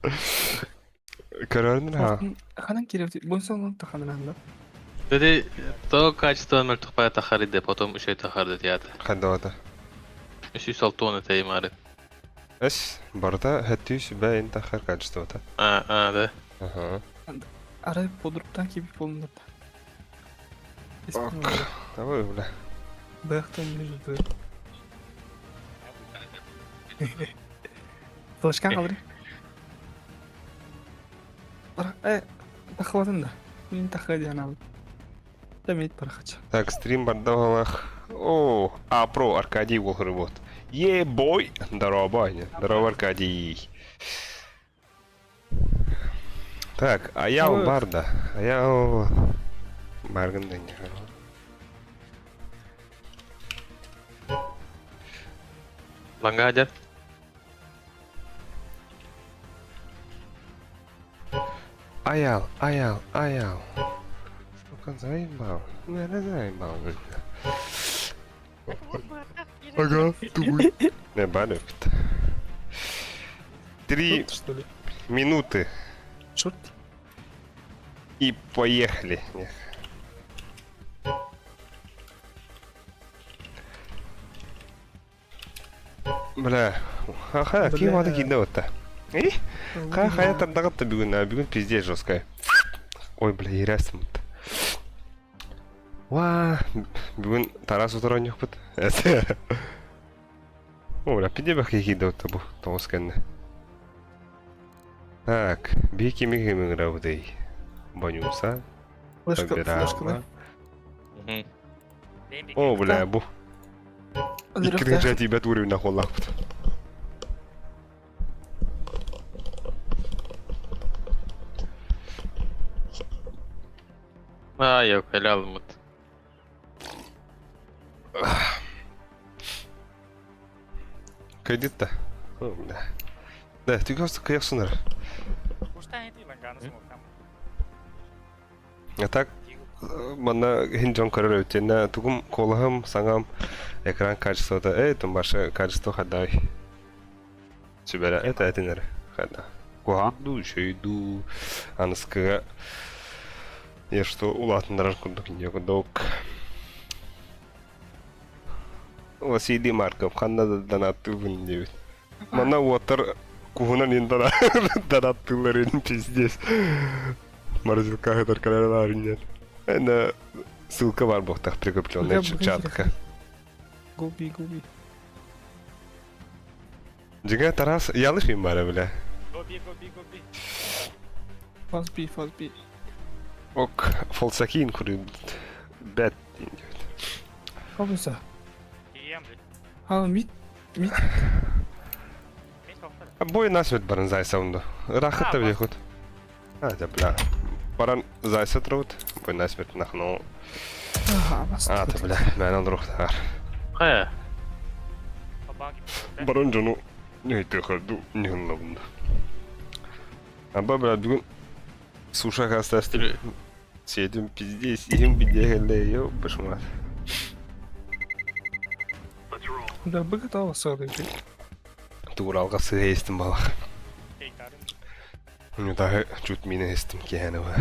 Көрөрүн ha. Ханан киревти. Бонсон таханан да. Dedi, то качество мертвая тахариде, потом еще и тахарды тиаты. Хадода. Еще и салтоны теймары. Эс, барда хэттүүс бэйн тахар качествота. Да. Ага. Арай подруптан киби полнда. Ок. Давай, бля. Бэхтан между. Флешкан қалдыр. Тахватын да. Мен тахады анал. Демейт барахача. Так, стрим бардавалах. О, Про Аркадий Волхер вот. Бой! Здорово, Баня. Здорово, Аркадий. Так, а я у Барда. А я у... Барганда не Лангадер. Аял. Сука, заебал. Заебал. Ага, тугой. Не, балюк. 3 Что ли? минуты. Черт. И поехали. Бля, ха, кем надо кидать-то? Хая там дагатта бүгін пиздец жесткая. Ой, бля, ерәсім-ді. Бүгін тарас отырған жоқ бұд. О, бля, пиде бәк кидать-то бұл, тоғыз кәнді. Так, бейкі меге раудай. Банюса. Флешка. О, бля, бұл. Иккірген жәті бәт уровень нахоллақ бұд. Yok, helal Umut. Кредит-то? О, бля. Да, ты как сунар. А так, мана хинджон король өтена тугум колахам сангам экран качество-то, там ваше качество хадай. Чебера, это нер хада. Куа, еще иду анскага. Я что, улатын раркундук иньякудук. Василий Марков, ханна донатты вындебит. Мана уатар кухунан ин донаттыларын пиздец. Морозилка хатар каналарын нет. Это ссылка бар бохтах прикрепленная чатка. Губи. Джига Тарас, ялыш им бара, бля. Гоби. Фазби. Ок, фолсакин курим. Бэт. Хабыса. Кием, блядь. Мид. Месь повтори. Бой насмет баран зайсаунду. Рахатта бехут. Да, бля. Баран зайса труд. Бой насмет нахну. Ага, Да, бля, мен друг тахар. Хая. Побаги. Баран жону. Не тахарду, не хунлабунду. Аба, бля, бүгін сушаға астасты. Седім пиздец, им бедегелі, ёбашмат. Да, бы готова сады. Туралға сыға естім балақ. Ей, Карин. Ну тағы чуть мені естім кені ба.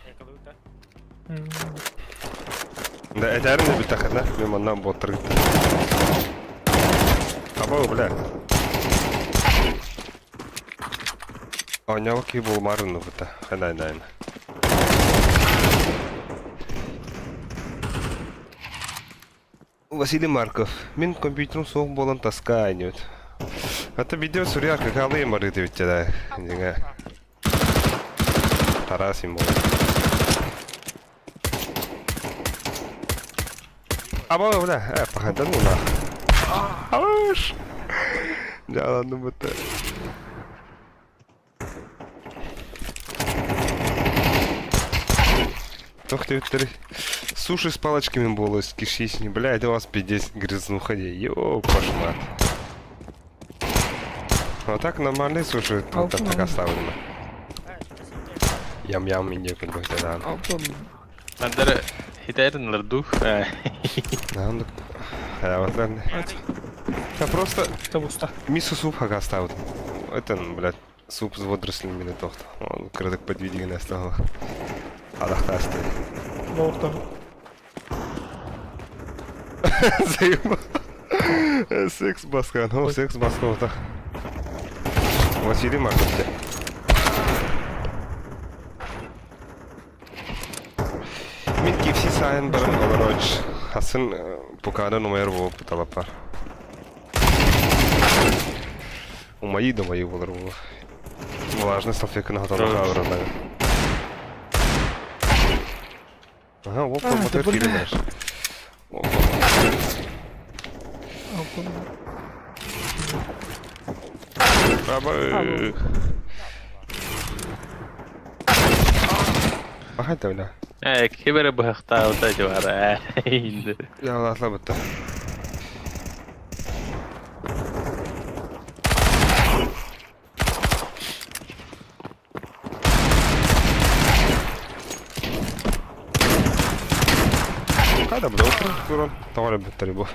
Якалута. Да, әтәрін де біт тақырна, мен маннан боттыр гітті. Аба, бля. Ойнялы кей болмарыны бұта, қайна. Василий Марков, мен компьютерім соғым болан таска айнет. Ата видео сурьярка қалайым барыды бітті да. Тарасим болан. Аба, бля, пахадан уна. Аш! Жаланды бұта. Ох ты, суши с палочками было, с кишечни, блядь, у вас пиздец грязнуха, ёу, кошмар. Вот так нормальные суши, тут так оставлено. Ям-ям и некуда будет, да. Надо хитаринлар дух. Да, вот так. Я просто Это уста. миссу суп хага ставил. Это, блядь, суп с водорослями на тохт. Он крадок подведен на стол. Адахта стоит. Болтон. Заебал. Секс баскан. О, секс баскан. Так. Василий Марков. Мен кепси сайын бір олароч. Асын пуканы номер болып талапар. Умаи да мои болар бұл. Влажный салфетка на готову каврада. Ага, вот А, мотор это килимеш. Баба. Бахай да бля. كبر بهختار وتجوار عين Я латла бітті. Қайда бұда отырын тұрын? Тауары біттірі бұл.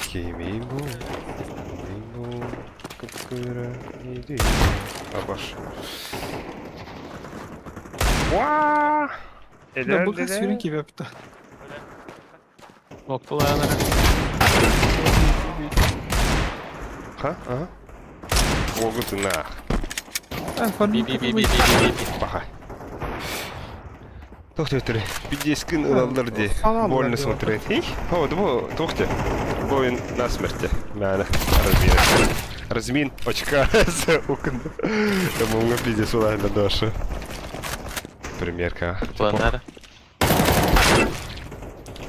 Кемей бұл. Күпкірі еді. Абаш. Ваа! Да, быка свинки вепта. نقطة أنا Ха? Ага. Олгыты нах. А, بي фарми. بي بي بي بي بي Баха. Тоқта өтірі. 50 күн ұлалар де. Салам, Больно да, смотреть. Ей, о, да бұл, тоқта. Бойын на смерти. Мәні. Размин. Размин. Очка. За окында. Мұңға пиздес олайында дошы. Примерка. планер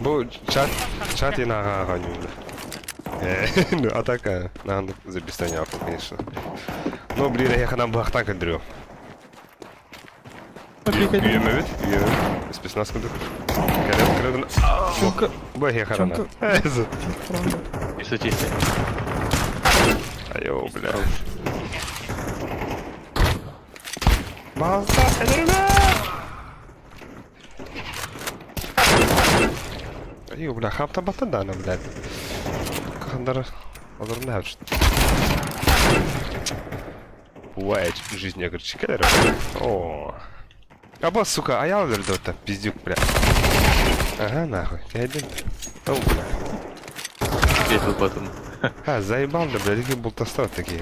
Бұл чат ең аға нюлі. Ну, атака. Надо записать авто, конечно. Ну, блин, я ханам бұлақтан көлдіру. Үйеме бет, үйеме. Спецназ көлдір. Кәрін. Чонка. Бұл я ханам. чисто чисто Айо, бля. Балса, әлірме! Айо, бля, хапта бата дана, блядь. Қандары одырын әвшін. Уай, жизнь огорчикалер. О. А бас, сука, аял верді ота, пиздюк, бля. Ага, нахуй, кәйден. О, бля. Бесил потом А, заебал, да, блядь, такие болтостав такие.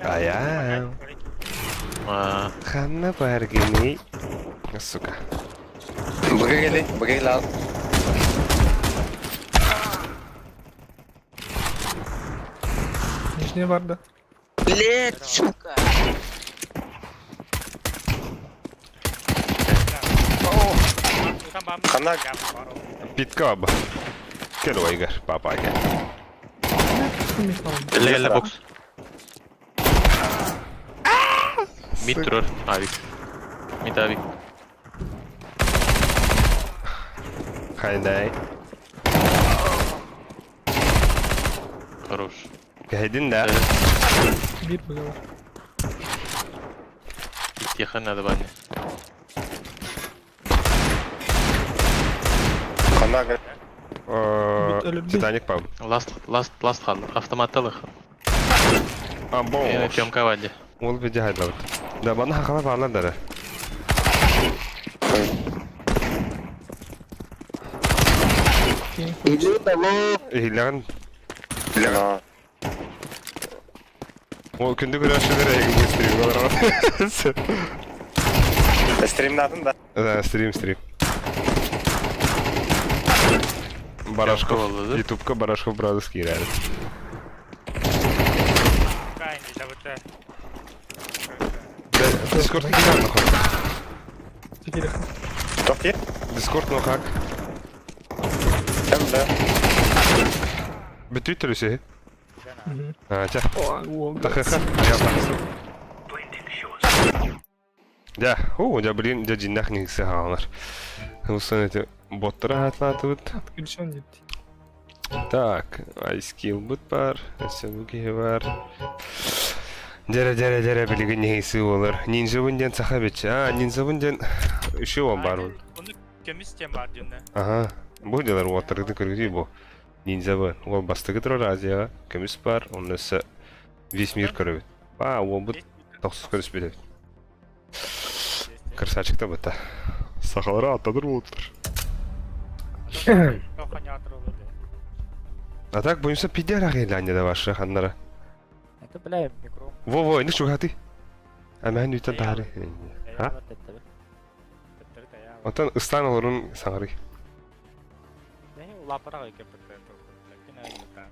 Аяу. Ханна баргини. Сука. Быгы лал. Нижняя варда. Блять, сука. Ханак. Питка оба. Кело, Игорь, папа, Игорь. اللي بوكس ميد ترور ابي ميد ابي Хайдай. хорош Кайдин да. Бит было. يخن هذا بعدين Ханак. Титаник паб. لاست خال автоматталык А, бомж. كم كوالي Ол биде хайдалат. Да, бана хакала барлар дара. Ийләгән. Ля. Ол күндә күрә шәгәрә ягы стрим булар. Стримнадын да. Да, стрим. Барашков. Ямка болды, да? Ютубка Барашков Brothers кирәле. Дискорд кирәле нахуй. Теперь Токи? Дискорд ну как? Там да. Бит Twitter үсе. А, ча. О, Тахаха. Да, о, да блин, да жиннах нигсе хаалар. Усан эти боттар атлатып. отключен нет. Так, айскил бут бар, эсенуги бар. Дере билеген нигсе олар. Нинжа бунден саха бече. А, нинжа бунден үшө он бар. Kömüs tem var dünne. Ага. Бу делар уоттарды көргөзүй бу. Ниндзя бар. Ол бастыгы турар Азияга. Көмүс бар. Онысы весь мир көрөбүт. Ол бу 90 көрүс билет. Красавчик-то быта. Сахалары аттадыр болуптур. Коханятыр олды. А так буюмса пидер агыйланья да ваша ханнара. Это бля микро. Во, индик чугаты. Амен үтен тары. Ha? Отан ыстан олорун саңары. Ne ulapara kayak betul. Lakin ada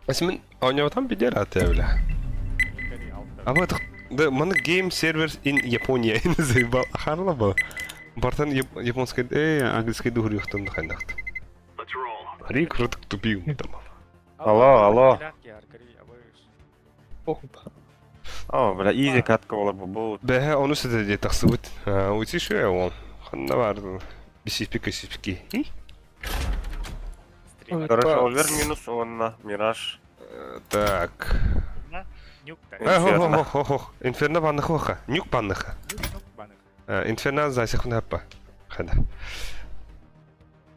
Асмин ойнаватан пидер атабла. dari auto. Ама так да мана game servers in Япония ин заебал. Ахарла ба. Бартан японский английский дух юхтан хандахт. Рик роток тупик там. Алло. Похуй. О, бля, изи катка олар бу. Бэхэ ону сэдэ дэ тахсыбыт. Уйти шуя он. Ханна бар. Бисипики. Короче, Олвер минус онна, Мираж. Так. Нюк. Хо. Инферно баннахоха. Нюк баннаха. Инферно засихна хаппа. Хада.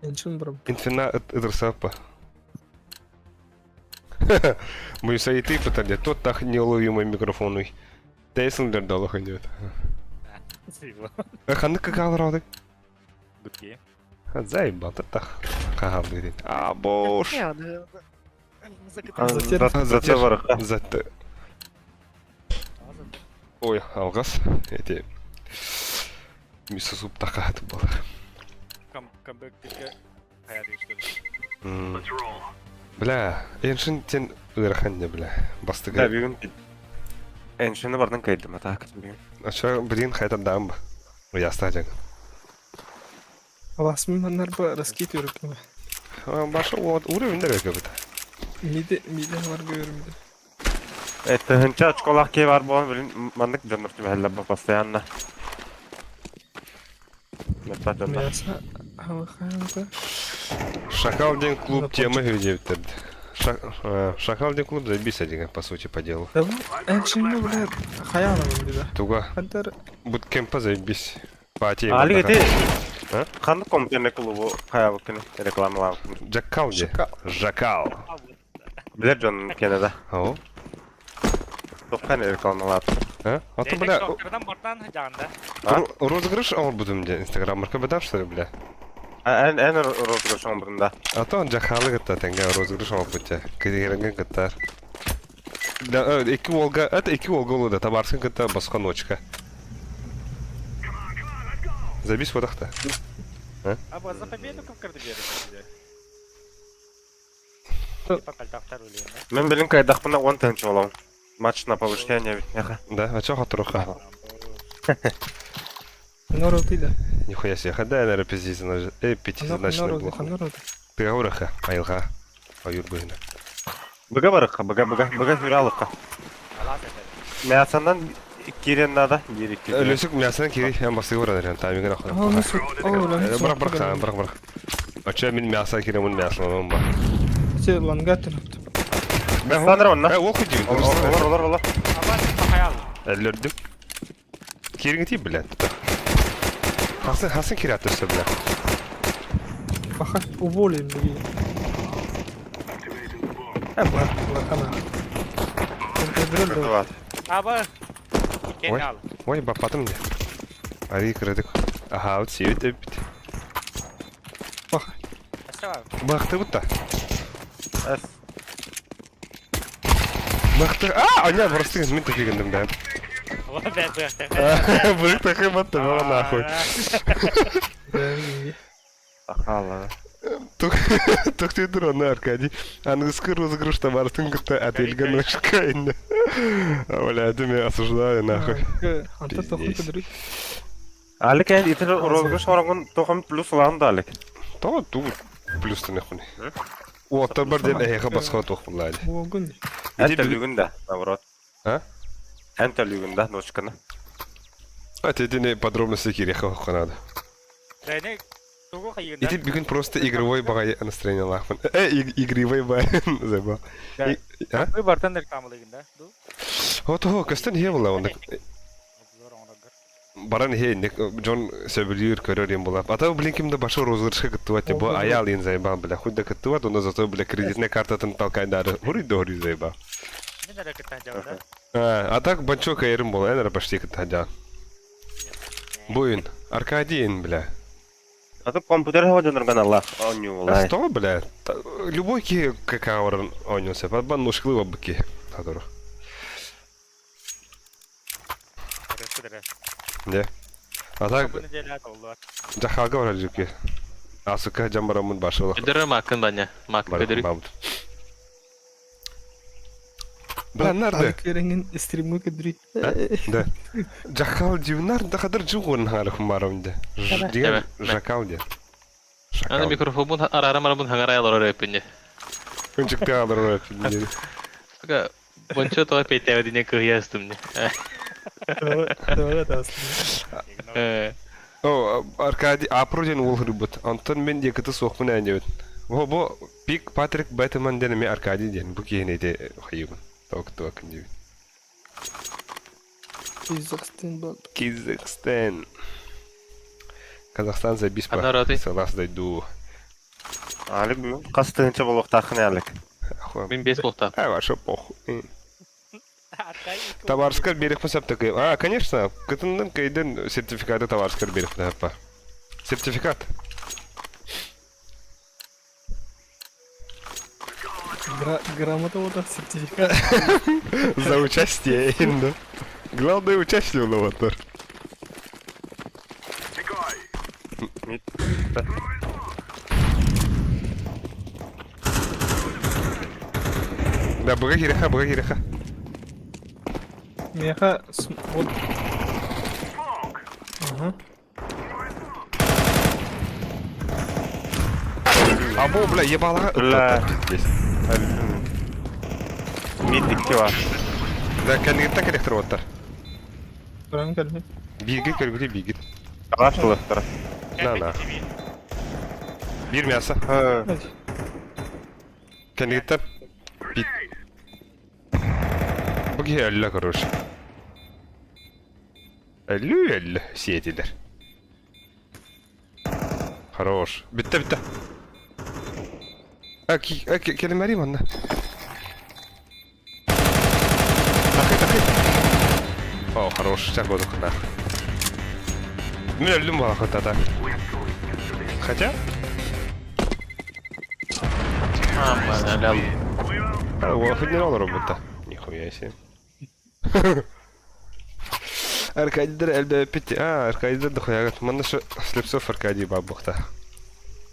Энчин брам. Инферно ыдрсаппа. Мы сайты пытали. Тот так неуловимый микрофоной. Тейслер дало идет. Ханна как алрады? Gutki. Заебал, ты так. Кагалдырит. А бош. Зате. Ой, алгас. Эти. Мисусуп такат был. Камбектики kayak di situ. Бля, эншин тен ыраханне, бля. Да, Бастыга. бүгүн эншини бардын кайдым атак. Ача блин хайтан дамба. Я стадион. Аласмин маннар ба раскит өрөкмө. Баша вот уровеньдер өкөбүт. Миде бар görümdü. Это хынча очколах ке бар болон билин мандык жонурту хеллеп постоянно. Мясо. Хаваханга. Шакал день клуб темы өйдептер. Шакал день клуб забиса деген по сути по делу. Да bu энчин бля хаялам биде. Туга Хантар буткемпа забис. Пати. Али ти А? кандай компьютер клубу кая букин рекламалам. Жакал же. Жакал. Билер жон Кенада. Ау. Токкан рекламалат. А? А то бля Doktordan bordan janda. розыгрыш ал будем де Инстаграм марка бедам что ли, бля. Эн розыгрыш ombrunda. А то жакалы гыта тенге розыгрыш ал бутя. Киренген гыта. Да, эки волга, это эки волга улуда, табарсын гыта баска ночка. Забис водахта. Apa за победу как кардибер? Типа кальтафтар улин. Мен билин кайдакпына 10 тенч болом. Матч на повышение ведь. Да, а чё хатруха? норотида. Нихуя себе, хода на репетиции, пятизначный блок. Норот. Ты аураха, айылга. Аюр быйна. Быга барыкка, быга хүралыкка. Alas eder. Мясандан кирен нада, директи. Lösük мясынан кири, hem bastı vurad yani, tamigin akına. Aa nasıl? Bırak. Açığa min мяса кири, min мясынан onun var. Şey langatan. Сандар онна. Ол кудиюн. Олар. Apa hayal? Әллөрдüm. Кирин тип білен. Хасын кири атырса білен. Баха уволен биде. Бар, хана. Apa? Ой, Kenal. ой, бапатым не. Ари кірдік. Аха, вот сеует өппіт. Баха. Asa. Бақты бұтта. Эс. Бақты... Аня, простың, мен тәфегіндім дәм. Wah, bebe. Бұрық тәхе батты, баған нахуй. Ахала. Тоқтай тұр оны, Аркадий. Английский розыгрыш табартын күтті әтелген өшкі енді. Бля, мен осуждаю, нахуй. Антар тохун кыдырык. Алик эн итер розыгрыш орангын тохам плюс ланда алик. Тоо туу плюстын эхуни. Уоттар бар ден эйха басқа тоқ бұлайды. Огун. Энтерлүгүндө, наоборот. А? Энтерлүгүндө ночканы. Атедіне подробности киреха оқанады. Ini tunggu kayak И ты бүгін просто игровой бағай настроение лахман. Игривой бағай забыл. А? Gue bartender kamu lagi dah, tuh. Вот, кастан не было, он Obzor orang баран хейник Джон сөбүлүр көрөрүм булап. Ата билин кимде башы розыгрышка кыттыбат, бу аял ин зайбан била. Худда кыттыбат, онда зато била кредитный картатын талкайдары. Хури зайба. Не надо кытан жабыда. А так банчо кайрым бол, энер почти кыттаджа. Буин, Аркадиин, бля. А тут компьютер хава жанрган Аллах. Оню валай. Что, бля? Любой ки какаурын ойнуса, бан нушклы бабки. Тадыр. Кыдыры. Не. А так Bunu delat oldu. жахалга бара жуки. Асыка жамбарамын башылы. Өдөрө макын баня. Мак көдөрү. Бля, нарды? Керенген стримге кидри. Да. Жахал дивнар да кадыр жугун хары хумарымды. Деген жакал де. Аны микрофон арарам хаңарай алар өпүнө. Күнчүккө алыр өпүнү. Ага, бончо то петева дине кыястым. Давай да. О, Аркадий апроден ул хырбыт. Антон мен декети сокмун әндебит. Бо Пик Патрик Бэтмен дене Аркадий ден. Бу кенеде хайыбын. Ток дебит. Казахстан. Казахстан забис па. Анараты. Согласна ду. Алик бу кастынча болук тахын алик. Мен 5 болта. А, ваша похуй. Товарскар берег посап такой. А, конечно, кытындан кайден сертификаты товарскар берег посапа. Сертификат. Грамота вот сертификат. За участие, да. Главное участие у лаватор. Да, бога хиреха. Меха вот. Ага. Або, бля, ебала. Бля. Миддикти бар. Да, кәнегетті керектір оттар. Прям кәлме. Бирге көргіде бигит. Калаштылыктыр. На. Bir мясо. Кәнегеттер. Бит. Бұғы әлі, короче. Әлі, сетилер. Хорош. Бітті. Келемәрі манна. Тақи. О, хорош. Чак оды құна. Мен өлдім бала құттата. Хотя? Аман алал. Хоть не ролл будто. Нихуя себе. Аркадийдер әлбә петти. Аркадийдер дохуягат. Мында шу слепсов Аркадий баббахта.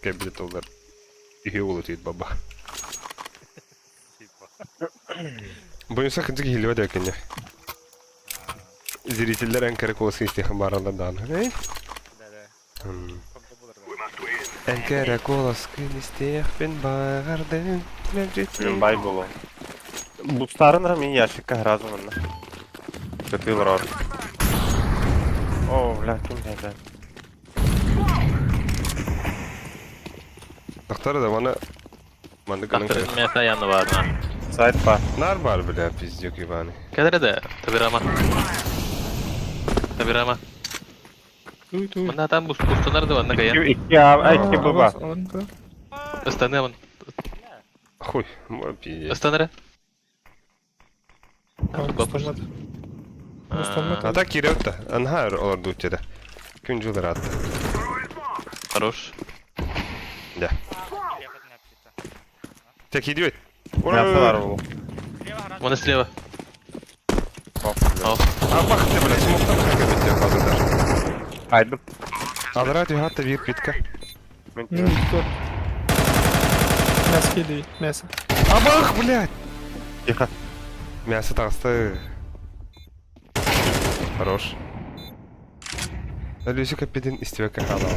Кәбилет олар. Ихе улытыйт баббах. Бұйынса күнтік хилева да өкенне. Зрителер әнкәрі колысын істейхін барында даны. Әнкәрі колысын істейхін бағардың. Мен бай болу. Бустарын мен яшикка разу мында. Көтүлөр ор. О, бля, ким хәдә. Доктор да мана каның Доктор мета яны бар. Сайт бар. Нар бар бля, пиздюк ебаный. Кәдерде, табирама. Туй. Мында там бустунар да ванна кая. Iki bu бар. Ыстанемын. Хуй, мой пиздец. Ыстанара. А так киревта, анхар олар дутчеда. Күн жылдар атты. Хорош. Да. Так идет. Мясо бар бу. Вон слева. А бахты, бля, смоктан как это базардар. Айдып. Алрат юхатта вир питка. Мясо киди, мясо. Абах, блядь! Тихо. Мясо тағысты. Хорош. Люси капитан истевека халал.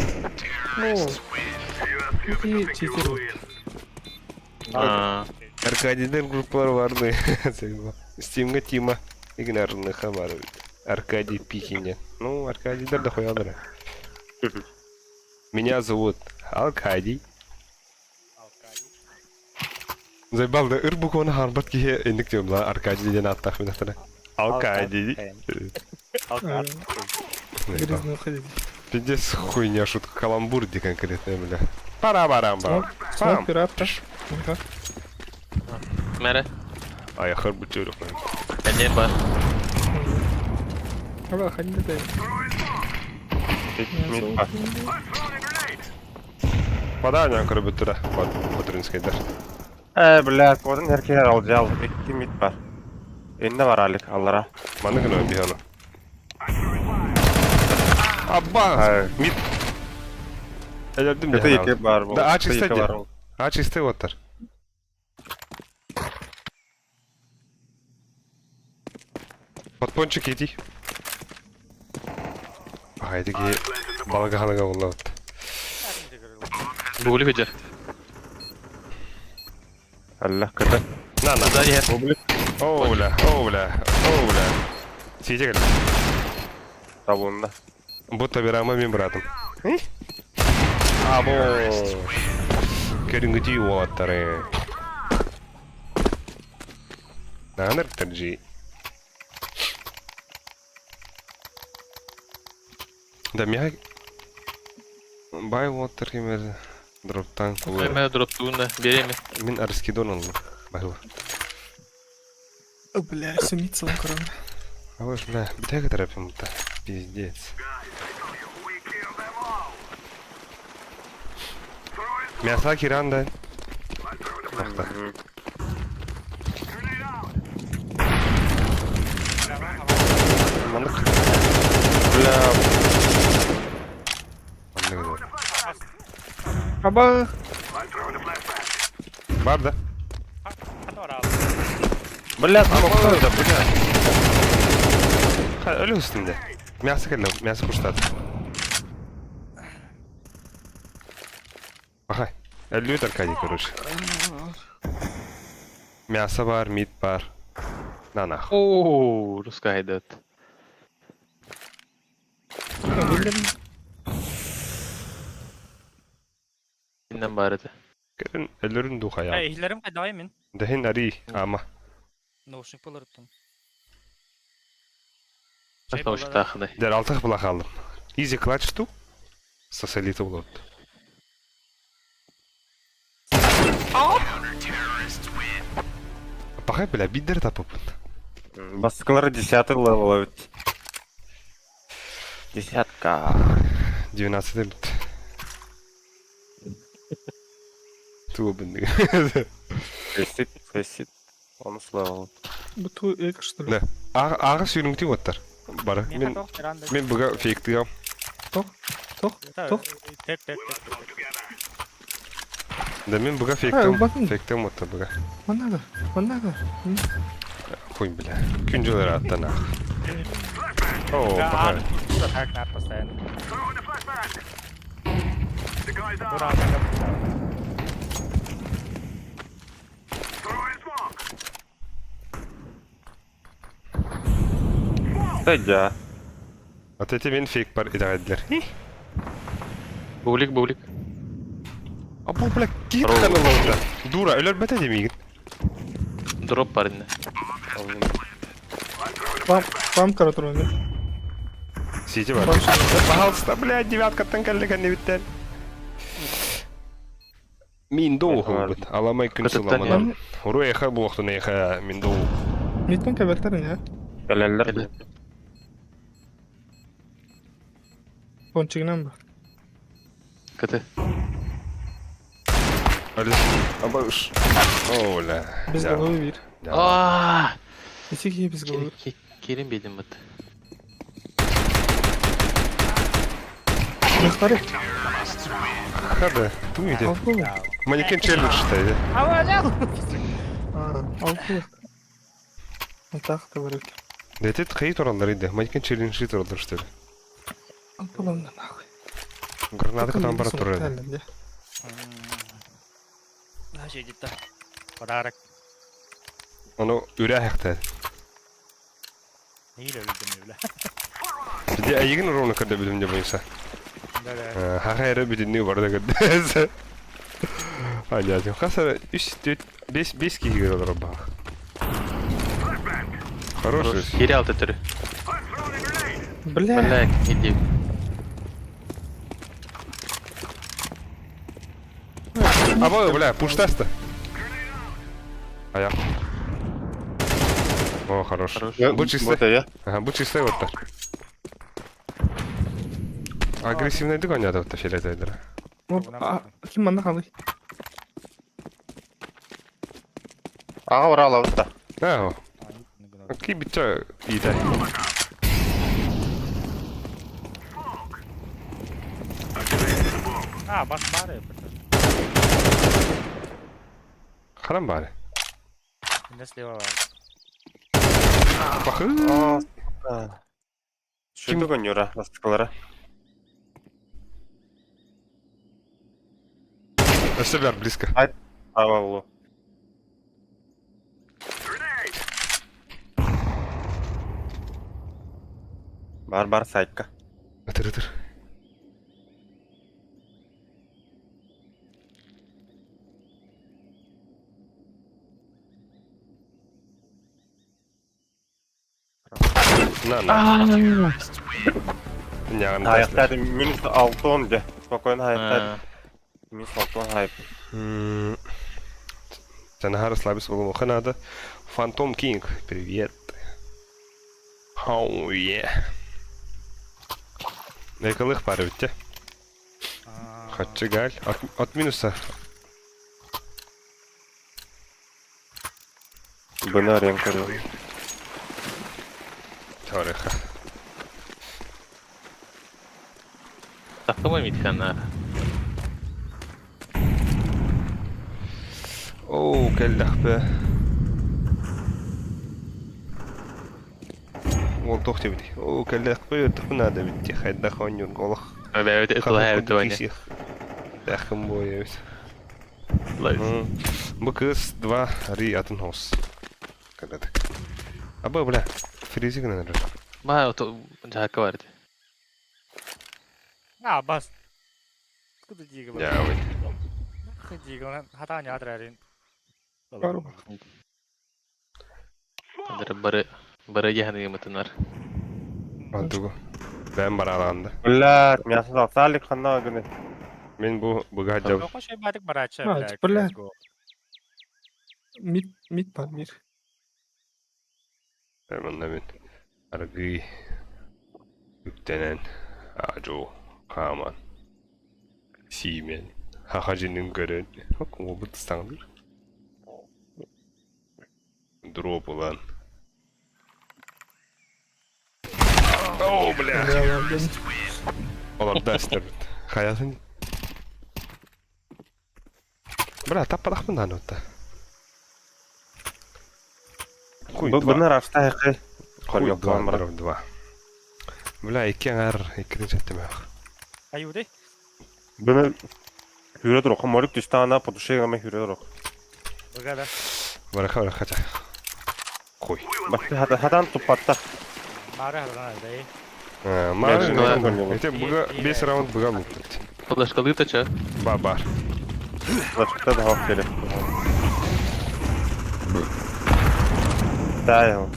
И читер. Аркадийдер группалар барды. Стимга Тима игнарны хамары. Аркадий Пикине. Ну, Аркадийдер да хуялдыр. Меня зовут Аркадий. Зайбалды ырбукона харбат кие эндик темла Аркадий деген аттах менахтана. Аркадий. Грязно уходить. Пиздец хуйня, шутка. Каламбурди конкретно, бля. Пара-барам-барам. Смок пират. Ага. Mere. Ayaklar bıçıyor. Bende var. Ага, ходи дай. Mid var. Падание, короче, бутыра. Бутыринскайдар. Блядь, odun erkeğler alacağız. İki mid var. Önünde var Alik, Allah'a. Bana gülüyor bir yana. Abba! Hayır. Mid. Öldüm Kötü ya. iki var bu. Da aç Kötü iki istedi. var bu. Aç istedi otar. Подпончик иди. Haydi ki balık halaga vallahi. Buğulu gücü. Allah kötü. Na na. Burada yer. Oğla, oğla, oğla. Сидите как? Tabuğunda. Bu tabi Rama benim bratım. Abo. Керингти уаттары. Нанер терджи. Да меня бай уаттар кемер дроптан кулы. Hemen droptuğunda vereyim mi? Мен арскидон он байла. Бля, сумится он кроме. А вот бля, битага терапим-то. Пиздец. Мясо киранда. Махта. Мандык. Bля. Мандык. Аба! Бар да? Hadi oraya. Bля, smokta da bля. Ha, ölü üstünde. Мясо керле, мясо куштат. Ага, ölü Аркадий, короче. Мясо бар, мид бар. На нахуй. Ooo, Rus kaydet. Binden barıdı. Gelin ölürün duha ya. Ehlerim kadar emin. Dehin ari ama. Noşnik bulurdum. Nasıl hoş takıdı. Der altı bulak aldım. Easy clutch tu. Соселите улот. Пахай, бля, бидер тапыпын. Baskıları 10 level evet. 10-ка. 12 бит. Тубын. Фесит. 13 level. Буту эко что ли? Да. Ага сүйрүңти оттар. Бара. Мен тох herhalde. Мен буга фейктигам. Тох? Тох? Tek tek. Да мен буга bakın. фейктам оттар буга. Манага. Хуй, бля. Күнжөлөр аттан ах. О, Ya пахай. abi. Bu da tek net basayım. Burada Тадя. От эти мен фейк бар идагадилер. Buğulik buğulik. А бу, бля, кип каналда. Дура, өлөр бете демейгин. Drop var indi. Вам каратурон, да? Сити бар. Башка. Пожалуйста, блядь, девяткаттан каллеган небиттен. Мин доу бит. Аламай күн Кытыттан суламан. Уру эха буактын эха мин доу. Митпен кабелтерин ya. Geleller. Gel. Пончигинен бар. Kötü. Алис. Абаш. Оля. Без головы вир. Aaaa. Ничеги без головы. Kerim bildim bak. Мехтари. Хада. Ту иди. Алкул. Манекен челлендж штайды. Алкул. Вот так то вырык. Детет кайы туралар иди. Манекен челленджи туралар штайды. Алкулом да нахуй. Гранаты кадан бара турады. турады. Her şey gitti. Badarak. Onu üre ayaktaydı. Neyle öldüm öyle. Bize ayıgın uğrunu kadar bilimde boyunsa. Böyle. Haha yere bilinliği var da kadar. Hadi hadi. Kasara 3, 4, 5 kişi giriyorlar o bak. Хороший. Geri alt etleri. Бля. Блэк, иди. Abo, бля, пуштаста. Аяк. О, хорош. Хорош. Bu чистый. Вот я. Ага, bu чистый вот так. Агрессивныйдик ойнады вот филетейдер. Kim bana kalıyor? Аға орал ауытта. А, ки битча иде. Бас бар ya. Харам bari. Ne sleva var. Бахы. Шүндік өнера, ластықлары. Север близко. Ава ұлу. Бар сайтқа. Ытыр. На. Няғын Аяқтады минус 6-10 де. Спокойно аяқтады. А, Минус 6-10 хайп. Жаңа расслабился в углу надо. Фантом Кинг, привет. Оу, е. Эколых пары бітті. Хатчы галь. От минуса. Бұны арен көрі. Теореха. takımı mitkanlar. Оу, кәлдәк бі. Ол тоқ деп бітті. Оу, кәлдәк бі, өттік бұна да бітті. Хайдақ ойнын олық. Evet, ıtılay evet oynuyor. Дәхім бойы өт. Ладно. Бұл кыз 2 ри атын хоз. Кәлдәдік. Аба, бля, фризи гына нәр. Bana o cahaka vardı. Бас. Куда дига бар? Я, ой. Нахуй дига, хата не адрарин. Var. Barı cehennem yımatınlar. Антугу. Бәм бар аланды. Бля, мясын алсалық қанна күні. Мен бұға жау. Yok şey badık barача, Ha, бля. бля. let's go. Mid var bir. Бәмінна мен. Аргый. Үктенен. Ажу. Қаман. Симен. Хахажинын көрін. Хок, ол бұд стаңдыр. Дроп улан. Оу, бля. Олар дәстер бит. Хаясын. Бля, таппадақ бұндан өтті. Бұны рашта әқі. Қол жоқ болан бар. 2. Бля, 2 аңар, 2-ден жеттім ақ. Аюды? Бұны хүрет роқ. Морик түсті ана подушеға ме хүрет роқ. Бұға да. Бараха жа. Қой. Бақсы хадан тұппатта. Мары хадан алдай. Мары, Мен көрінген ете бұға 5 раунд бұға бұлтты. Flaşkalı taça. Бар. Лашықта да халық келе. Да, яғын.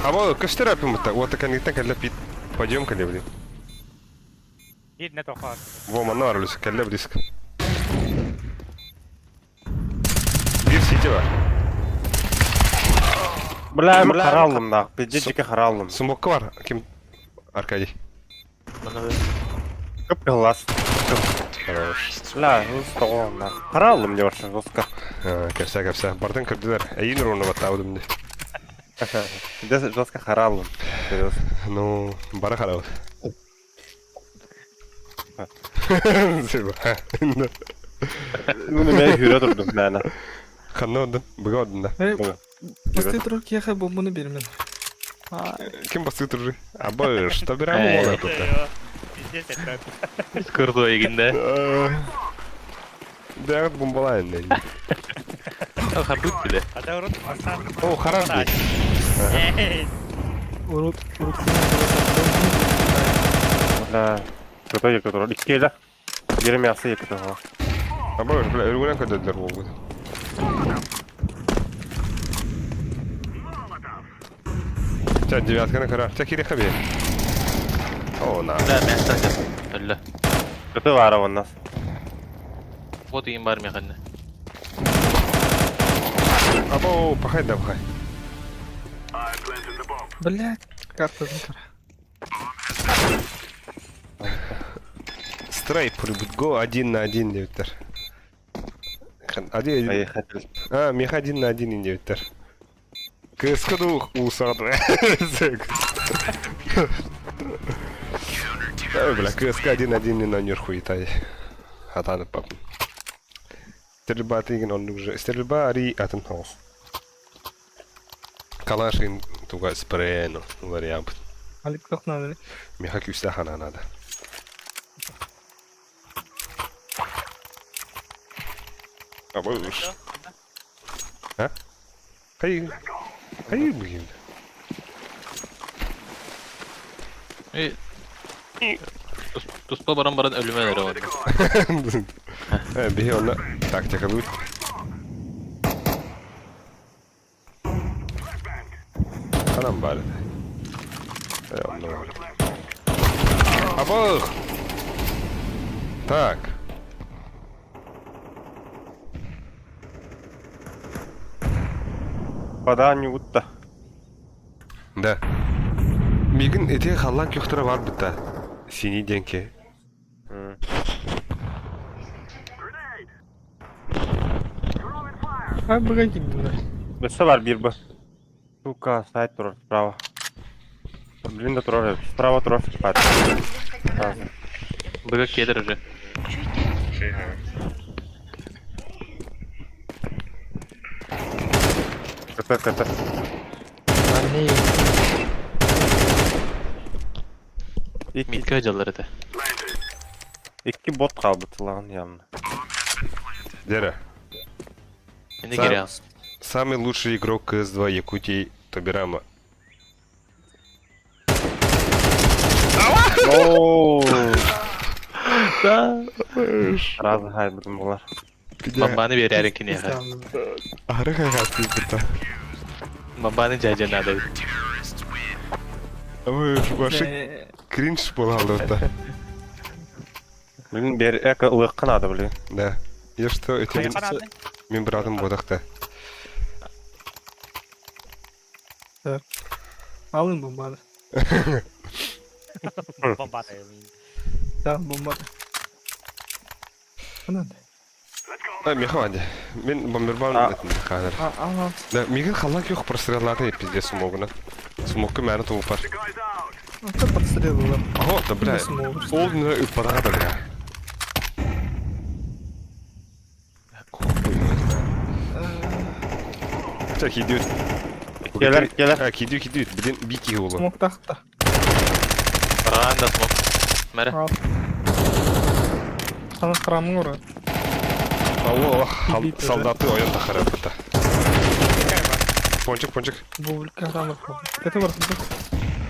Ама көштер әпім бұтта. Ота кәнгеттен кәлі пит. Пойдем кәлі бұды. Ед не тоқат. Вома, нар үлісі кәлі бұдыск. Bir сети бар. Бля, мен қаралым да. Беде жеке қаралым. Смокка бар. Кім? Аркадий. Bana ver. Көп қылас. Хорош. Бля, өз тоғым да. Қаралым не баршы, жосқа. Кәпсә. Бардын кірділер. Әйін роны баттаудым де. Жосқа қаралым. Ну, бара қарауд. Себа. Bunu мен хүрет ұрдым, мәні. Қанна одын? Бұға одын да. Басты тұрық яха бомбаны бермен. Кім басты тұржы? Аба, что берем ола тут? Пиздец это. Kırdı eginde. Дәғыт бомбалайын да. Ya karbut bile. Ада урут асан. О, хараш бей. Урут. Бля, көті екі тұрыр. Иккелі. Жерім яқсы екі тұрыр. Аба, бля, өргінен көдеділер ол бұды. Çat девятканы karar. Çak kiri kabi. О, на. Да, мен статер. Ölü. Kötü var ondan. Вот им бар механне. Або, пахай да пахай. Блядь, карта закрыта. Страйп прибыт го 1 на 1 девиттер. Один. Ай хатил. А, мех 1 на 1 девиттер. Кыскаду усады. Ой, бля, КСК 1-1 на нюрхуитай. Хатанып папын. Стрельба тыгын он уже. Стрельба ари атын хаус. Калашин туга спрейно вариант. Алип как надо. Меха küste хана надо. А уж. А? Hayır. Hayır bugün. Туспа баран ölümeleri var. Bir ona taktika bu. Anam bari. Ya Allah. Abo. Так. Вода не утта. Да. Мигин эти халлан көхтөрө бар бутта. Синий деньки. Ай, погоди, блядь. Бесе var bir bu. Сука, сайт турар справа. Блин, да турар. Справа турар. Быга кедер уже. Kötü. Аней. Митке acılar ete. İki bot kaldı tılağın yanına. Дера. Şimdi Sen- geri al. Самый лучший игрок CS2 Якутии Тобирама. Ooo. Razı hayırdım bunlar. Bambani bir yerin kini ya. Ары хайхат бутта. Bambani caycan adayı. Ой, башы кринж болалды да. Блин, бер эко ылыккан ады блин. Да. Я что, это Қанады? мен братым бодакта. Алын бомбады. Бомбада. Да, бомбады. Анандай. А, механде. Мен бомбербан А. этим хазыр. Ал. Да, мигин халлан көх простреллады пизде смогуна. Смогка мәні туып бар. Ата подстрелила. Ого, да бля. Смог. Ол не ыппадага да бля. Так, идет. Gelir. А, идет. Блин, бики улы. Смог тахта. Rağan da smok. Mere. Ал. Sana крамың ора. Алло, Бит, да. солдаты оян тахара быта. Пончик. Bu ülke adamı. Kötü var.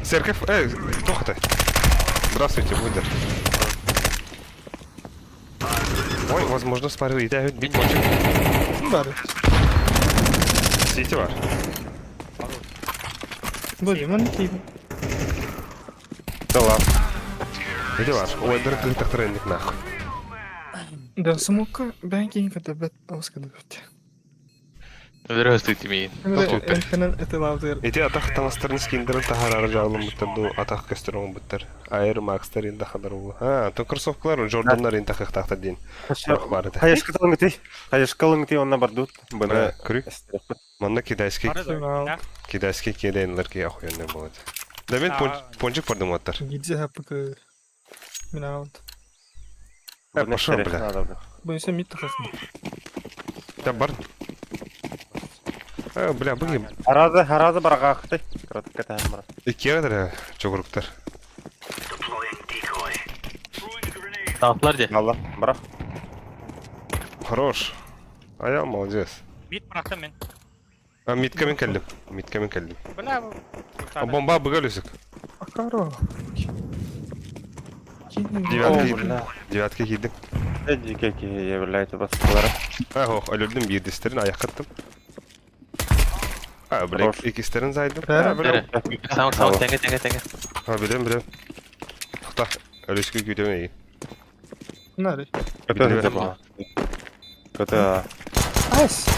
Церковь, кто ты? Здравствуйте, Будер. Ой, возможно, спарил и давит бить пончик. Bari. Сити var. Böyle ben keyif. Тыла. Иди var. Ой, дыр кыhtak тренdik нахуй. Да, смока ben keyif kadar bet avskadı bet. Здравствуйте, мейн. Здравствуйте. Ülkenin eti lazır. Эти атақ таңыстарын скиндерін тахарары жағылым бұттырды, атақ көстерін бұттыр. Айыр Макстар енді қадар олы. А, то кроссовкалар, Джорданлар енді қықтақты дейін. Бірақ бар еді. Қайышқалың ти онна бардут. Бына, күрі. Манна кидайский Al. кейденлер кей ахуянный болады. Да мен пончик бардым оттар. Gidece hapıkı. Mina aldı. Пошел, бля. Bu ise mit takasın. Да бар. Бля, бұғы Харазы барға ақытай. Кратыққа тәйім бар. икі қадыр чоғырықтар. Tanklar de. Allah, брақ. Хорош. Ая, молодец. Бит бырақтым мен. А, митка мен кәлдім. Бля, бұл. А бомба бұға løсік. Akaro. Девятка кейдім. Әдеке ке ебірләйті басқалары. Ого, өлірдім, бірдестерін аяқ қаттым. Ha, bile Хорош. ikislerin zaydım. Bäre. Bere. Tamam, tenge. Ha, biliyorum. Tuta, ölüskü güdüğüm iyi. Nere? Kötü Bildi hızlı verin bu. Kötü. Nice.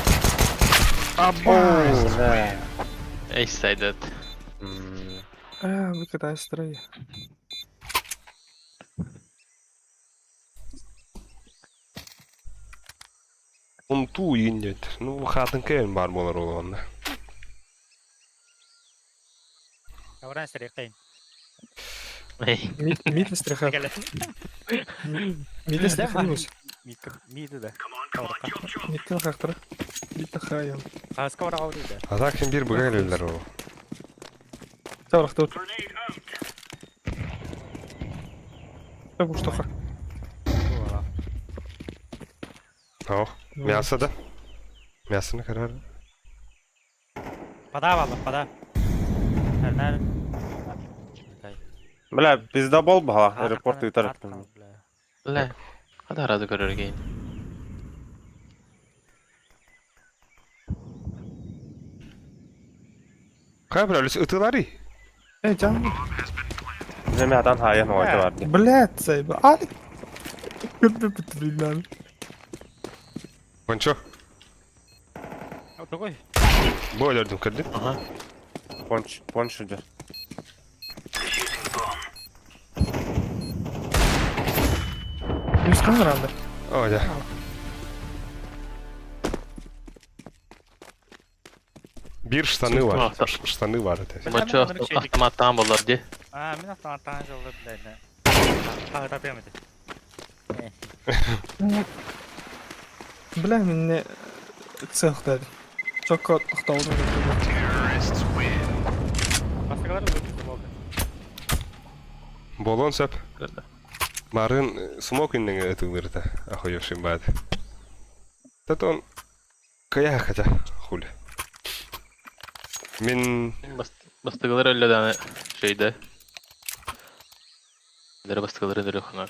Ne? Ace-sided. Bu kadar sırayı. Untu yiyince. Nu, hatın keyin bar bolar olanda. Orang seriqin. Ey. Mid istirahat. Gel. Mid istirahat mı? Mid de. Mid kan haktra. Mid takhayal. Haska orang avdi de. Hatak şimdi bir bugün gelirler o. Tavrak dur. Tabu Mustafa. Ha, miyasa da. Miyasını karar. Pada vallah, pada. Nerede? Bile bizde bol baha. Report yutar. Le. Hadi arada görürgeyin. Kaya bir ölüsü ıtıları. Canım. Bizim adam hayan oydu vardı. Блядь, sayba. Ali. Köpü bitirilen. Ponço. Tunggu. Bu ölürdüm kırdı. Aha. Ponç ucu. Yüz kan herhalde. Öyle. Bir ştanı var. Ştanı var ötesi. Maçı автоматтан болар де. Mina tangan jolda bilene. Tapi yemedi. Bilen ne tsıh dedi. Çok kot ıhtavdu. Başkaları da oldu. Bolon söp. Marın smokin'den ötüleri de. Ahoyo şimdi bad. Taton kaya hakata. Hul. Min Bastıklar öyle de şeyde. Dere bastıkları dere konar.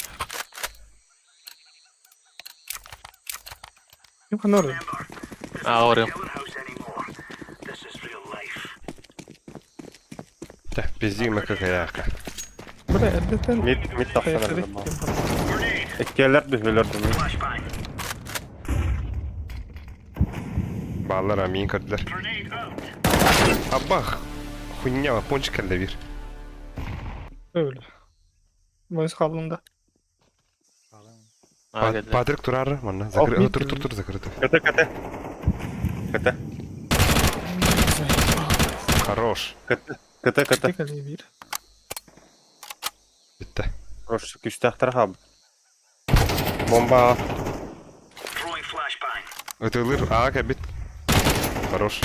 Kim kan orada? Oraya. de bizdi maka kaya haka. Böyle edetten Mid tapsana kayakları bizim bu. kim Ekkeler dühülürdü mid. Bağlar amin kırdılar. Abba. Hunya ponçik kelle bir. öyle. Mayıs kalında. Patrick turar manna. Zakır mid tur zakır. Kötü. Хорош. Kötü. Tek alıyor bir. Bitti. Hoş güçtahtar hab. Bomba. Ötülür ağa bit. Хорош.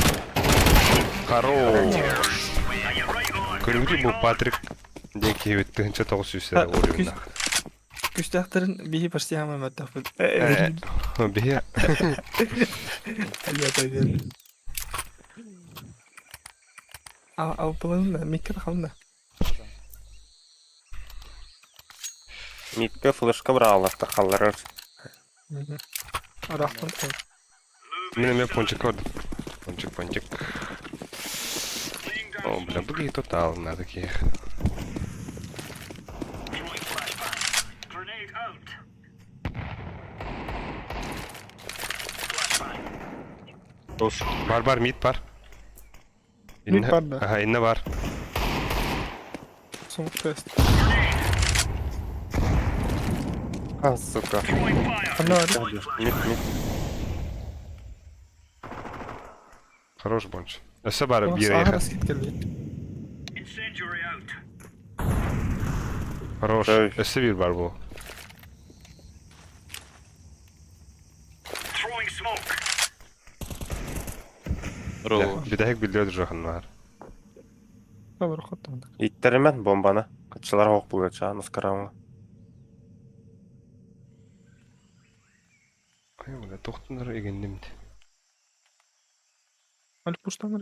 Хорош. Көргүлүү бу Патрик деки өттүнчө 900 сера oluyor. Güçtakların bir başta hemen mettafı. Bir Ya tabii. Av bulanın da mikro kalın da. Mid'e flashka bırakırlar kallar. Araftan koy. Менин пончик көрдүм. Пончик. О, бля, буги тотал на такие. Бар, мид бар. Mid var da. Aha, inne var. Son test. Ha suka. Anne var. Mid. Хорош бонч. Öse bari bir Sağa yakın. rasket geldi. Хорош. Ey. Öse bir var bu. Ro. Bir de hek biliyordur rakın var. Tamam katlandı. İtterimen bombana. Kaçılar hok bu geçen ıskaramı. Ay ulan toxtunlar egendimdi. Ali puştan mı?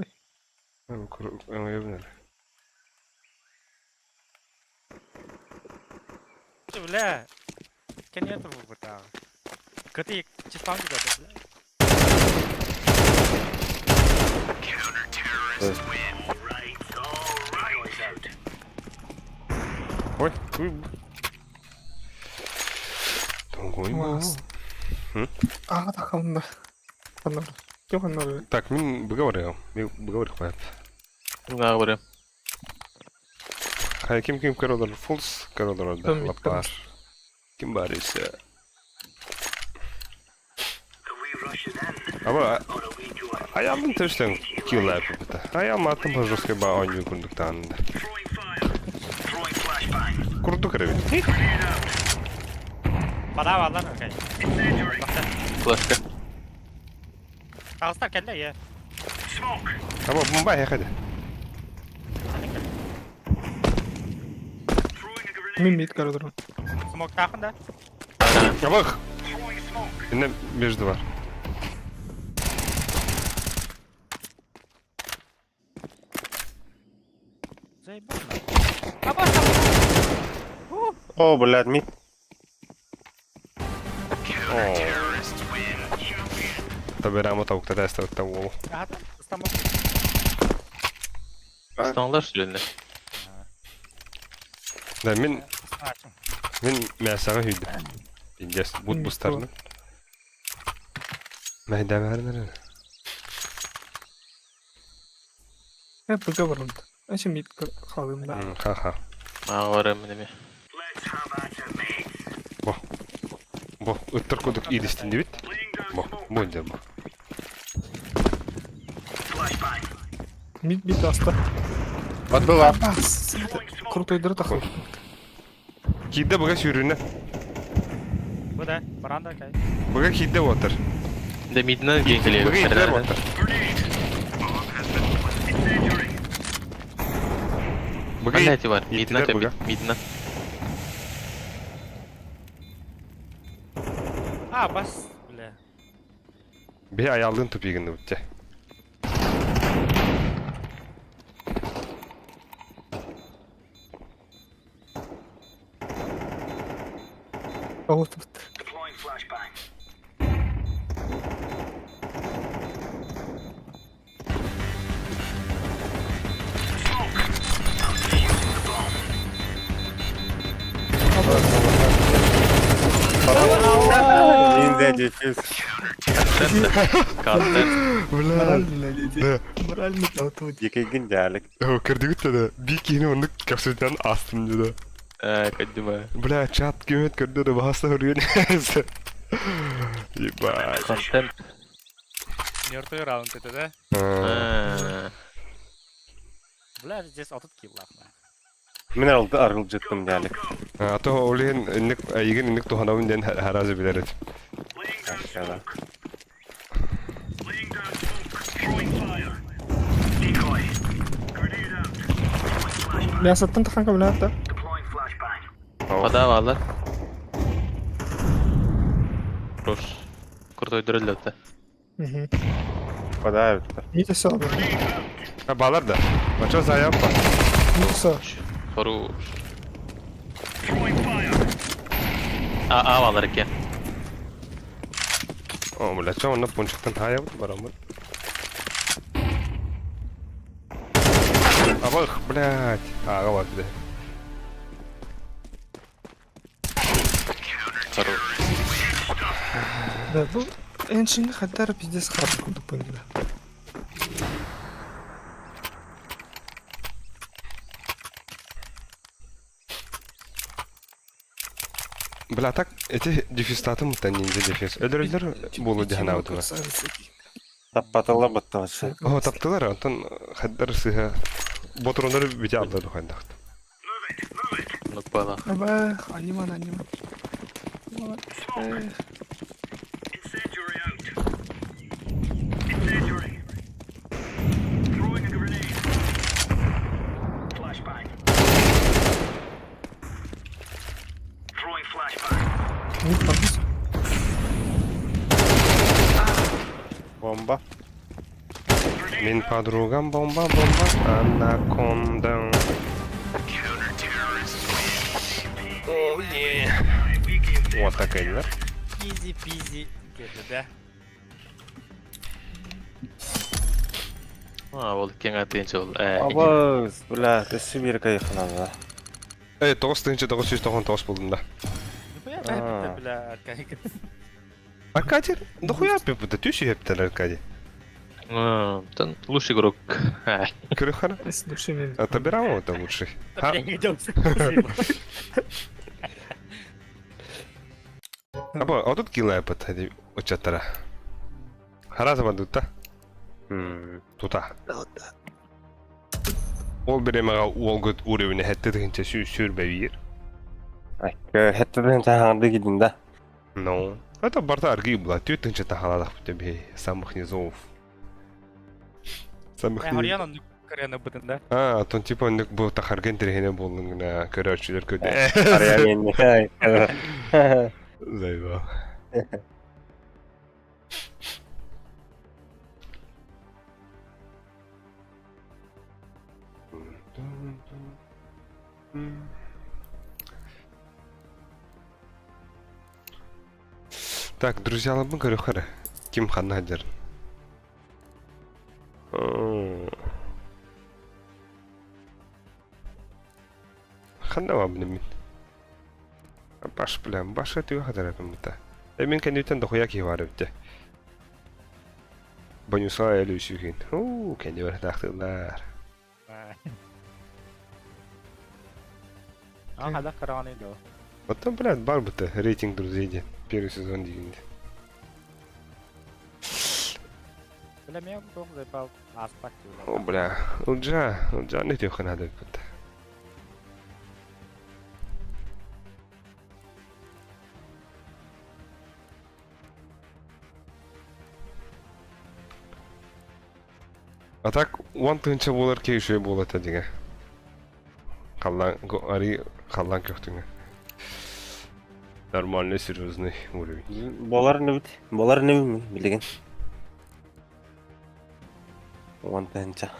Ben öyle. Bile. Kenya tuh betul. Ketik Jepang juga ada. Ой, уй. Тонгой Класс. А, так он да. Анар. Yok anlar. Так, мен бұға қояды. Ne var? Кім көрілер? Фулс көрілер орда. Кім Лапар. Кім бар есе? Aba ayağımın tersten kill yapıp da. Ayağım attım pazarskaya bağ oynuyor kurduktan da. Kurdu kırıvı. Bana var lan okey. Flashka. Kalsın kelle ya. Ama bomba ya hadi. Min mid коридор. Smoke takında. Ya bak. Yine mecdi var. Заебал. О, блядь, мид. Tabi ramo tavukta da istavuk tavuğu. Hadi. İstanbul. Standlar süreli. Da min Açın. mesafe hüydü. Bilges bu starını. Mehdi vermedi. Hep burada var onda. Ben şimdi mid kaldım da. Ha. Ne var eminim. Bu ıttır kuduk iyi distindi bit. Bu önce bu. Mid hasta. Отбыла. Bas. Krutoy dırı takıldı. Kidde buga sürüne. Bu da. Baranda okey. Buga kidde water. De midine geliyor. Buga itler water. Buga Anneti var. Midine ittiler tabi. buga. Midine. Ha bas. Bile. Bir ayağlığın topu yığındı bitti. Avut. Ниндзя дефьюз. Kalktı. Моральный таутуд. Екегин дялик. Кырдыгытта да бик yeni onu kapsıdan astım dedi. Kadima. Bля, çat kıymet kırdı da bahasa hırıyor neyse. Ебать. Content. Мертвый раунд это, да? Бля, здесь отут kill лахма. Мен аргыл жыттым дялик. Ато олен инник айгын инник туханабын ден харазы билерет. Aşağıda. Я саттан таханка бля да. Вода var. Roş. Kurt öldürüldü hatta. Мгм. Попадают. Mid все. Ha bağlar da. Maça sayap var. Mid все. Хорош. A var ki. O bля, ço onu punçuktan hayap var ama. Abak, блядь. Ağa var bir de. Хорош. Да, bu en şimdi hatta pиздец hard kurduk bu gibi. Bля, так эти дефистаты мутанинде дефис. Öldürüldüler bulu dihan avdılar. Таппатыла баттывашы. О, таптылар, антон хаддар сыха. Ботронları бите алды духандак. Нукпала. Аба, аниман. Mid kalmış. Bomba. Min подругам бомба. Анаконда. Oh yeah. Вот так эльвер. Easy peasy. Girdi de. Ол кең атыйынча ол. Абыз, бля, төсі берік айқылады. 999 болдum да. Нихуя да, бля, аркадик. Аркадий, да хуя пепута, тюси хептер Аркадий. Тон лучший игрок. Кырыхана? С душами. А Табирамо это лучший. А, Я не идём. а тут килайпат, hadi uçatara. Her zaman tutta. Tuta. Ol biremaga olgut urevini hette degince sürbevir. Хәттеден тағанды кедін да. Ну, это барта арги бла, тютынче тахаладах в тебе самых низов. Самых низов. Харьян он карена бутын да. А, тон типа он был тахарген терхене болдың на көрәчілер көде. Ария менне. Зайва. Так, друзья, лабы говорю, хара. Ким ханадер. Хана вам не мин. Баш, бля, баш это его хадара кому-то. Эмин кандидатан да хуяки варывте. Бонюса элю сюгин. Кенди бар тахтылар. Хада караны да. Вот там, блядь, бар будто рейтинг друзей. Первый сезон дегенде. Бля, меня бог запал аспект. О, бля, Улджа не тёха надо будто. А так, он тынча болар кейшөй болот адиге. Қаллан, ари қаллан көқтіңе. Нормальный, серьезный уровень. Болар не бит. Болар не бит, билеген. Он тәнча.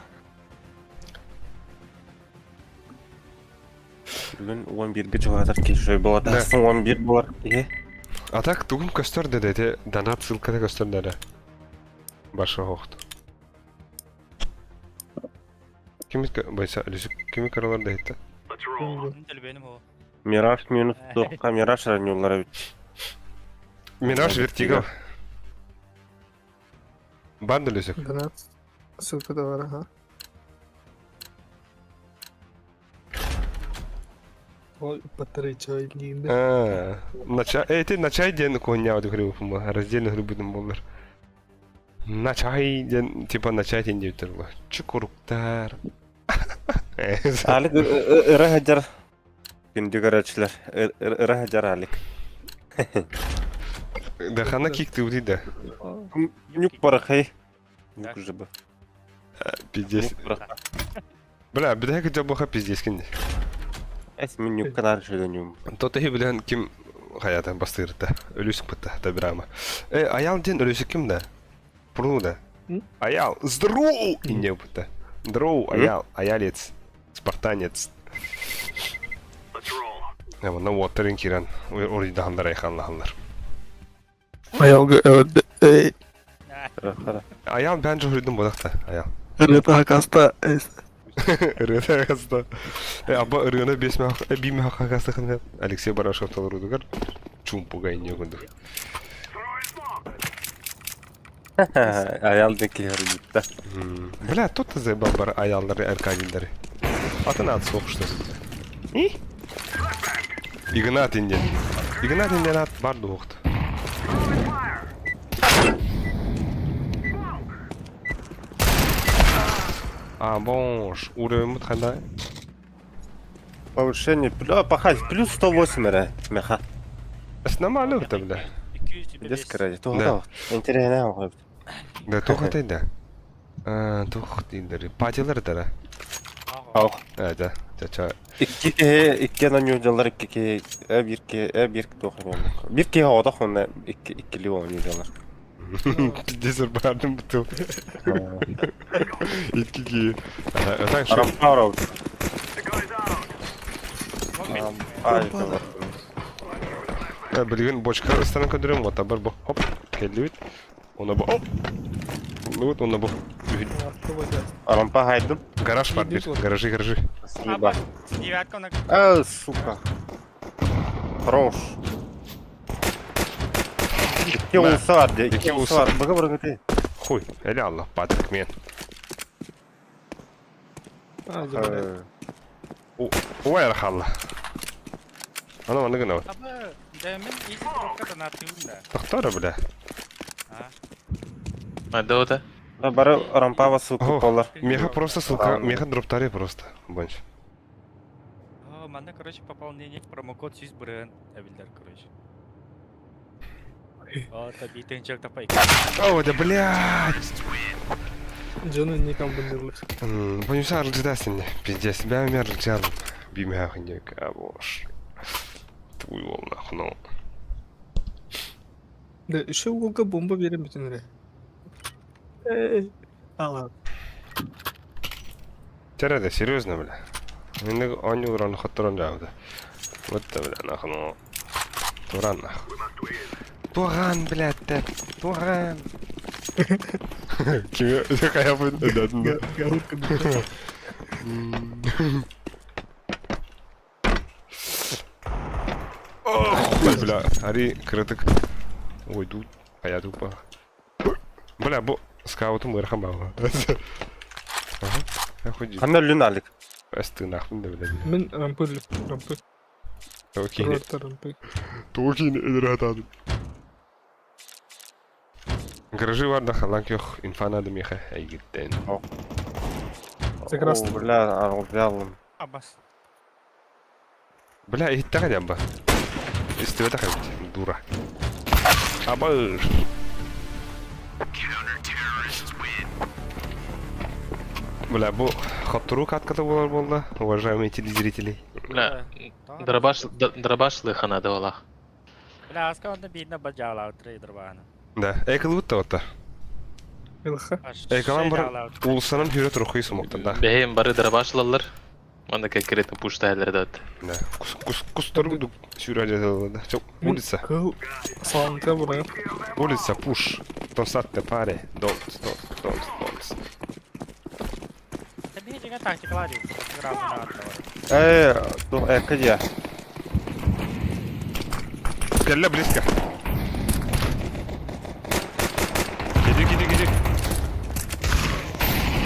Бүгін 11-ге жоғатар кешөй болады. Астың 11 болар. А так, тугум көстөр деде, донат ссылкада көстөр деде. Баша хоқты. Байса, кими каралар дейті? Benim o. Мираж минус 9-қа Мираж ранюлары бит. Мираж Вертиго. Банда лесек. Донат. Ссылка да var, ага. Ой, батарея чай дейінде. Ты на чай ден коня вот игры по раздельно грубым болдыр. На чай ден типа на чай ден дейтер бу. Чукуруктар. Алик ыры хаджар. Күнді көрәтшілер. Ыры хаджар алик. Да хана кикты удида. Нюк барахай. Нюк жыбы. Пиздец. Бля, бедага жабаха пиздец кинди. Мен нюк канар шөйдөнүм. Тотахи билен ким хаятан бастырды. Ölüsük бутта табирама. Аял ден ölüsük ким да? Пруда. Аял, здороу! Инде бутта. Здороу, аял, аялец. Спартанец. Ja, men nu åter in kiran. Och det handlar i handlar. Ayalga evet. Ayal bence hürdüm bu dakta. Ayal. Evet hakasta. Rıda hasta. Ama ırığına bir mi hakasta kanka. Alexey Barashov talı rudugar. Çumpu gayın yok undu. Ayal dekliyor gitti. Bля, тут ты заебал бар аяллары аркадиндары. Атын ат соқышты. И? Игнат инден. Игнат инден ат бар доқты. А, бонш. Уровень қандай? Повышение. Пахать. Плюс 108 эре. Меха. Нормально это, бля. 200 Дес краде. Тоғыда. Интересно ғой. Да, тоқытай да. Тоқытайдары. Патилар дара. Ау. Да. Чача. Икке нанюжалар икке бирке тоқымын. Бирке одақ онда иккели ойнюжалар. Пиздесер бардым бутыл. Икки. Так что? Рампаров. Білген бочка станок өндірем, вот абар бұл, хоп, келді өт. Оны бұл, оп. Ну вот, оны бұл, Attı bacağız. Рампа хайдым. Гараж бар, Идет бир. вот. Гаражи. Спасибо. Девятка на... Сука. Хорош. İki Ben- ulsa var diye. İki İki ulsa ulsa. var. Bakın bırakın diye. Хуй, эли Allah, Патрик мен. Hadi bana. Ой, рахалла. Ана маны гына. Абы, демен изи дропка да натыгым да. Тохтора, бля. А, Hadi o da. Бары рампа ва ссылка О, колар. Меха просто, ссылка, меха дроптари просто. Бонч. о, манда, короче, пополнение в промокод сиз бренд. Эвилдер, короче. О, таби тенчек тапай. О, да блядь! Canı ne kambınırlar. Бонюса арджидасин, пиздец, себя умер рджал. Бимя хандик, а бош. Твой волна, хно. De şu Volga bomba verin bütün oraya. Al abi. Тера, да, серьезно, бля. Инде они уран хатторон жабда. Вот да, бля, нахну. Туран, нахуй. Туган, блядь, ты. Туган. Кime? Şaka yapın. Ödedin. Gavur kadın. Ой, бля, Ари, критик. Ой, тут, а я тупо. Бля, бо скаутом вырхамал. Ага, я ходи. Hem de lünalik. Эсты нахуй, да, бля. Ben rampı. Окей. Rorta rampı. Токин эдратады. Гаражи var da halak yok. İnfana da mihe. Ey gittin. Zagrasta. О, бля, взял. Абас. Бля, и так хотя бы. Если это хоть, дура. Абаш. Бля, бу хаттуру каткада болар болды, уважаемые телезрители. Bля, дробаш хана да вала. Бля, аз кам да бидна баджала трейдер бана. Да, экл бутта отта. Ilha. Экалан бар улсанын хүрет рухи сумоктан да. Бехем бары дробашлалар. Манда кекеретін пушта әлер дат. Да. Кустару дук сюрәҗә да. Çok улица. Kıl. Sağlıkla buraya. Улица push. Don't start the party. Don't. Таби жига тактикалар yok. Грамма на Dur, ayakkabı. Кәллә близко. Gidiyor.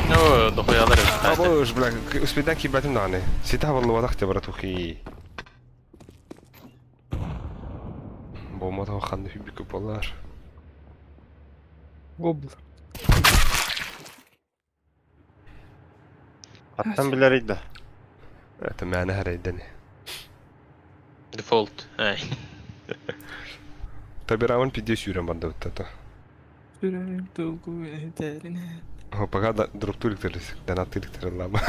Ну, дохуя алар. Абош, бля, успеда кибатым даны. Сита валлы вадахты братухи. Болмады ханды хүбби көп болар. Gobl. Attan bileriydi. Это мәне һәрәйдәне. Дефолт. Ай. Табирамын пиде сүйрәм банда үттәтә. Süreyim dolgu ederine. Пока да друг турик да на турик лама.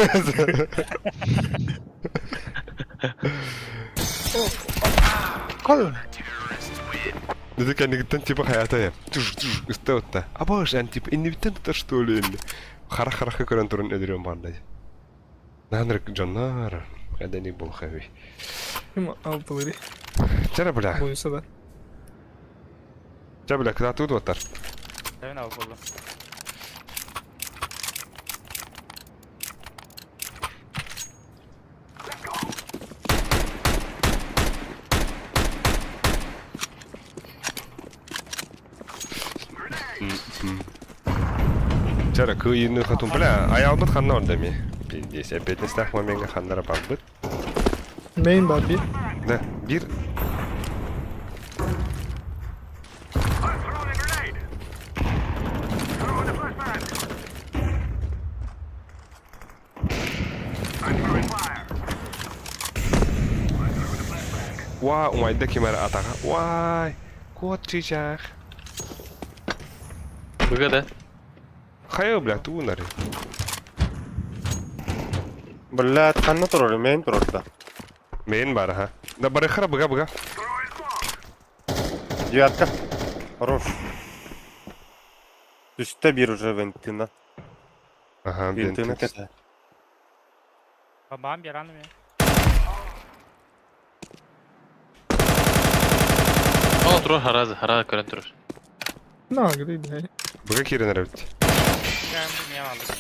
Kal. Dedi kendikten tipi hayata ya. Üstte otta. Абош, ан типа инвитен то что ли? Хара көрән турын ödürüyorum банда. Нанрык жаннар. Әдәни бул хәви. Kim altıları. Чара бля. Boyusa da. Чара бля, когда тут отар. Таби на болу. Чара кыйны хатун бля, аялбыт ханна орда ми. Пиздец, опять не стах моменга ханнара барбыт. Main var bir. Да, бир. Вай, умайда кемара атаға. Вай, кот чичақ. Быга да. Хайо, бля, туынары. Бля, kanna turur, main turur da. Мен бар, ха. Да бары хара быга. Девятка. Хорош. Üstte bir уже Ventina. Ага, Ventina бентекс. kete. Бабам биранами. О, турur hara körən турur. Ne agri bir. Быга кирен рәвит. Кэмді не алды.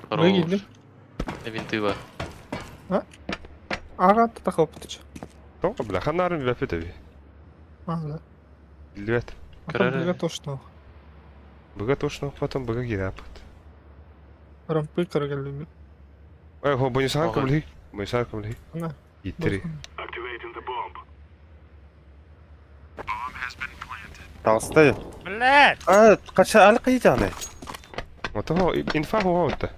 Вы гидли? Винты бар. Ага, ты так опытыч. Тоға бля, ханарын вәпі төбі. Ага. Білбет. А Карары. там бля точно. Бұға тошно, потом бұға кері апыт. Рампы карагали. Ой, хо, бұнысаған Оған. көмілі. Бұнысаған көмілі. Ана. Иттері. Толстой. Блядь! Қаша әлі қиydağını. Ото хо, инфа хо отта.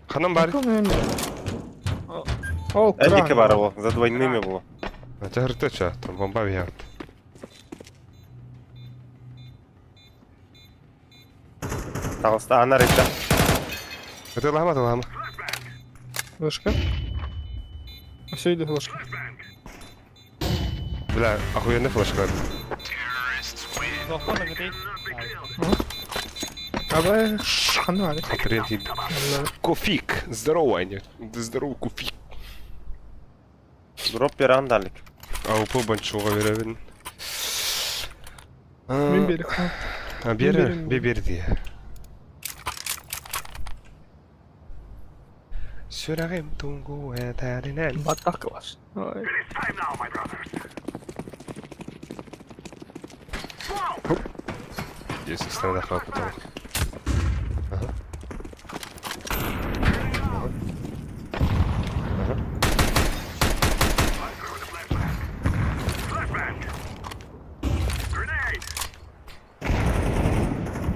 Ханам бар. О, Әлдекі бары бұл. За двойными бұл. Ата хырты ча, там бомба вият. Толстой ана рейді. Это лама. Флешка. Все идет флешка. Бля, охуенный флешка. Доқпан да кетейік. Абай, хана али. Хатрен тип. Кофик. Здорово, Аня. Здорово, Кофик. Дроп бері андарлик. Аупы банчуға веревін. Мен берік. Берді. Сүрәғем туңгу әтәрінен. Батак var. Ой. Здесь страна хапа. Ага.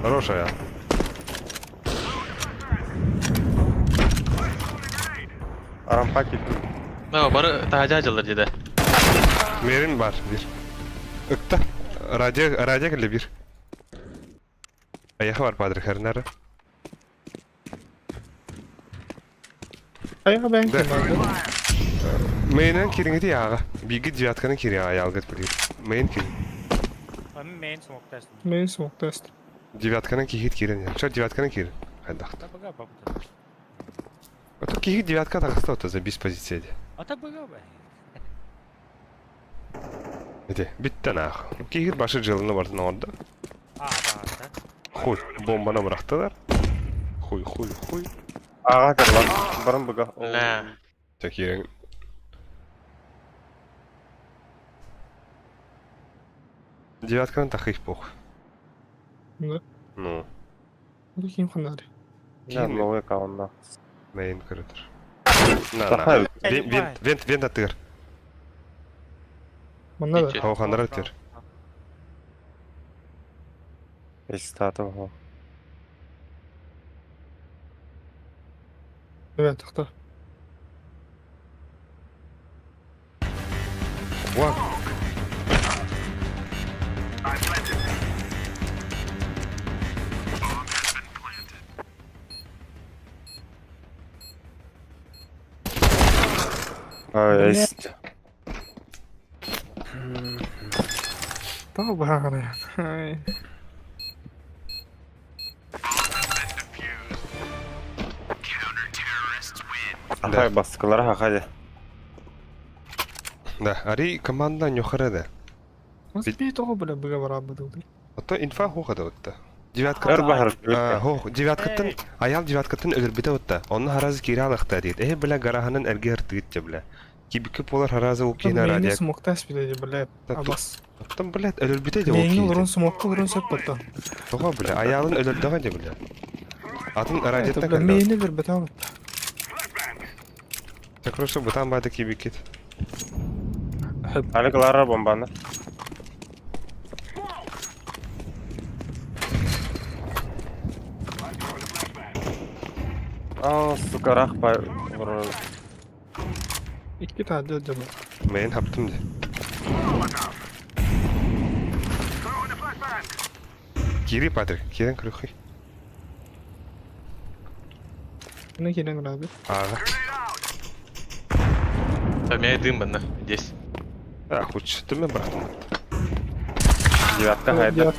Хорошая. Arampa kildim. No, bari tahajajlar jeda. Merin var bir. Ыкта. Радио или bir. Аяқы бар падры хәрнәрі. Ayağa ben Да. kim vardı? Мейнен кереңді яға. Бигі девятканы кере аялғыт білер. Мейн кере. Ами мен смоктасын. Men smoke test. Девятканы кегет керен. Шо девятканы керен. Хайдақты. Ата бұға бабыды. Ото кегет девятка тағыста ота за без позицияде. Ата бұға бай. Эти, биттен ақ. Кегет башы жылыны бардын орда. Ата. Хуй, бомбаны бырақтылар. Хуй. Ağa kırlan. Barın buga. La. Текерен. Девятканы тақиқ боқ. Да. Ну, Bu kim xanari? Ya новый каунда. мейн кірітір. Тахай. Вент атыр. Bana da. Peki. Хауқандар атыр. Estatu o. Evet, aktar. Вау. Est. Daha bağırıyor. Ay. Ахай басқылар хақады. Да, ари командадан юқарыда. Nasıl bir toho bile bıga var abi dedi. Ото инфа хуқада отта. Девятка. Өр бахыр. Хо, девяткатын, аял девяткатын өлөрбите отта. Онны харазы кире алықта дейд. Бля гараханын әрге ыртыгыт же бля. Кибикі полар харазы у кейна Meyni радиак. smoke test bile bile. Tabii. Abas. Оттан, блядь, өлөрбите де о Meyni кейді. urun smoke urun söp batta. Тоға, бля, аялын өлөрдөға же бля. Атын радиаттан Tabii кәлді. meyni bir beta. Такрошы бұтан байды кибикет. Ali kılara bombanı. Aa, suka rahba vurur. İki tane de ödeme. Мен хаптым де. Кири, Патрик, кирен крюхи. Ne gelen abi? Аға. У меня и дым банда здесь. А, хуч, ты мен бұрақтым. Девятка hayda.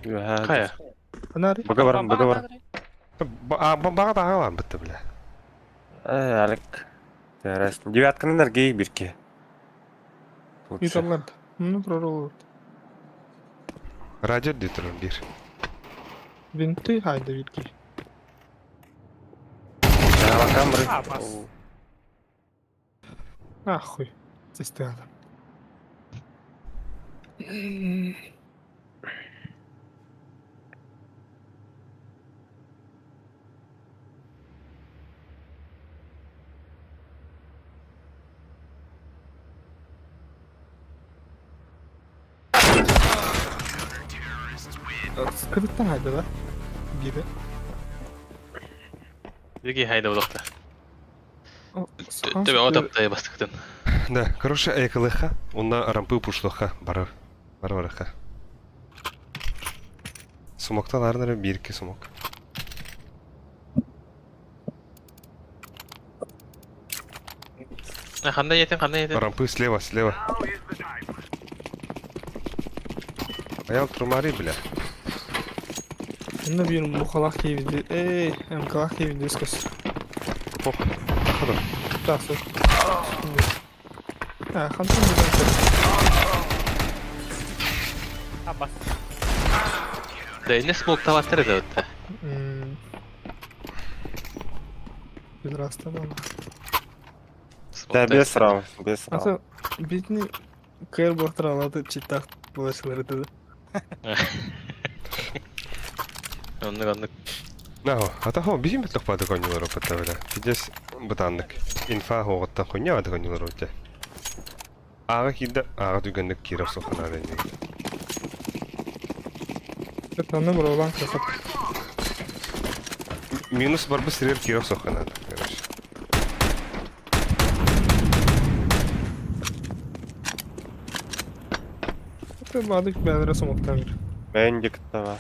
Yuha. Кая? Xanari. Buga varım, buga varım. Бомбаға да ағалан бітті, бля. Alik. Terest. Девятканın ergeği bir ki. Yutallardı. Bunu proro olurdu. Радио дитер bir. Винты, хайда, витки. Yana камери. А, бас. Ахуй. Здесь ты adam. Скрытта хайда, да? Gibi. Беги, хайда удобно. О, Тебе отаптая бастықтын. Да, короче, экалыха, онна рампы пушлыха барар. Барарыха. Сумоктан арнары bir-iki сумок. Қандай етін? Рампы слева. Аял турмари, бля. Bunda bir muhalak gibi. Mkalak gibi diskus. Ох, хадо. Так, стой. Хантон bir А, бас. Да не смоктав аттыр еді өтті. Bir rasta bana. Да, без раунд. Asa bitni kır baktır aladı çitak bulaşıkları dedi. Оннык. Нао, атахо бихимет лохпады конюлар опыта бля. Пидес бутаннык. Инфа хоғытта коня ады конюлар өте. Ага киді, ага дүгендік киров соқына дәйді. Etnanı buradan kırsak. Минус бар бы сирер киров соқына да. Короче. Это badık bədərə somaqdan bir. Ben yıkıtta var.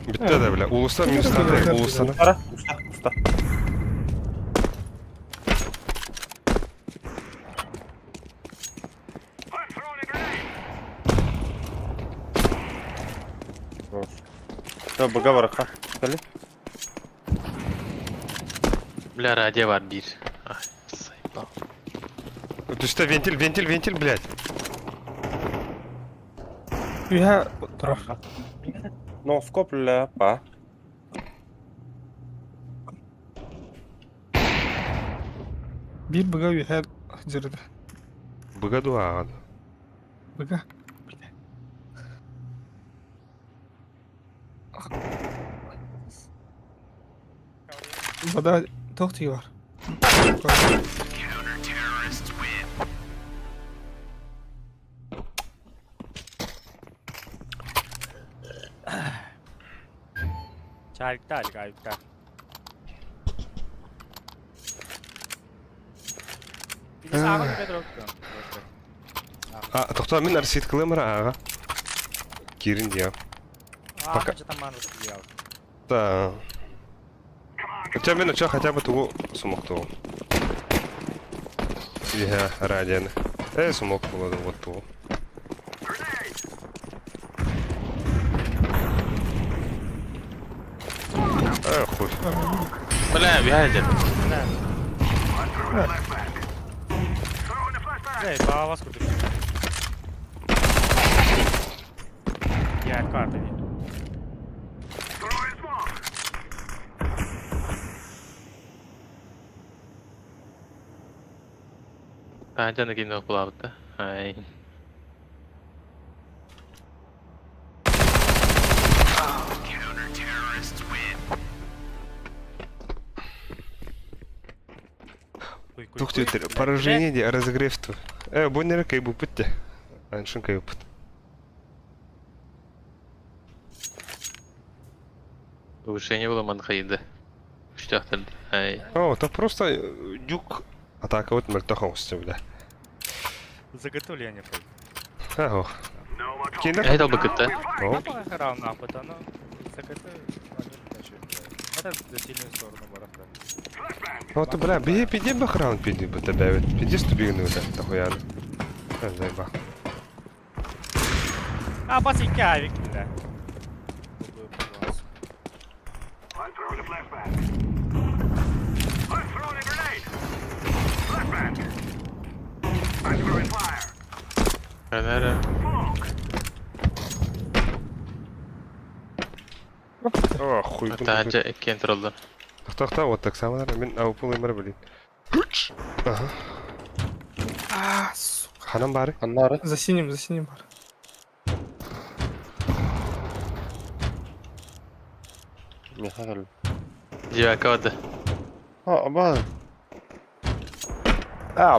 Bitti de bля. Ulusta minustan değil, ulustan. Ara, usta. Все, бага вараха. Дали? Бля, радио бар bir. Ай, сайпал. Düşte ventil, блядь. Ühə taraf. Ну, скопля, па. Bir bıqa ühə cırdı. Быгаду ага. Bıqa. Bada toxtiyi var. Çarıkta aldık ayıkta. Bir de sağa gibi droptu. Тоқтар мен арсет кылымыр ага. Кирин дия. Пока. Aa, там манус диял. Да. Хотя мен оча хотя бы тугу сумокту. Иха, радиан. Сумок было вот тугу. Хуй. Бля, бігайдер. Эй, баба вас куда? Я карта не. Бәнжаны кейін оқып алабыды. Ай. Тух ты, поражение, де, разогрев ту. Боннер кайбу пытте. Аншин кайбу пыт. Повышение было манхайда. Штахталды. Ай. О, это просто дюк. Атака вот мертахом бля. Заготовили они пойду. Ого. Киндер? Айдал быкытта. О, Раунд нахуй, но заготовили. Это за сильную сторону барахта. вот, бля, піди бахраунд піди бы тебе, піди стубігну, да, дохуяно. Заєба. А, бас iki avik bile. Kanara. О, хуй. Таханча 2 enter oldu. Тоқта, вот так самалар. Мен аупул эмер билейин. Ага. Сука. Ханам бары? Аннары. За синим бар. Михаил. Девятка vardı. Бал.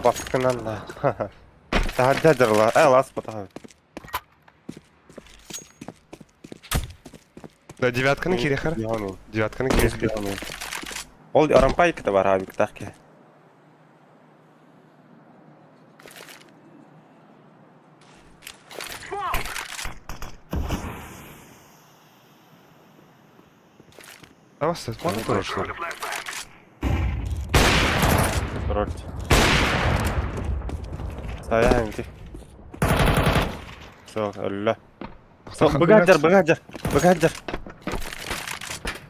Баскынан да. Тахаддадырла. Лас потахав. Да, девятканы кирехар. Яғын. Девятканы кирехар. Ол арампай кіті бар abi кітақке. Аваста, мана прошло. Короче. Саян ки. Все, ölü. Быгаджар.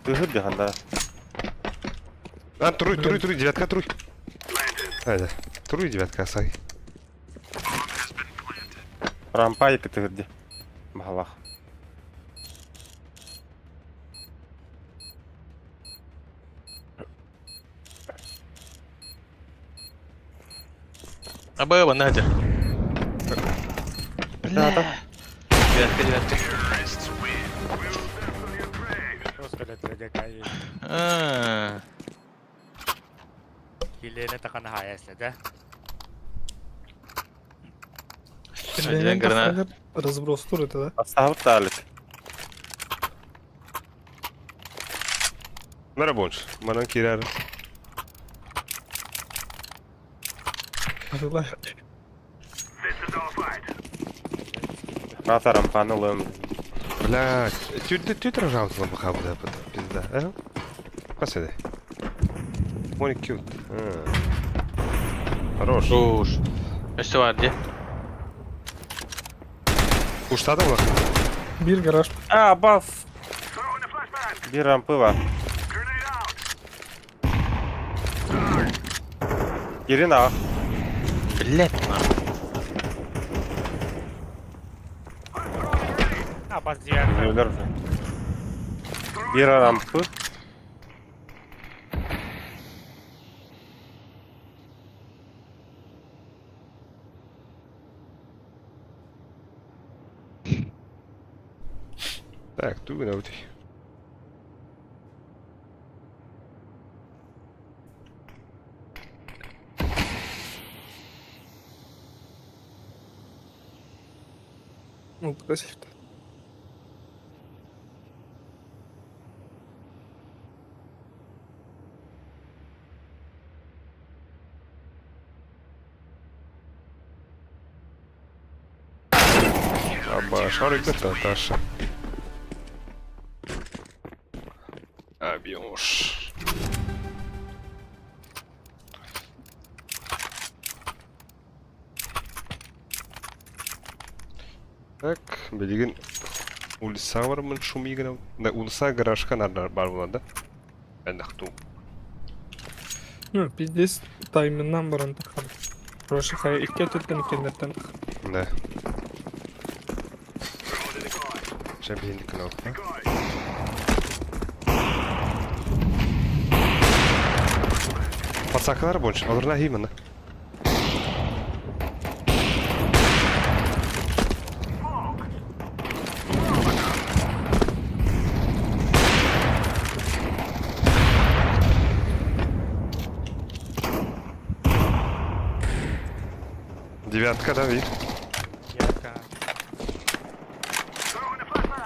Тыгыр деганда. Туруй, девятка, туруй. Haydi. Туруй, девятка, сай. Рампай кітігірді. Махалақ. Абая bana hadi. Девятка. Девятка. Просто летелerde кайı. Aa. Hileğine takan hayasle de. Önceden granat. Разброс тур это, да? Астағып далық. Мера бонч. Манан кирер. Ожила. Раса рампаны лым. Блядь. Ты рожал на бухабу, да, пизда. Посади. Моник кют. Хорош. Uş. Üstü var diye. Уштадың ба? Bir гараж. Бас. Bir rampı var. Girin ağa. Блять, lan. Bas ciğerden. Ölür. Bir rampı. Так, ту виноватый. Ну, красиво. Аба, шарик это Таша. Абьёш. Так, билигин улица бармын шумигин. Да, улица гаражка нар бар булады. Ben de хту. Ну, пиздец, тайминнан баран тахар. Прошлый хай 2-4 икендерден тахар. Да. Сейчас бенdik кнопка. Пацакалар больше, алырна химана. Девятка, дави. Ciğerka.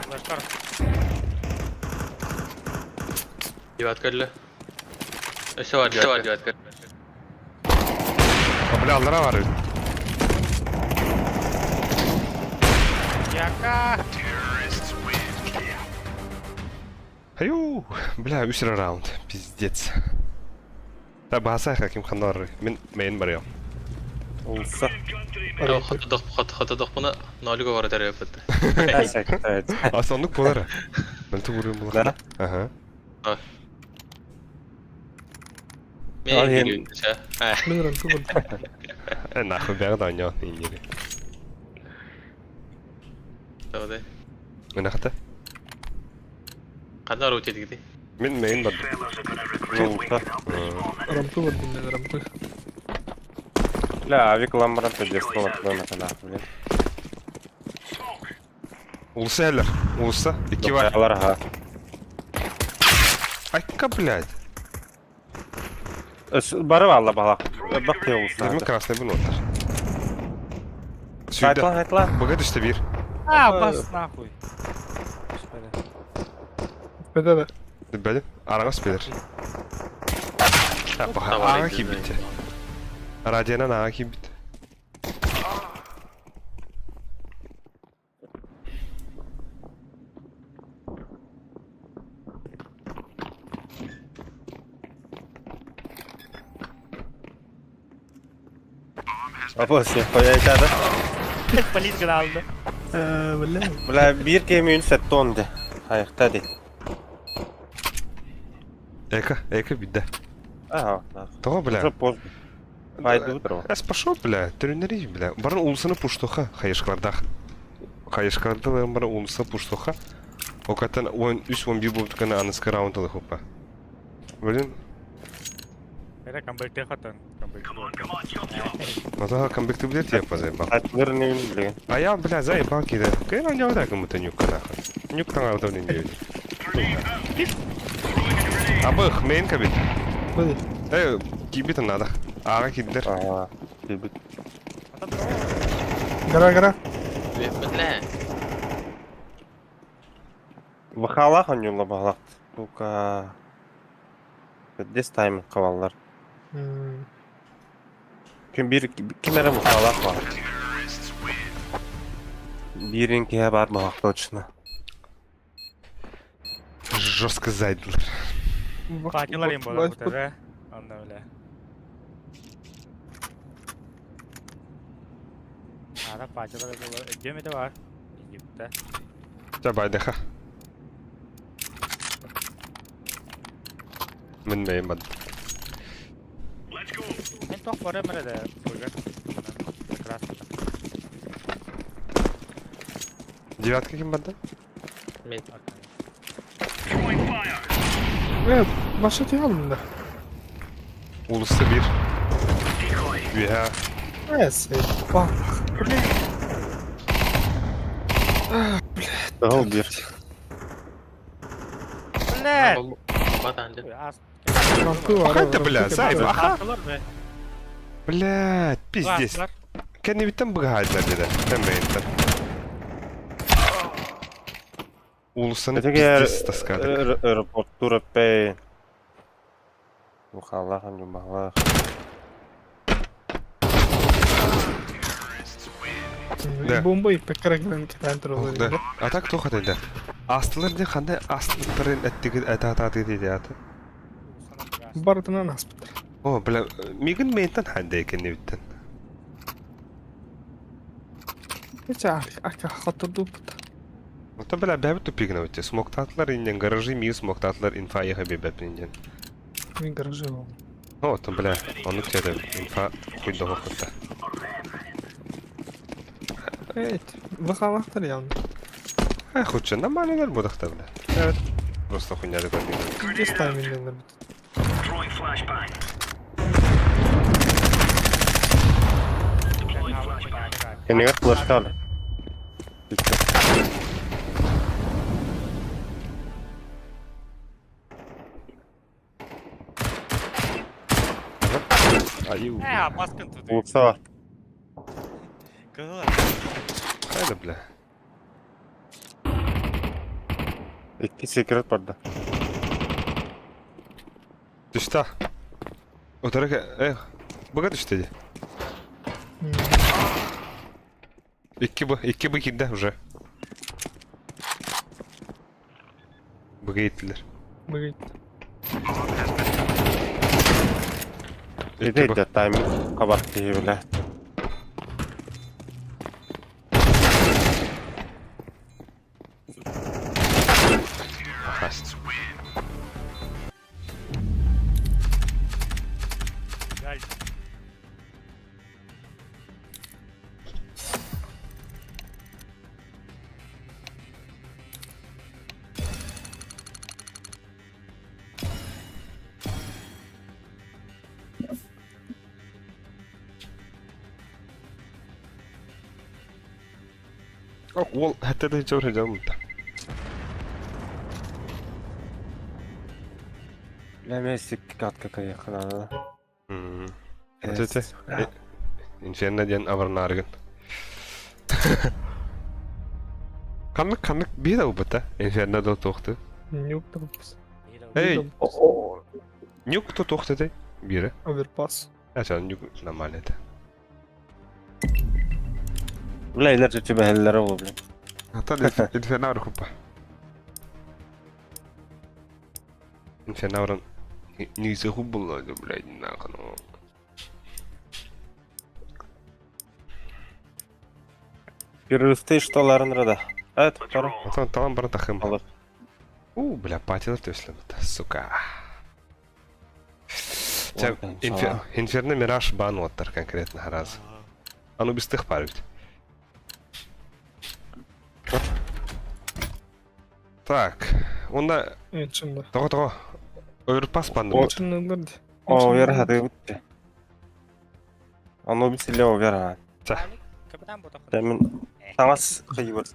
Flashlar. Девятка öyle. Üstü var девятка. Бля, алыра бар. Ciğerka. Аю, бля, үсір раунд. Пиздец. Да, баса хаким хандар. Мен барыям. Улса. Хатадық бұны нолігі бар дәрі өпетті. Әсәк. Evet. Асандық болары. Мен туғырым болар. Дара? Ага. Мен Ал, елуінде ша. Мен рампы бар. Нахуй бәрі да ойнау. Tawde. Öne hata. Qanday ro'yt edigdi? Men main baddım. Yolda. Rampı var dinle rampı. La avik lambaran tedestin olaklar mesela. Ulusa yerler. Ulusa. 2 var. Kayalar ha. Ayka блядь. Barı valla balak. Bak ya olsun. Dedim krasный был отар. Hayt lan Suyda. hayt lan. Bugad işte bir. А, бас нахуй. Господи. Bede de. Benim. Arana spider. Ha bak. Tamam, Ağa neyse, kim bitti. Radyanan ağa kim bitti. Apa sen koyaydı. Полит aldı. Vallahi. Bula bir kemiğin setti ondu. Ayakta değil. Эка bitti. Aha. Того, бля. Çok boz. Fayda budur o. Эс пошел, бля. Тренерись, бля. Барын улысыны пуштоха. Хайышкардах. Хайышкардыларын бары улыса пуштоха. Окатан 13-11 болып tukana анысқа раундылы хопа. Блин. Era convertir hatan. Натаха камбекті білет я позаебал. Ayakları ne bileyim. А я, бля, заебал кида. Кайра не аудай кому-то нюкка нахуй. Нюк там аутов не делает. Абых, мейн кабит. Bede. Кибита надо. Ага киддер. Aa. Bir Gara gara. Bilmedler. Bakala han yolla bağlak. Buka. This time kavallar. Bir kimere bakala var. Birinkiye var mı точно. Жестко зайдылар. Fatihler yem bola bu tabi. Onda öyle. Ada Fatihler bola. Gemi de var. Egypt'te. Жабайдаха. Мен мейн бад. En çok para mı da? Koygan. Krasno. Девятка ким бадда? Mid. Evet. Başlatıyorum da. Улысы bir. Üha. Neyse. Bak. Daha bir. Ne? Batandı. Rampı var. Haydi bля, rampı зайба. var. Аха. Atılır mı? Блядь, пиздец. Var. Kendi bitten bıgaydılar dedi. Ben meyinten. Ulusunu Öteki pizdes taskadık. aeroportu rapey. Bakala han yolla bağlak. Да. Bomba ipek karakterin kenter olur. Да. А так тоха dedi. Aslılar de kanda aslıların ettiği etatatı dedi atı. Bardına nasıl bitir? O bla migin meyinten hande kendi bitten. Hiç aka hatırdı bıta. O da bla behbet tupigna öte. Smoktatlar inen garajı mi smoktatlar infaya habibet inen. Bir garajı var. O to bla onu tede infa kuydu hokutta. Evet. Vıkavaktır yani. Ha худче нормальный будах да бля. Evet. Просто хуйня такой. This time indenler bit. Kendine flash al. Аю. Baskın tutuyor. Bulsa var. Kızlar. Haydi bля. İki secret vardı. Düştü. O tarafa buga düştü. İki bu kidde уже. Buga gittiler. Bıgıt. Bir de time kabarttı bile. Gel. Ол хәтта да жауыр жауыр. Лемесик катка кайыкна. Өтөте. Инферно ден аварнарыгын. Канык бир ау бата. Инферно да тоқты. Нюк тапс. Эй, нюк то тоқты дей. Бире. Оверпас. Ача нюк нормально это. Бля, илерже чебеллere oldu bля. Hatta Inferno var kupa. Inferno var. Neyse hubbulladı blядь, нахуй. Перерывты шталарын да. Evet, doğru. Tamam bana takım. Alır. Бля, патилар төсләнде, сука. Инферно Мираж бан оттар конкретно раз. Оно без тех пар бит. Так, онда Чынды. того. Оверпас банды. Чынды. O yer hadi bitti. Onu bir sile o ver ha. Kapitan bu da. Demin sana sıkıyı var.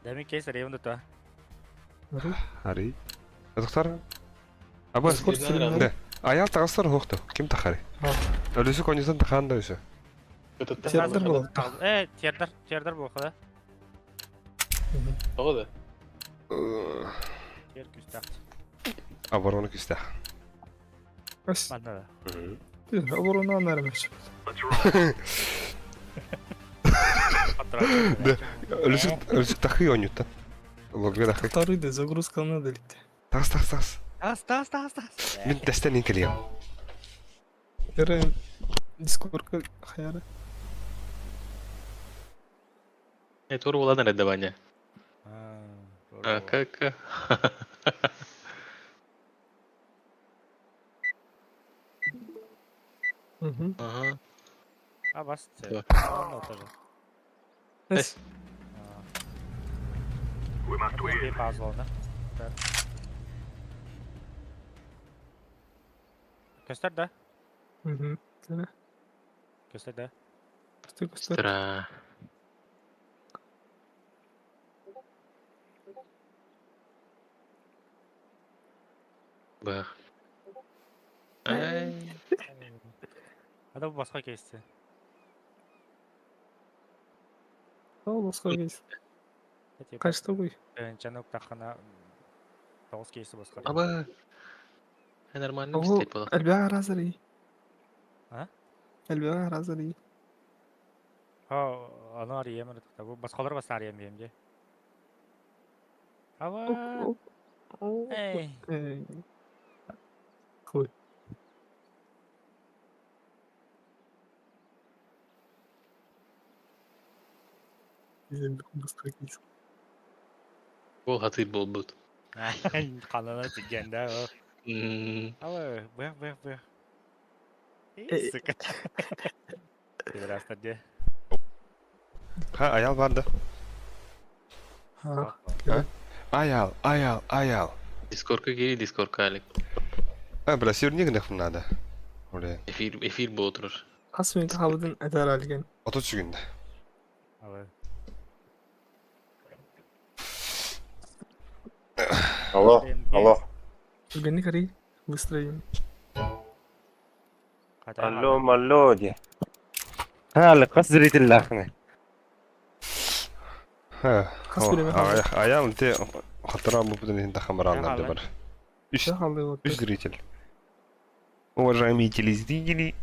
Demin кейс ревнду та. Хари. Доктор. Аба Спортсмен. Аял тагыстар хохто. Ким тахари? Өлүсү конюстан таханда өсө. Тердер болды. Тердер bu kadar. Оғы да. Ter küstah. Оборону кистах. Ас. Banda da. Оборона нермеш. Өлүсү тахый онюта. Логга тахый. Второй загрузка на делите. Тас. Астас. Мен тестен инкелиям. Яра дискорка хаяры. Тур болады реддавание. Как? Ага. А бас. Да. Ну тоже. Эс. Bir bazı oldu. Göster de. Göster de. Кусты. Стра. Бах. Ай. Hadi bu başka kesti. Ал басқа кейс. Қашты ғой. Canım takana 9 kesti başka. Аба. Нормально Ол пистолет было. әлбәға разырый. А? Әлбәға разырый. Ha, onu arayamadık da bu başkaları bas arayamıyorum diye. Hava. Ey. Қой. Басқа кейс. Ол хатый бол бут. Kanına çıkgende o. Hava, bırak. İyi sıkı. Biraz da diye. Ha, аял vardı. Ha. Аял. Дискорка гири, дискорка алик. Бля, сүйірнегінек надо. Oraya. Эфир бол турur. Ас мен қабыдың әдәр әлген. 30 günde. Hava. Алло. Үлгенні қарай. Быстро. Алло diye. Hala kas ziritellerine. Ha. Kas bölümü kaldı. Аял те хатыра bu budun hinda хамаранларды бар. Үш Қалды вот. зритель. Уважаемые телезрители.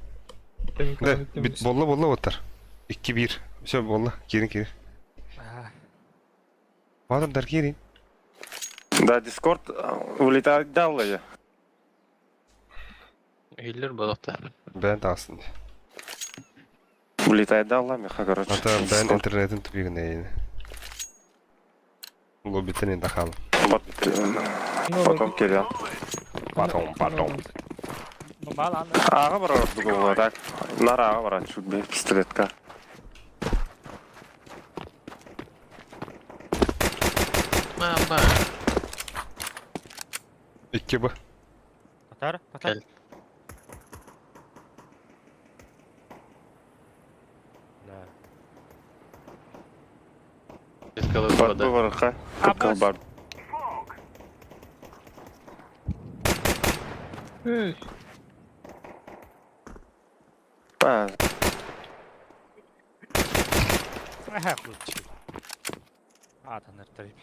Да, бит болла отыр. 2-1. Все, болла. Келин. Адамдар келин. Да, Discord улетает далее. Үйлер балапта. Бән тасын. Улетает далее, меха, короче. Ата бән интернетин тупигіне ейін. Лоббитін енді қалым. Потом келем. Потом. Mal anne. Ağa var orada bu tak. Nar ağa var şu bir pistoletka. Мама. 2 bu. Atar. Gel. Eskaladı Бар bada. барқа. Абас. Бар. Hey. Бар. Ага, лучше. Танır tabii.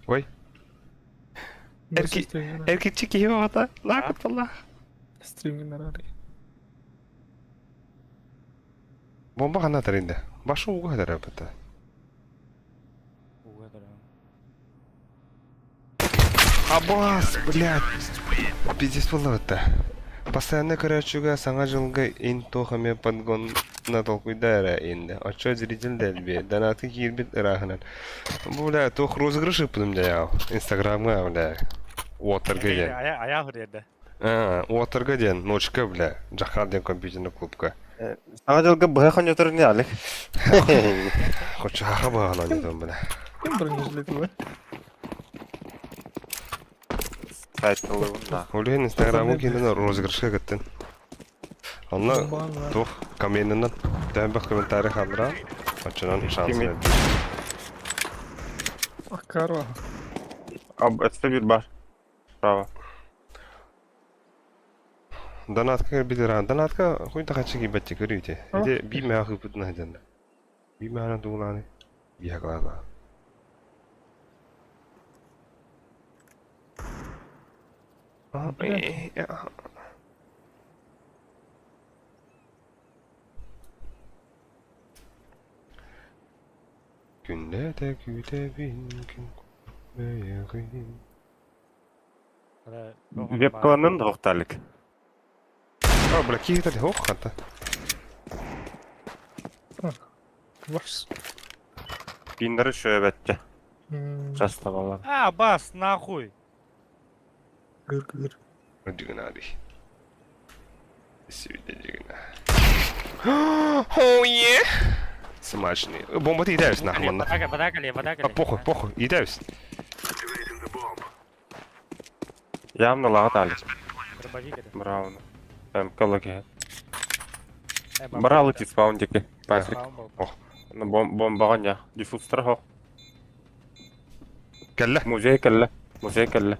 Ой. Erkekçik iyi havada. Lakıtallah. Streamingler arıyor. Bomba kana tarinde. Başı uğu kadar yapıda. Bu kadar. Абас, блядь. Пиздец было это. Постоянно корочуга саңа жылга ин тохаме подгон на толкуйдара инде. А чё зритель дельбе? Донаты кирбит рахнан. Бля, тох розыгрыш yapdım ya. Instagram'a бля. Water'ga ден. Ayağı hırıydı. Water'ga ден. Ночка, бля. Жахарден компьютерный клубка. Саңа жылғы бұға өтір не алек? Хоча хаха bağlan dedim bля. Kim birinci izledi bu? Сайтлы бұнда. Олен Instagram'a kendine розыгрышка gittin. Anla Bomban var. toh kameninden tembih komentari kaldıra. Açınan şans Kimi? verdi. Akkar var. Abi etste bir бар. Bravo. Донаtka bilir ha. Donatka kuyda kaçı gibi bacı görüyordu. Bir de bir merak yapıp ne edin. Bir merak doğulanı. Bir yakala. Günde de güde bin gün meyeğin. Веб-кланын да оқталек. Блоки это hoch hatte. Var. Биндері шөе бәтті. Hmm. Жаста балар. Абас, нахуй. Gır gır. Ödüğün hadi. Söyleyeceğin. Oh yeah. Смачный. Бомба ты идаешь нахуй. Вода кали. Похуй, идаешь. Ямны лағат алек. Дробовик это. Браво. МКЛГ. Бралы ти спаундеке. Патрик. Бомбаған я. Дифустер хоқ. Кәллә. Музей кәлі.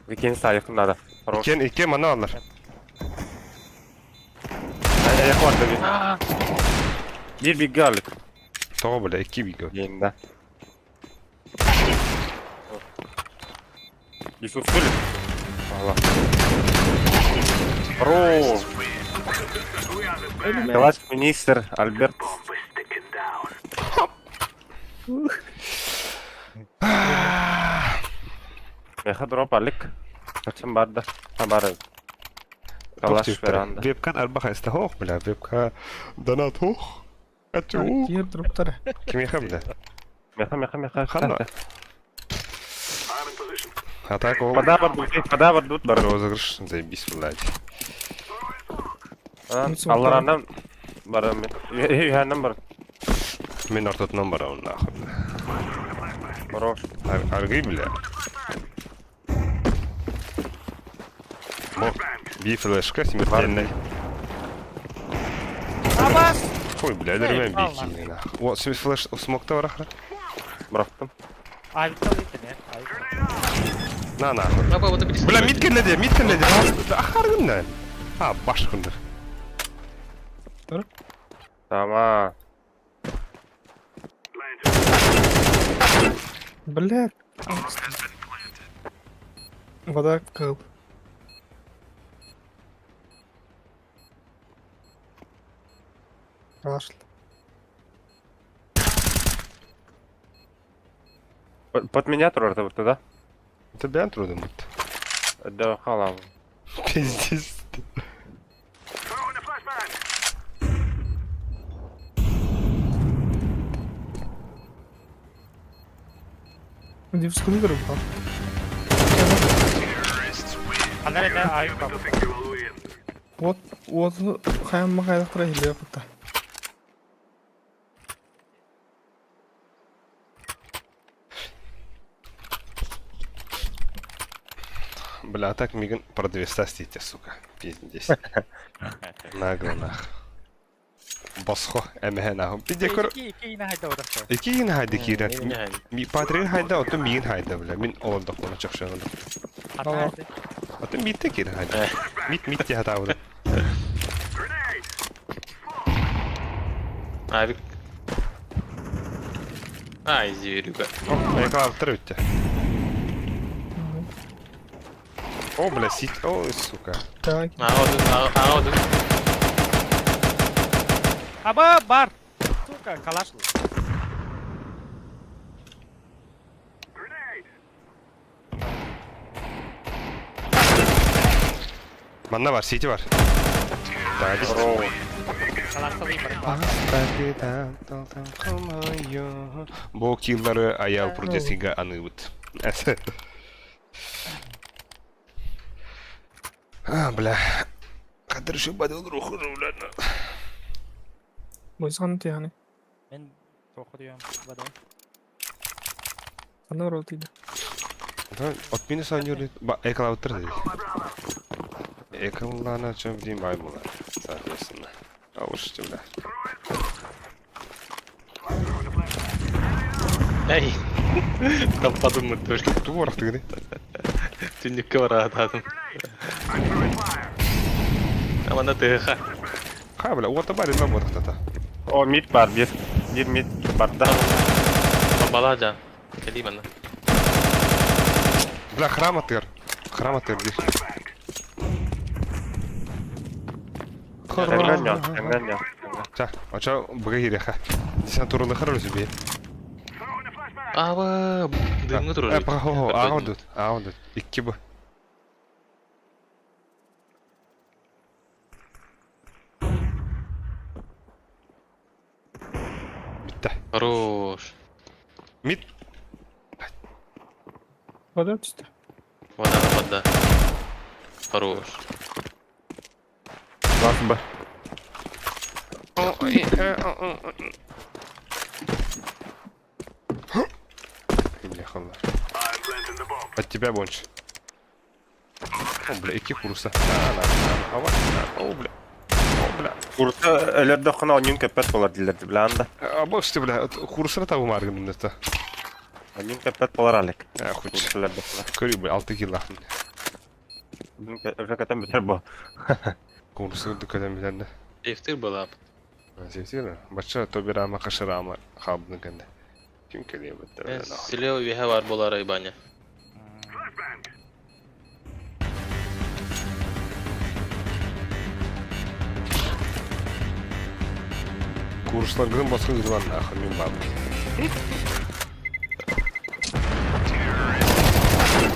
Викен сайықында да. Хорош. İki mana alır. Аяқ var da bir bigge alek. Toğa böyle iki bir gör. Yayında. Дифустер. Allah. Хорош. Класс министр Альберт. Меха дроп алек. Kaçın barda. Haber. Kalaş veranda. Webkan arbaha iste hoch bля. Webka donat hoch. Kaçı hoch. Diğer dropları. Kim yakabla? Меха. Хана. Атака о. Пода бар дут бар. Розыгрыш заебись, блядь. Алларандан барам мен. Яһаннан бар. Мен ортотынан бара он нахуй. Хорош. Аргый, бля. Bir flaşka смертельный. Абас! Ой, бля, дөрмен бейкине нахуй. O flash смокта var ахра. Bıraktım. Ayıptal etti ne? На нахуй. Баба, вот это Бля, миткенлedi. Ахарgından. Ha, başkındır. Tamam. Блядь. Вода кıl. Raşlı. Под меня тұрарды бұтты да? Это бен трудно будет. Да, халам. Пиздец. Иди в скрудер, бак. Nerede ayıp bak. Вот хаям махайлықтыра хиле yapıtta. Бля, а так Миган продавеста стите, сука. Пиздец. Нагло нах. Босхо, эмэхэ наху. Бидде көр... İki yine hayda orası. Iki yine hayda kiren. Yani. Patrin hayda, otu Migin hayda bile. Min oldu onu çok şey oldu. Hatta Aa. haydi. Otu mitte kiren hayda. Mit diye hata oldu. Abi. Ay zürüge. Yakalattır ötte. O bля, sit. O сука. Так. Ağodu. Aba bar. Сука, калашlı. Banda var, city var. Daha biz. Kalaşlı iyi bari. Bu kill'ları ayağı prodesiga anıvıt. Бля. Kadir şu badıl ruhu ulan. Мойсант yani. Ben çok diyorum. Bada. Sana rotıydı. От меня санюрит. Эколауттер dedi. Эколана чем дим баймула. Соответственно. А уж что, бля. Ey. Kapadım mı dur. Duvar tıgını. Tünlükte var atadım. Ama ne tıha. Ha bля, вот табарин на вот это. O mid var bir. Bir mid var da. Balacan. Geleyim ben. Бля, храм атыр. Храм атыр bir. Sen ya. Çak, aça buga gire ha. Sen turunu kırır sübü. Aba. Dümgü durur. Bak ho, ağudut. İki bu. Bitti. Хорош. Mid. Вода чисто. Вода. Хорош. Bas be. Бляха. От тебя больше. О, бля, iki kursa. О, бля. О, бля. Kursa öyle dokuna oyun köpet bolar dillerdi bilen de. А бошты, бля, kursuna tabu margın da. Oyun köpet bolar alek. Ya хуч. Kursalar dokuna. Körü bля, 6 kill lahın. Bizim öfeketen biter bu. Kursu dükkanın bilen de. Eftir balap. Sevsene. Başka tobi rama kaşı rama kabını kende. Kim keliyor Ben bitti. sileo üye var bolara banya. Kurslarının başka gırvan ahır min babı.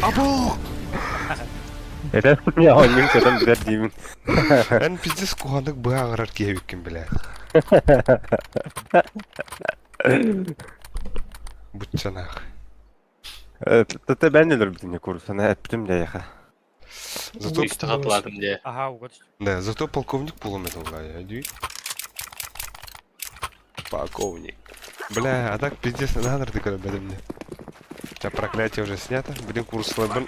Abo! Eder ya oyun köpet biter diyeyim. En pizdes kuhandık bu ağırar ki hevkim bile. Bıçanak. Tete ben neler bütün kursa ne ettim de ya. Зато, Üstü hatladım diye. Aha ugot. да, зато полковник полуметал, я дюй. Полковник. Бля, а так пиздец надо ты когда мне. У тебя проклятие уже снято, будем курс слабын.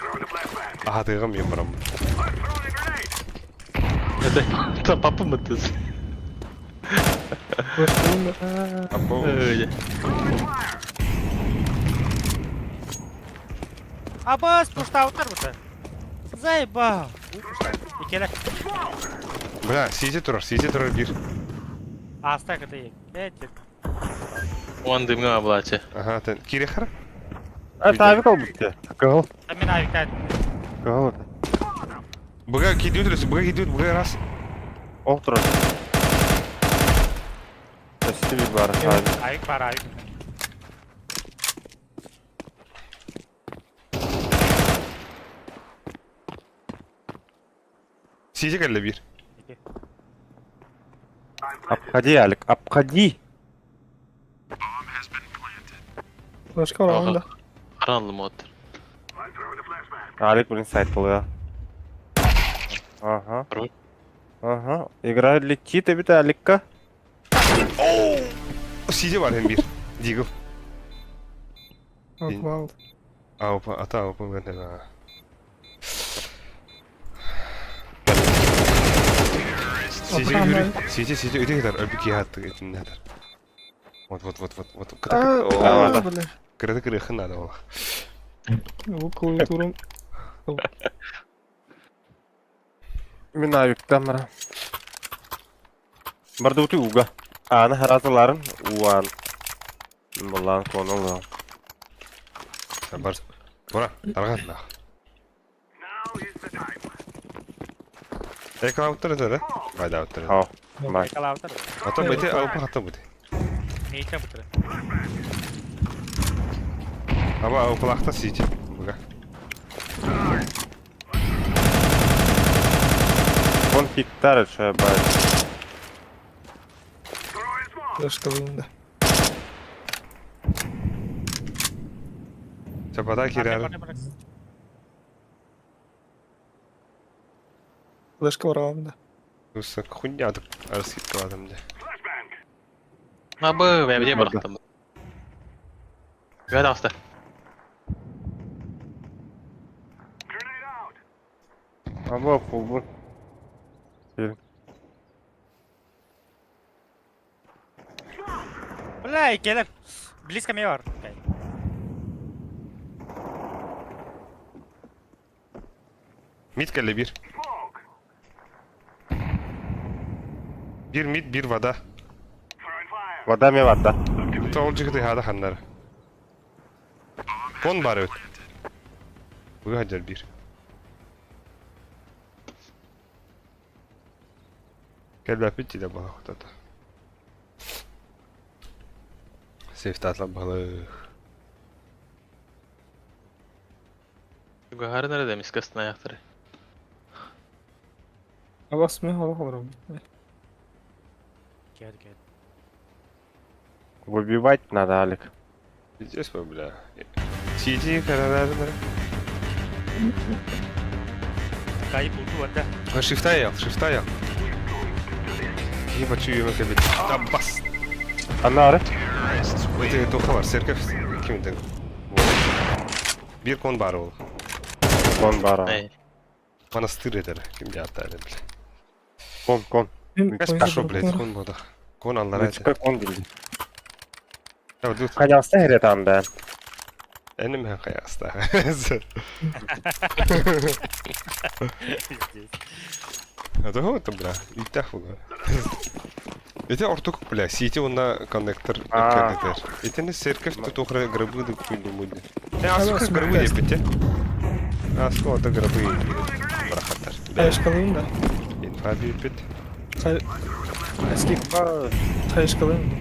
Ага, ты гам ембрам. Это папа мытız. Або. Öyle. Aba spuşta otur burada. Zayba. İkele. Бля, сиди турар bir. Hasta kıtı yek. Evet. Он дымгы аблачы. Ага, ten kiri khara. Ha tabi kal bitti. Kal. Tamin avikten. Kal. Бага gidiyor, бага раз. Otur. Eski bir var abi. Avik var avik. Сиди кelle bir. Apkadi alik. Apkadi. Başka var onda. Karanlı mod. Alik bunun site oluyor. Ага. Роль. Ага. Игра летит, и это Алика. Сиди var hem bir. Deagle. Bak wow. Avrupa, ata Avrupa ben de. Сиди, Ага, Юрий. Сиди, иди гитар. Ölbük yattı etin nedir? Вот. Бля. Кырды кырыхын надо ол. Bu клавиатурам. Мен айыптан бара. Барды үтü уга. Аны харазыларын уан. Боллан конол. Sen бар. Бора, тарган да. Экалауттар да? Байда ауттар. Ха. Бай. Калавтар. Ата бете алып хата бу. Нейче бутыры. Ama o kulakta siyeci. Buga. Он пиктар ше бай. Флешка вында. Çapada kirer. Флешка ворованда. Usta kunyadık arası gitti o adamda. Абы, я где бырықтым. Гәді асты. Ама фулбу. Бля, келер. Близко мне бар. Окей. Mid kelle bir. Bir mid bir vada. Вода ме вода. Тоол жигди хада ханнар. Кон бар өт. Буга хаджар bir. Gel bitti de bana kutada. Safety atla balık. Гары nerede miskasın ayakları. Абас мен хала халарам. Кел. Выбивать надо, Алик. Здесь мы, бля. Сиди, карарарар. Кай булду вада. Шифта ял. Ебать, чую yemek evet. Tam bas. Анары. Öte toka var, serkef kimden? Bir kon var ol. Кон бара. Ey. Manastır eder. Kim yaptı öyle bile. Кон. Kaç paşo blade kon moda. Kon anlara eder. Чекай кон билди. Ya dur. Каляста херет да. Enim hem kayasta. Это вот, бля, и так было. Это орток, бля, сети он на коннектор кадетер. Это не церковь, тут охра гробы да куди муди. Я асука гробы епите. Асука да гробы брахатар. Флешка вында. Инфа епит. Eski flешка вында.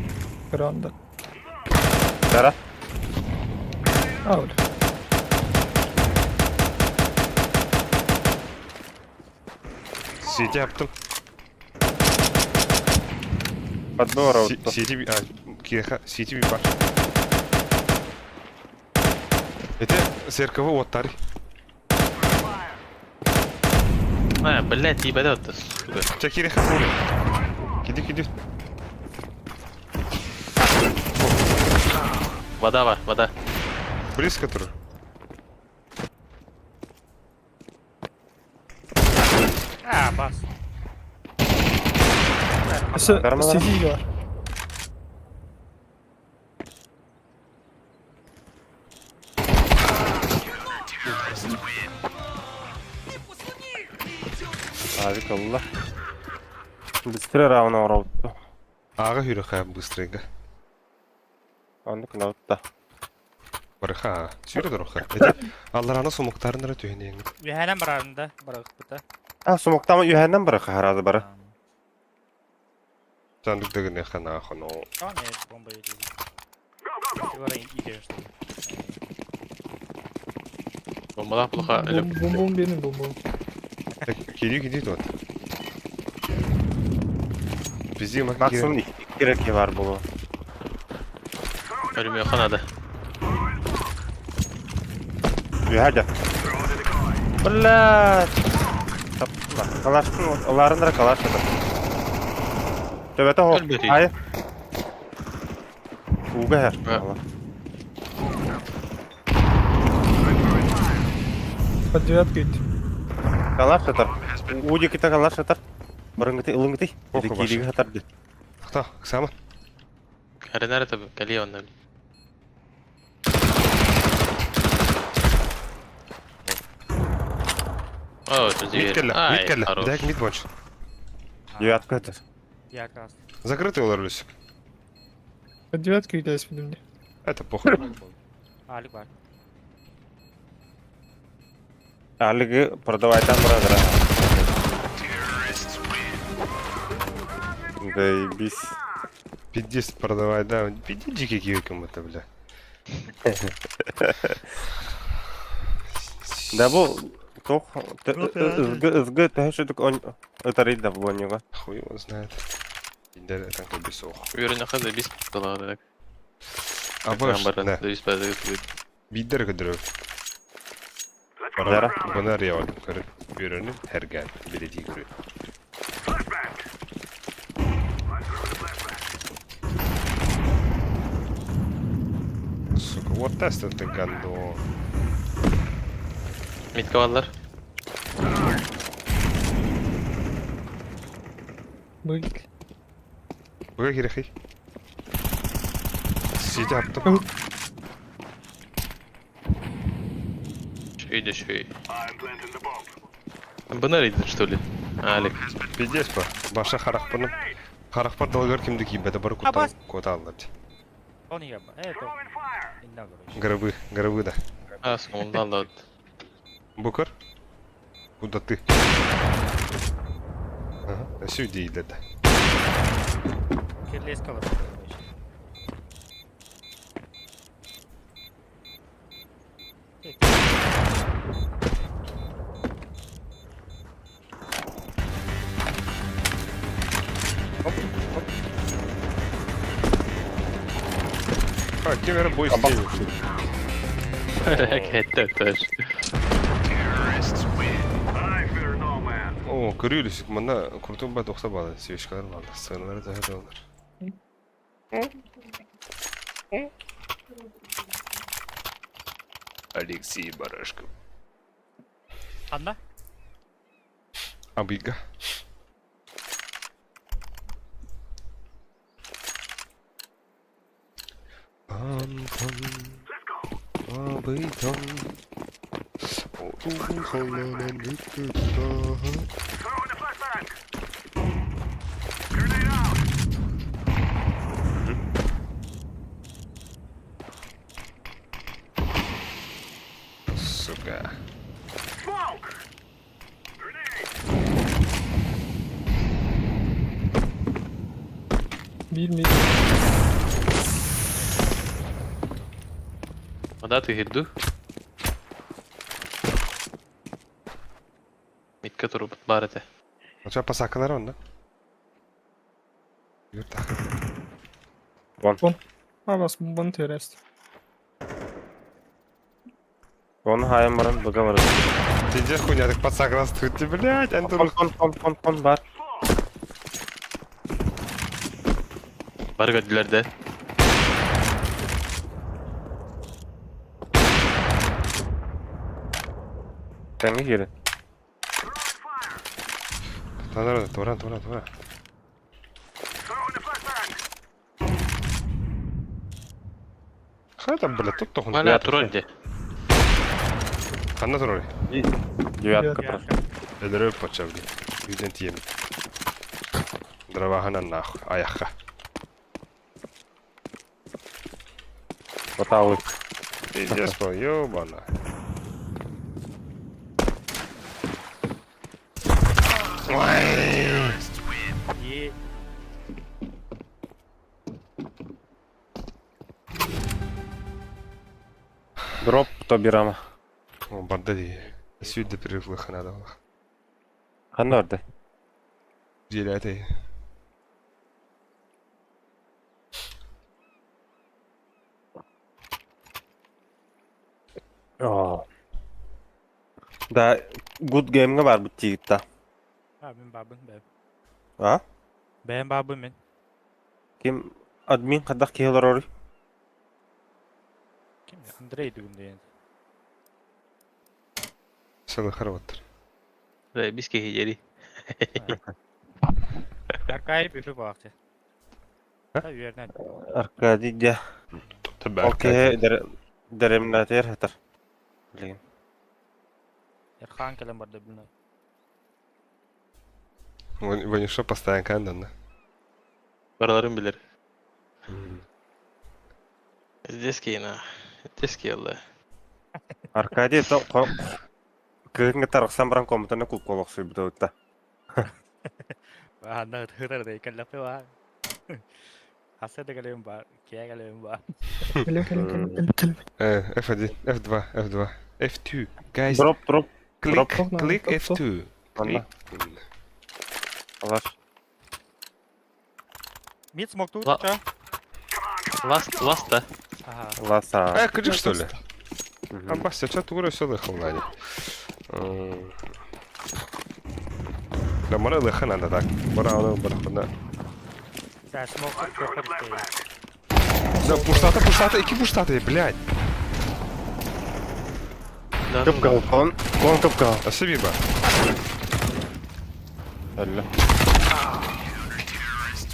Veranda. Дара. Öyle. Сети yaptım. Подбора. Сети bir, киреха, сети bir var. Это церковь оттары. Блядь, ебать, это. Çek kиреха фури. Giди. Вода var, вода. Близко тур. Бас. Darmalar. CD var. Алик Allah. Быстро равно уралды. Ага хюреха быстренько. Андык наутта. Барыха, сүйрі дұрыха. Это аллараны сумуктарындыры түйінең. Веханам барарында. Барак бута. А, сумоктамы үйәннән бары харазы бары. Сандык дегене хана хано. Tamam ya bomba yedi. Sigara gidiyor işte. Bombalar плохо. Bum benim bum. Gidiyor тут. Bizim Максимум 2 кереки бар булу. Ölüm yok hadi. Үйәдә. Блядь. Калашкын, аларындыр калашкын. Төбәтә хо. Әлбәттә. Ай. Уга хәр. Под девятку идти. Калаш атар. Уди кита калаш атар. Barangıtı ılыңgıtı. Oku Dedi başı. kiliği hatardı. Та, сама. Аренара таби, кали он наби. О, Мид зверь. келле, мид Ай, келле. хорош. Дәк мид bonch. Девятка это. Якраз. Закрытый олар Люсик. Под девятку gidiyoruz filmde. Это похуй. Alik var. Алиги продавайдан брадыра. Заебись. 50 продавай, да. 50 дикий киком это, бля. Да бұл тоқ ызгы тәшідік ұтарыйды бұл онеға. Хуй его знает. Индер это как бы сох. Уверен, хаза бис калады. А баш, Баран, да. да бис бәдәгә түгел. Бидер кыдырып. Яра. Бана реал көрүп бирөнү тергән биреди күрү. Сука, вот тест это гандо. Мид каваллар. Бык. Буга кирехи. Сиди аптым. Шөйдө шөй. Бына идин, что ли? Алик. Пиздец па. Баша харакпаны. Харакпар долгар кимди кийбеде бар кута Абас. кота алды. Он я. Это. Инна, короче. Грыбы да. А, соңунда алды. Букар? Куда ты? Ага, сюда иди, да. Кирлеска var. Короче. А, кемер бой стенет. Хәтта таш. О, көрүлүсүк мына куртун ба 90 балы свечкалар бар. Сценалар да хәдәләр. Алексей Барашков. Anla. Абига. Абига. Сука. Bilmiyorum. Мада ты гидду. Мидка туруп бар эте. Оча пасакалар онда. Юрта. Ha bas bombanı terest. Оны хайым баран бұға баран. Пиздец хуйня, так пасак растут, блядь, Антон. Кон бар. Бар gördüler. Тәңгі кері. Танар, Туран. Хата, блядь, тут тохун. Hala тролльде. Ханна турой. Девятка прошу. Эдерөп поча, блядь. Үйден тием. Дравахана нахуй, аяққа. Оталық. Пиздец по, ёбана. И Дроп то бирама. О, бардadi. Сүйді привыкла ханада. Қанда орды? Желәді. Да, good game'ga бар бұл тегітті. Abim babın ben. А? Ben babımın. Кем админ қадақ кейлер оры? Kim ya? Andrei düğünde yani. Сылы қарап отыр. Биске хижери. Arkayı büfü baktı. Ha? Da yerden. Arkadi de. Tabii. Okey, deremnater hatar. Bileyim. Erkan kelem barda bilmem. Ванюша постоянно кандана. Baralarım bilir. Здесь кейна. Здесь кейла. Arkadi to kırıngı tarıksan baran komutana kul kolok suyu bu da. Và nợ thứ là để cần lập với bạn. Hát sẽ được cái lên bạn, kia cái lên bạn. Geliyor geliyor. F1, F2, F2, F2. Guys, Drop. click, drop. click Drop. F2. Anla. Allah. Mid smoke тут, Ла- чё? Last да. Ага. Allah sağ. Кыджик, что ли? Мгм. Аббас, я что-то уже все лыхал, Надя. Да, мора лыха надо так. Мора она барахана. Sen smoke çok isteyin. Да, пуштата, iki пуштата, блядь. Да, Kıpkal kon. Kon kıpkal. Спасибо. Öyle.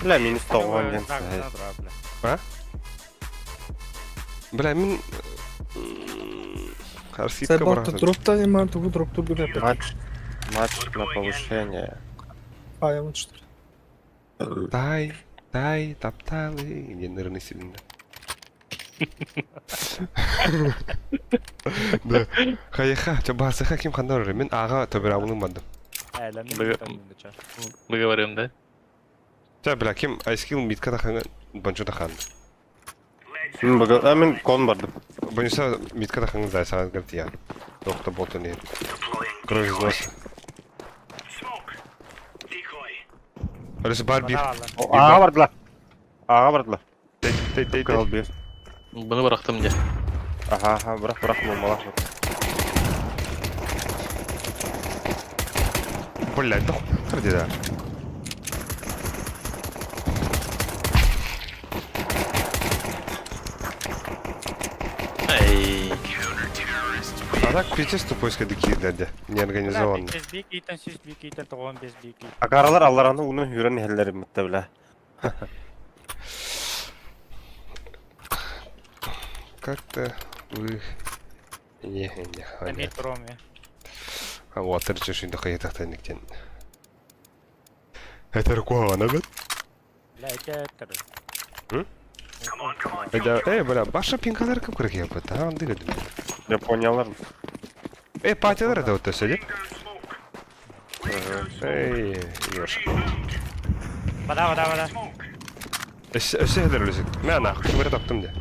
Bile minus toğun gen. Так, надо, бля. Бля, мен... Харситка Себалта барахана. дропта нема, тугу дропту гуде опять. Матч на повышение. А, я вот что ли. Тай, тапталы. Не нырны сильно. Да. Хаяха, чаба, саха ким хандар. Мен ага табирамының бандым. Eğlendim. Bugün- Выговорим, да? Ча, бля, ким айскил митка таханга банчо тахан. Bugün hemen kon vardı. Банчо митка таханга зайсаган гэрт я. Тохта боту не. Кровь из носа. Öylesi бар bir. Ağa vardılar. Ağa vardılar. Tey. Kral bir. Bunu bıraktım ya. Aha bırak olmalı. Блядь, да хуй да. Эй. А так пиздец тупой скадыки дяде. Неорганизованно. Biz bir kitten siz bir kitten toğun biz bir kitten. Akaralar Allah'ını onu hüren helleri muhtemelen. Как-то вы... Не, Ben mid prom ya. А вот, ты решишь, что такое нигде. Это рука, она, блядь? La iketter. Это, бля, баша пинкалар кып кырык yapıt. Ha, anda dedim. Japonyalar mı? Patiyalar da orta söyleyip. Yoş. Vada. Ösehler öylesi. Ne ana, böyle taptım de.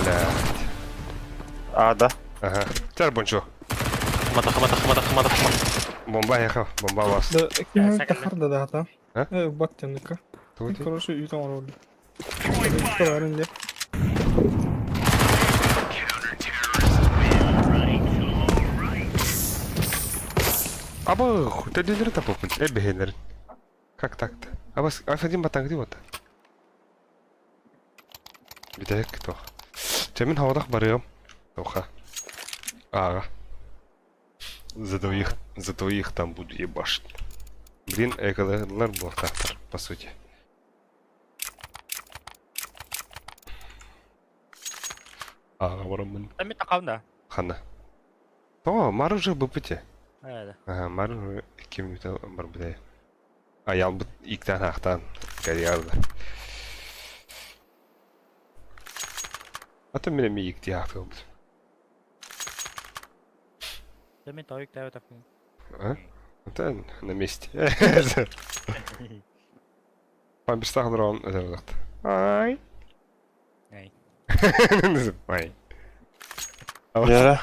Блядь. A'da. Ага. Тер бончо. Хмата. Бомба ехал, бомба вас. Да, ким Second. тахар да та. А? Бат тенника. Тут Короче, үйден оролду. Көрәрен деп. Аба, ты дилер тапып. Бехелер. Как так-то? Аба, афадин батан где вот? Бидек кто? Чемин хавадах барыгам. Тоха. Ага. За двоих там буду ебашить. Блин, эколерлар был так, по сути. Ага, воромын. Sen mid takalım da. Хана. О, Мару же был пути. Evet. Ага, Мару ким это бар буда. А я бы иктан ахтан карьерда. А то меня ми икти ахтан. Sen mid toyuk da takın. А? Это на месте. Памперстах дрон это вот. Ай. Ey. Ай. Yere.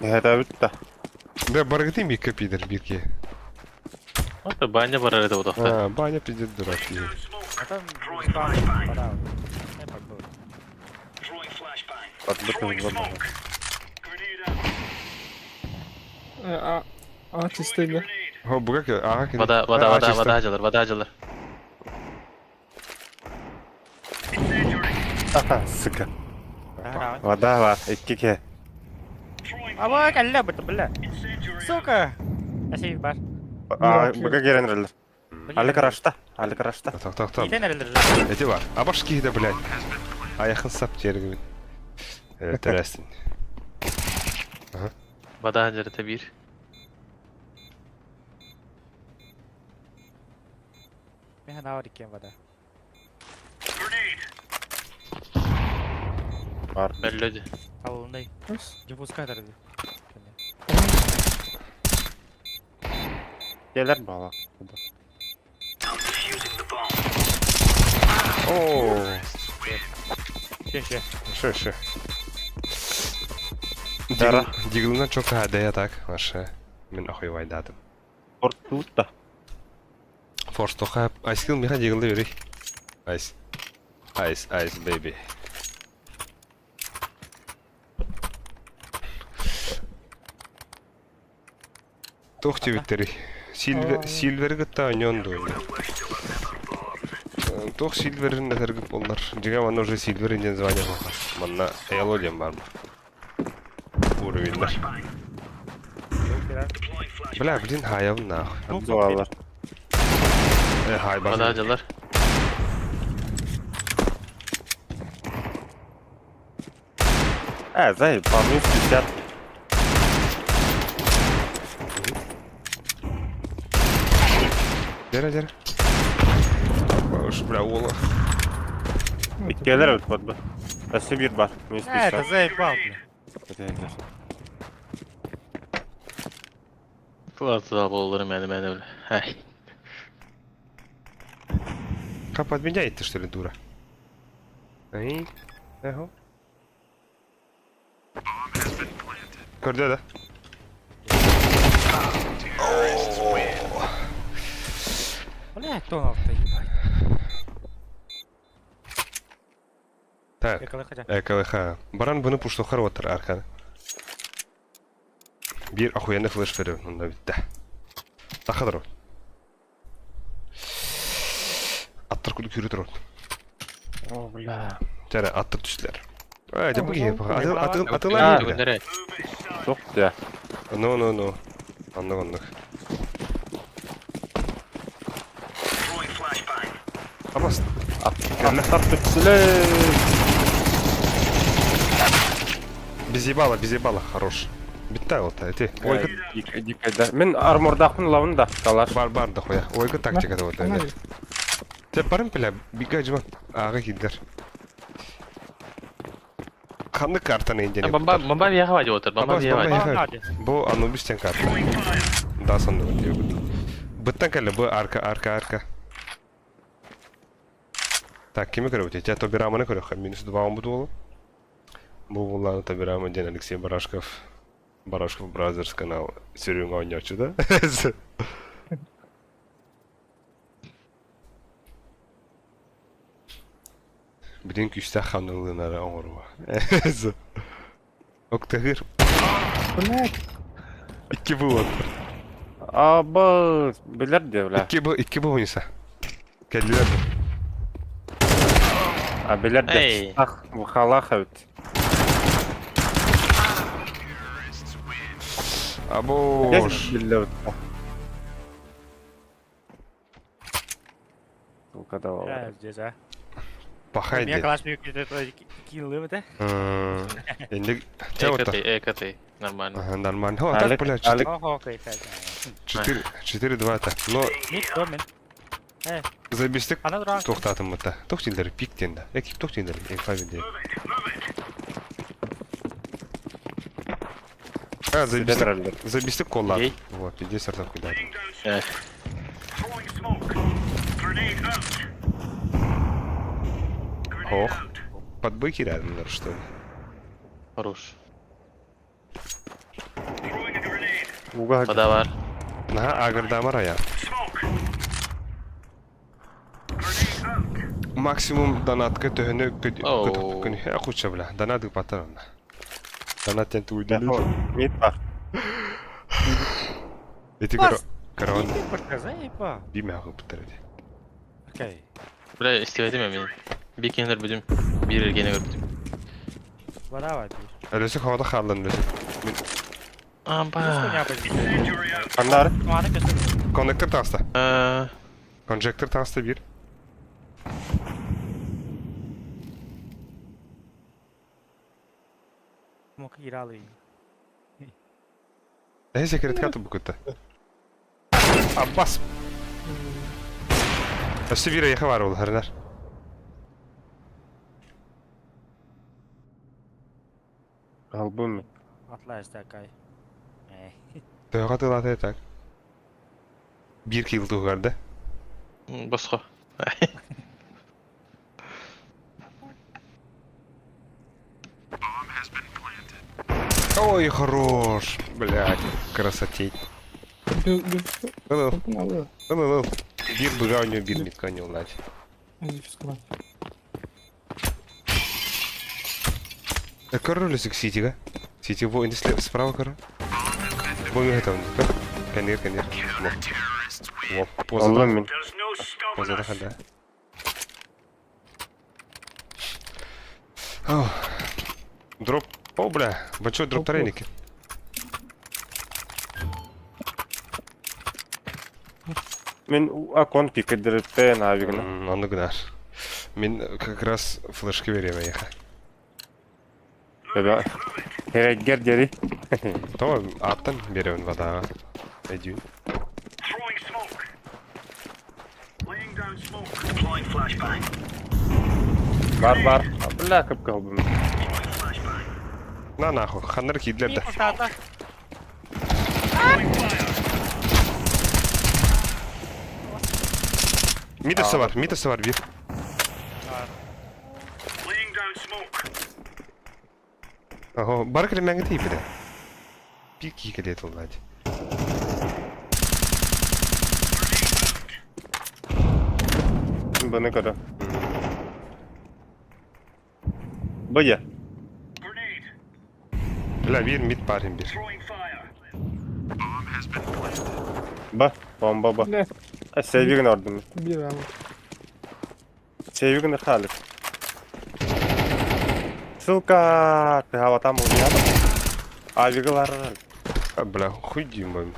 Hede bitti. Да, баргаты ми капидер бирки. Это баня бар это вот. А, баня пиздец дурак. Zaten spawn vada. Ne bakıyor? Patlık hızlı. Ağaç istedi. О, бугак. Ага, Вода acılır. Aha sıkı. Daha. Vada var. İki ke. Aba kalla betul bela. Suka. Kasih bar. Бага керенрелер. Али карашта. Али карашта. Так. Kita nereler? Эти бар. Абашки да, блядь. Аяқын сап жергін. Тәрәсін. Bada Hancer'de bir. Ben daha dikiyorum bada. Бар. Belledi. Alındayım. Nice. Запускай дорогой. Gelir bala. Oo. Şey. Dara. Дигылынан çok hədəyə tak. Aşağı. Мен ахуй вайдадым. Ортут да. Force тоқа. Айскил миха дигылды өрей. Айс. Айс, baby. Тох тивиттери. Silver гытта онён дуйны. Тох Silver'ın da tergip onlar. Дига мана уже Silver инден звания баха. Манна Elo дем бар. Уровеньдер. Бля, блин, хаябын нахуй. Дуалар. Hay bak. Bada Hancer'lar. Зай, по-моему, 50. Dere. Boş bra ola. Gelir evet bot bu. Bası bir var. Minus Это 50. заебал, бля. Fırsatı bollarım yani ben öyle. Hey. Как под меня идти, что ли, дура? Ай. Эхо. Көрдө да. Бля, кто на авто, ебать. Так. Я хотя. ЭКВХ. Баран bunu puştoqar otur arkana. Bir ахуенный флеш veriyor onda bitti. Takadır o. Attır kudu kürütür o. О, бля. Jara attır düştüler. Hadi bu gibi. Ha, Atılan gibi. nereye? Çok ya. No. Anladık. Ama Atlar tuttular. biz ебало, хорош. Bitti o ta, eti. Oyga Дикайда. Мен армордақпын лавын да. Талар. бар да қоя. Ойга тактика да вот. Теп барым пиля, бига жма. Ага кидер. Қанды картаны индене. Bamba bir yaka otur. Bamba bir Bamba yaka. bir- Hadi. Bu Anubis'ten kartı. Daha sonra diyor. Bıttan kelle bu arka. Так, kimi göre öteye? Ya tabi Raman'a göre. Minus 2 bu oğlum. Bu bunlarla tabi Raman den Alexey Barashkov. Barashkov Brothers kanal sürüğün oynuyor da. Bilin küçte kanalına ağırma. Oktahir. Блядь. 2 bu var. Aba. Bilir de bile. 2 bu oynasa. Kelliler de. Bilir de. Hey. Ah, bu halak evet. Aboş. Bilir. Bu kadar var. Ya, ceza. Пахай Меня дед. класс büyük killı mı de? Енді чего-то. EKT. Нормально. Нормально. О, Алек, так, бля, Алек. Ого, окей, так. 4-2 та. Но Ник домен. забестік Ана дұран. тоқтатым мұта. Тоқтендері пиктенді. Екіп тоқтендері. Инфавенде. Забестік коллар. Ей. Вот, иди сартап кидады. Evet. Ох. Под быки рядом, наверное, что ли? Хорош. Уга. Bada var. Ага, агрда марая. Максимум донатка төхіні Оу. күні. Құтша біля. Донатық батыр ана. Донат тенті уйдылы. Мид бар. Еті караван Заебал. бейме ағып бітіреді. Окей. Bile istifadım ya benim. Bir kendiler büdüm. Bir ergene gördüm. Бара var bir. Өлесі қауада қалдан өлесі. Аба. Что не позиция? Kanlar. Маны көсөп. Коннектор таста. Э, Конжектор таста бир. Мок иралы. Секрет кату букута. Аббас. Өсі бир аяқы бар ол, харинар. Albumi. Atla istakay. Тойға тылаты етак. Бир кил туғарды. босқа. Ой, хорош. Блядь, красотень. Ыл. Бир бұға у него бир митка не улать. Көрі үлісік ситиға. Сити во инде справа көрі. Бұл не это он. Конер. Во, позада. Albumi. Позада хада. Дроп. О, бля. Большой дроп тарейники. Мен акон пикедирте навигна. Onu gınar. Мен как раз флешки vereyim ayağa. Tabi. Herregger geri. Tamam, attın veriyorum vada. Ediyor. Бар. Бля, кып albumi. На нахуй, хандар кидлер de. Тата. Мидасы var bir. Ага, бар кілемәңі тейіп еді. Bir iki келет oldu hadi. Bunu kadar. Baya. Bля, bir mid barın bir. Ba. Bomba ba. Ne? Sevgin ordum. Bir ama. Sevgin халық. Сука, ты гава там был рядом. Авигалар. Бля, хуй дюймом.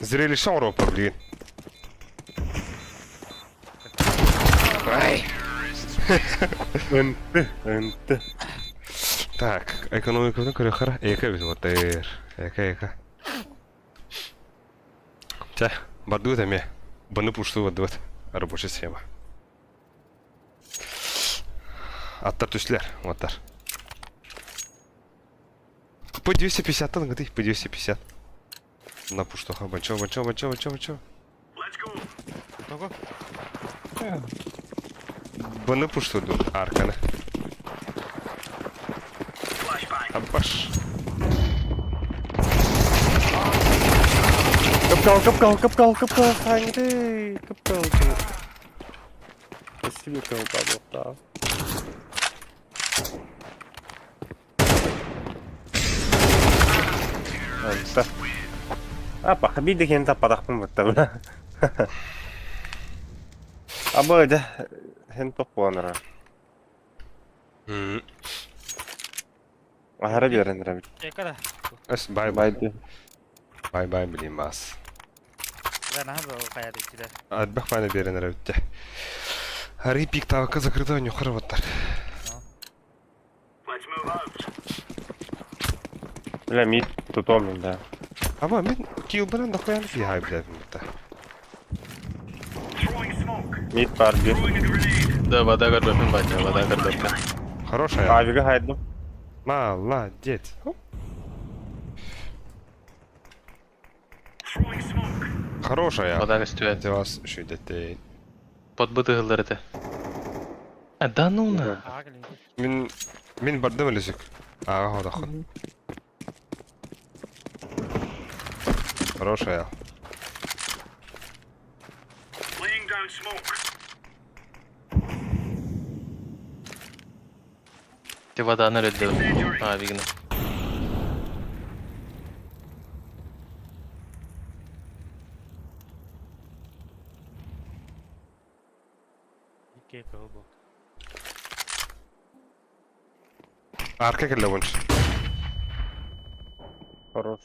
Зрелище Европа, блин. Энты. Так, экономикадан көрі қара. Эка біз отыр. Эка. Тя, барды өт әме. Бұны пұшты барды өт. Рабочая схема. Аттар түслер, оттар. По 250-тан ғыды, по 250. На пуштоха, банчо. Того. Бұны пұшты dur, арканы. Аббаш. Капкал, ханьды. Капкал. Спасибо, капкал. Энты. Апа, хабиді кен таппадақпын бұтта бұна. Аба өді, хен тоқуаныра. Ахара берендіра біт. Ekada. Әс, бай, Байды. білейм аз. Ben abi o kayada içinde. Адбақ бәні беренер өтті. Әрі пик тавыққа закрыто өне құры бұттар. Бля, мид тутом мен, да. Аба, мен кил бірін дақояны фихай біләдім бұтта. Мид бар бір. Да, вода гордопен батя, вода гордопен. Хорошая. Авиға хайдым. Молодец. Хорошая. Вода гостюет. Це вас що йдете. Подбыты гылдар это. Да ну на. Ağa gelin. Мен бардым өлісік. Аға ходақты. Хорошая. Ты вода налетел. А, видно. İki kalbo. Arka kelle bunç. Хорош.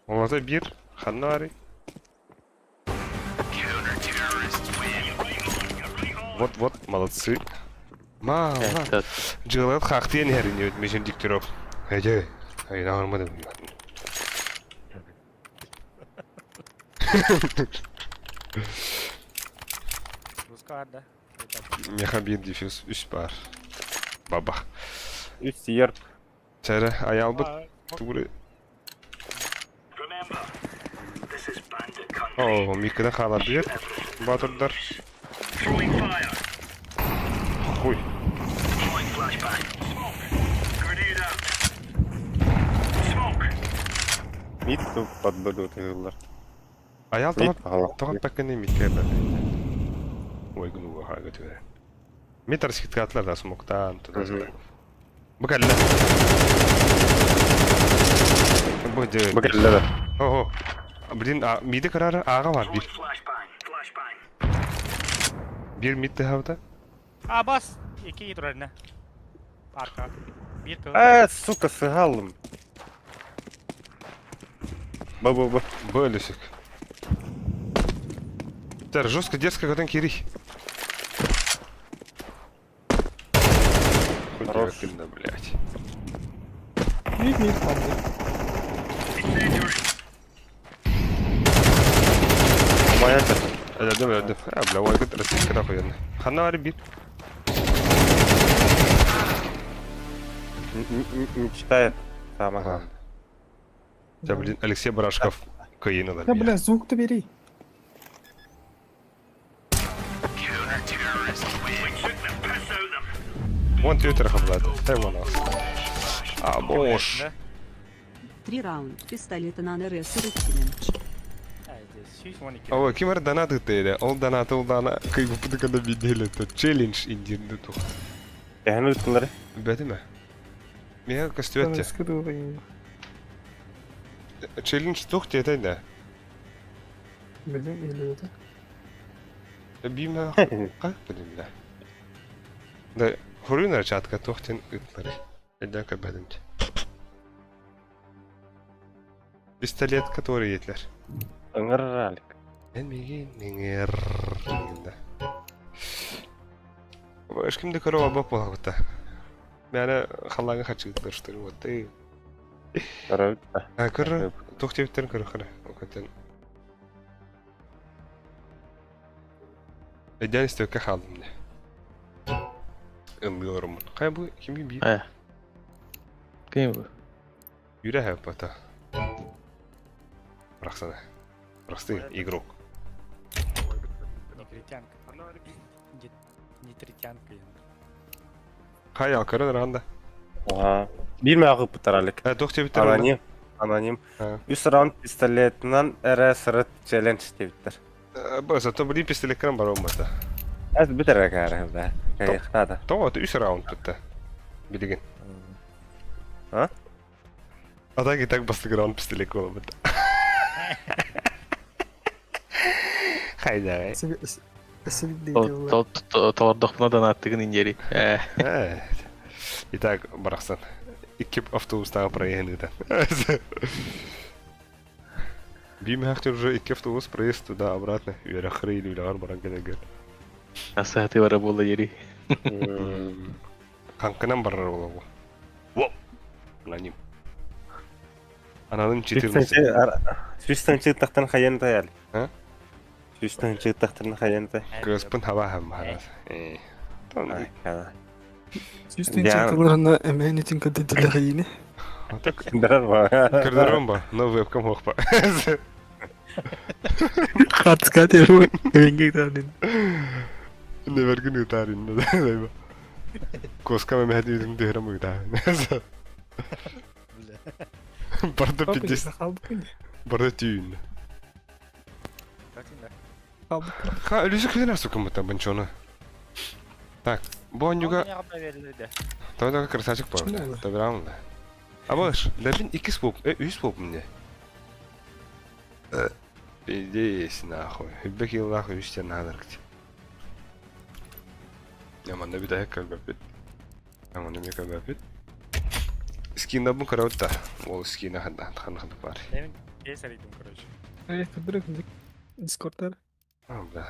Olmazsa bir. Hanna var. Вот, молодцы. Мама. Evet. Жылат хактен херин өтмешен диктиров. Эже. Ай, нормально. Рускарда. Меха bir дефюз üst бар. Баба. Üst yer. Çare ayal bu tuğru. Oo, mikroda kalar bir. Batırlar. Huy. Mid тут под БД тыгылар. Ayal Mid tamam. hala. Tamam bakın ne mikro ben. Oy bunu haga götüre. Metar skitlatlar da smoktan tutazlar. Bu kelle. Bu de. Bu kelle de. Oho. Bilin mide kararı ağa var bir. Bir mid de havada. Aa bas. 2 git önüne. Arka. Bir kıl. Сука, сыгалым. Ба-ба-ба. Böyle sık. Так, жестко детская готовен кирих. Хорош. Кында, блядь. Mid mid kaldı. Моя-то. Öldüm. Ha, bla vay gıt rasik kıra koyun. Hanna var bir. Мечтает. Самое главное. Ya bilin Alexey Barashkov kıyını da. Ya bля, звук-то бери. Вон Twitter хавлад. Hayvan as. А, boş. 3 раунд. Пистолеты на НРС Рыткиным. Здесь 12. Ова, kim var donat ıtıydı. Ol donatı ol dana kıyıp kadar videoyla to challenge indirdi to. Yani üstünleri. Bedi mi? Mega Там kastüvette. скидывай. Challenge tuh tiyataydı. Bildim или это. Bima kalk bilin de. Da horuyunlar çatka tuhtin ıtları. Elden kabadınca. Pistolet который yetler. Ыңырралик. Ben megi ninger. Ешкімді көріп албақ бола бұта. Мәні қалаңы қачығыттыр штыр бұты. Раута. Көрі, тоқтебіттерін көрі қыры. Оқаттен. Әден істеуке қалдым не. Ылғы орымын. Қай бұл кемге бейіп? He. Kim bu? Юрі әп бұта. Бұрақсана. Бұрақсты игрок. Негритянка. Нетритянка. Қай ал көрі ранда. Ага. Bilme akıp bitaralik. Тоқтебіттер Anonim. Ha. Üst round pistoletinden ere sırıt challenge deyiptir. Баса, то білі пистолеттерін бар олмаса. Az bitirerek әрі de. Kayıqtada. Тоғаты 3 раунд бітті. Білеген. Ha? Ата ги так бастық раунд пистолет кола бітті. Қайда ғай? Товардық buna donаттығын индери. Итак, барақсан. Екі автобустағы проехали. Беймі актер уже 2 автобус проезд туда-обратно. Үйері қыры или үйлағар баран кәдегер. Асахаты бара болды ери. Қанқынан барар ола бұл. Воп! Аноним. Ананын 14. Süsten çıgıttıqtın xayan tayal. Ha? Süsten çıgıttıqtın xayan tay. Көспін хава хам харас. Ay, kada. Süsten Yani- çakalarına emanetin kadedeleri yine. Kinderer var. Кірдірім ба? Но вебкам хоқ ба. Қатысқа теру evenge gidelim. Ne vergin utarin ne da. Коска ме мехди yüzüm dehrem utarin. Barda 50. Kaldık mı? Barda tüyün. Kaldık. Ха, люди кидали сука мы там бенчона. Так, Бонюга, тогда красавчик Почему помню. надо? Добрал да. А баш, дабин 2 своп, 3 своп мне. Пиздец нахуй. Хибек ел нахуй 3 тен надо. Я манда bir daha kalk. Ama ne kadar Скин бун караутта. Ол скин хадда ханхад бар. Мен кейс аридым, короче. Кыдырык дискордтар. Бля.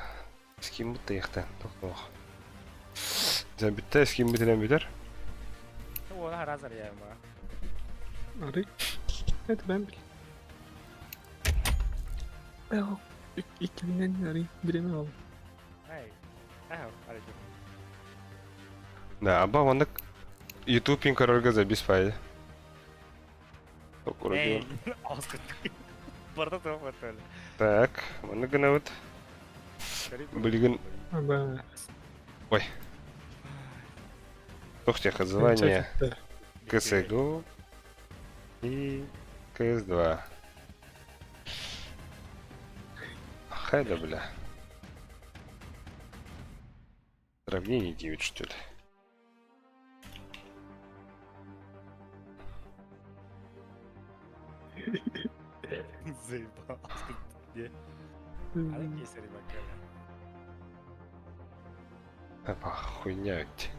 Скин бутта яхта. Тохтох. Sen bitti skin bitiren biter. Ну, оны разар я ма. Arı. Evet ben bil. Ben 2000'den arayayım. Birimi aldım. Ай. Аридым. Да, аба ваннык YouTube пин карарга за без файда. Эй, ауыз Барда тоқ өтті. Так, ваннык гына вот. Билген Aba. тохтеха звание CSGO и CS2. Хайда, бля. Сравнение 9, что ли? Заебал. Не. Али кейс аридым, бакали. Опа, хуйня ведь.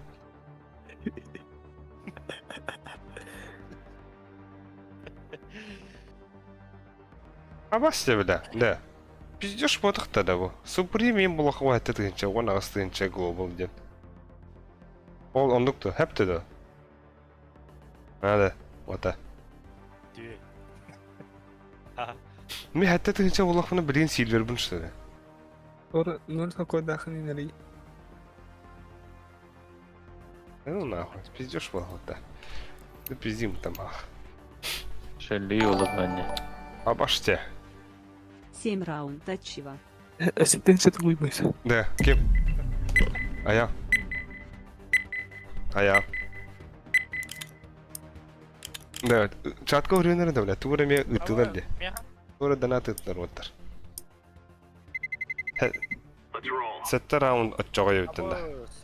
А басте, бля, да. Пиздешь ботах-то да во. Супремиум было хватит инча, вон астынча глобал ден. Ол ондукту, хепте да. Надо, вот а. Дюй. Ми хатта тынча улахмана блин сильвер бун что ли? Sonra 0 какой дахын арayım. Ну нахуй, пиздешь было вот да. Да пиздим там ах. Шелли olur bence. А баште. 7 раунд отчива. Esitten seti uymayız. Да, кем? Ая. Ая. Да, чатка уренер да, бля, тура ме ытылар де. Тура донат ытылар оттар. Сетте раунд отчога жебиттен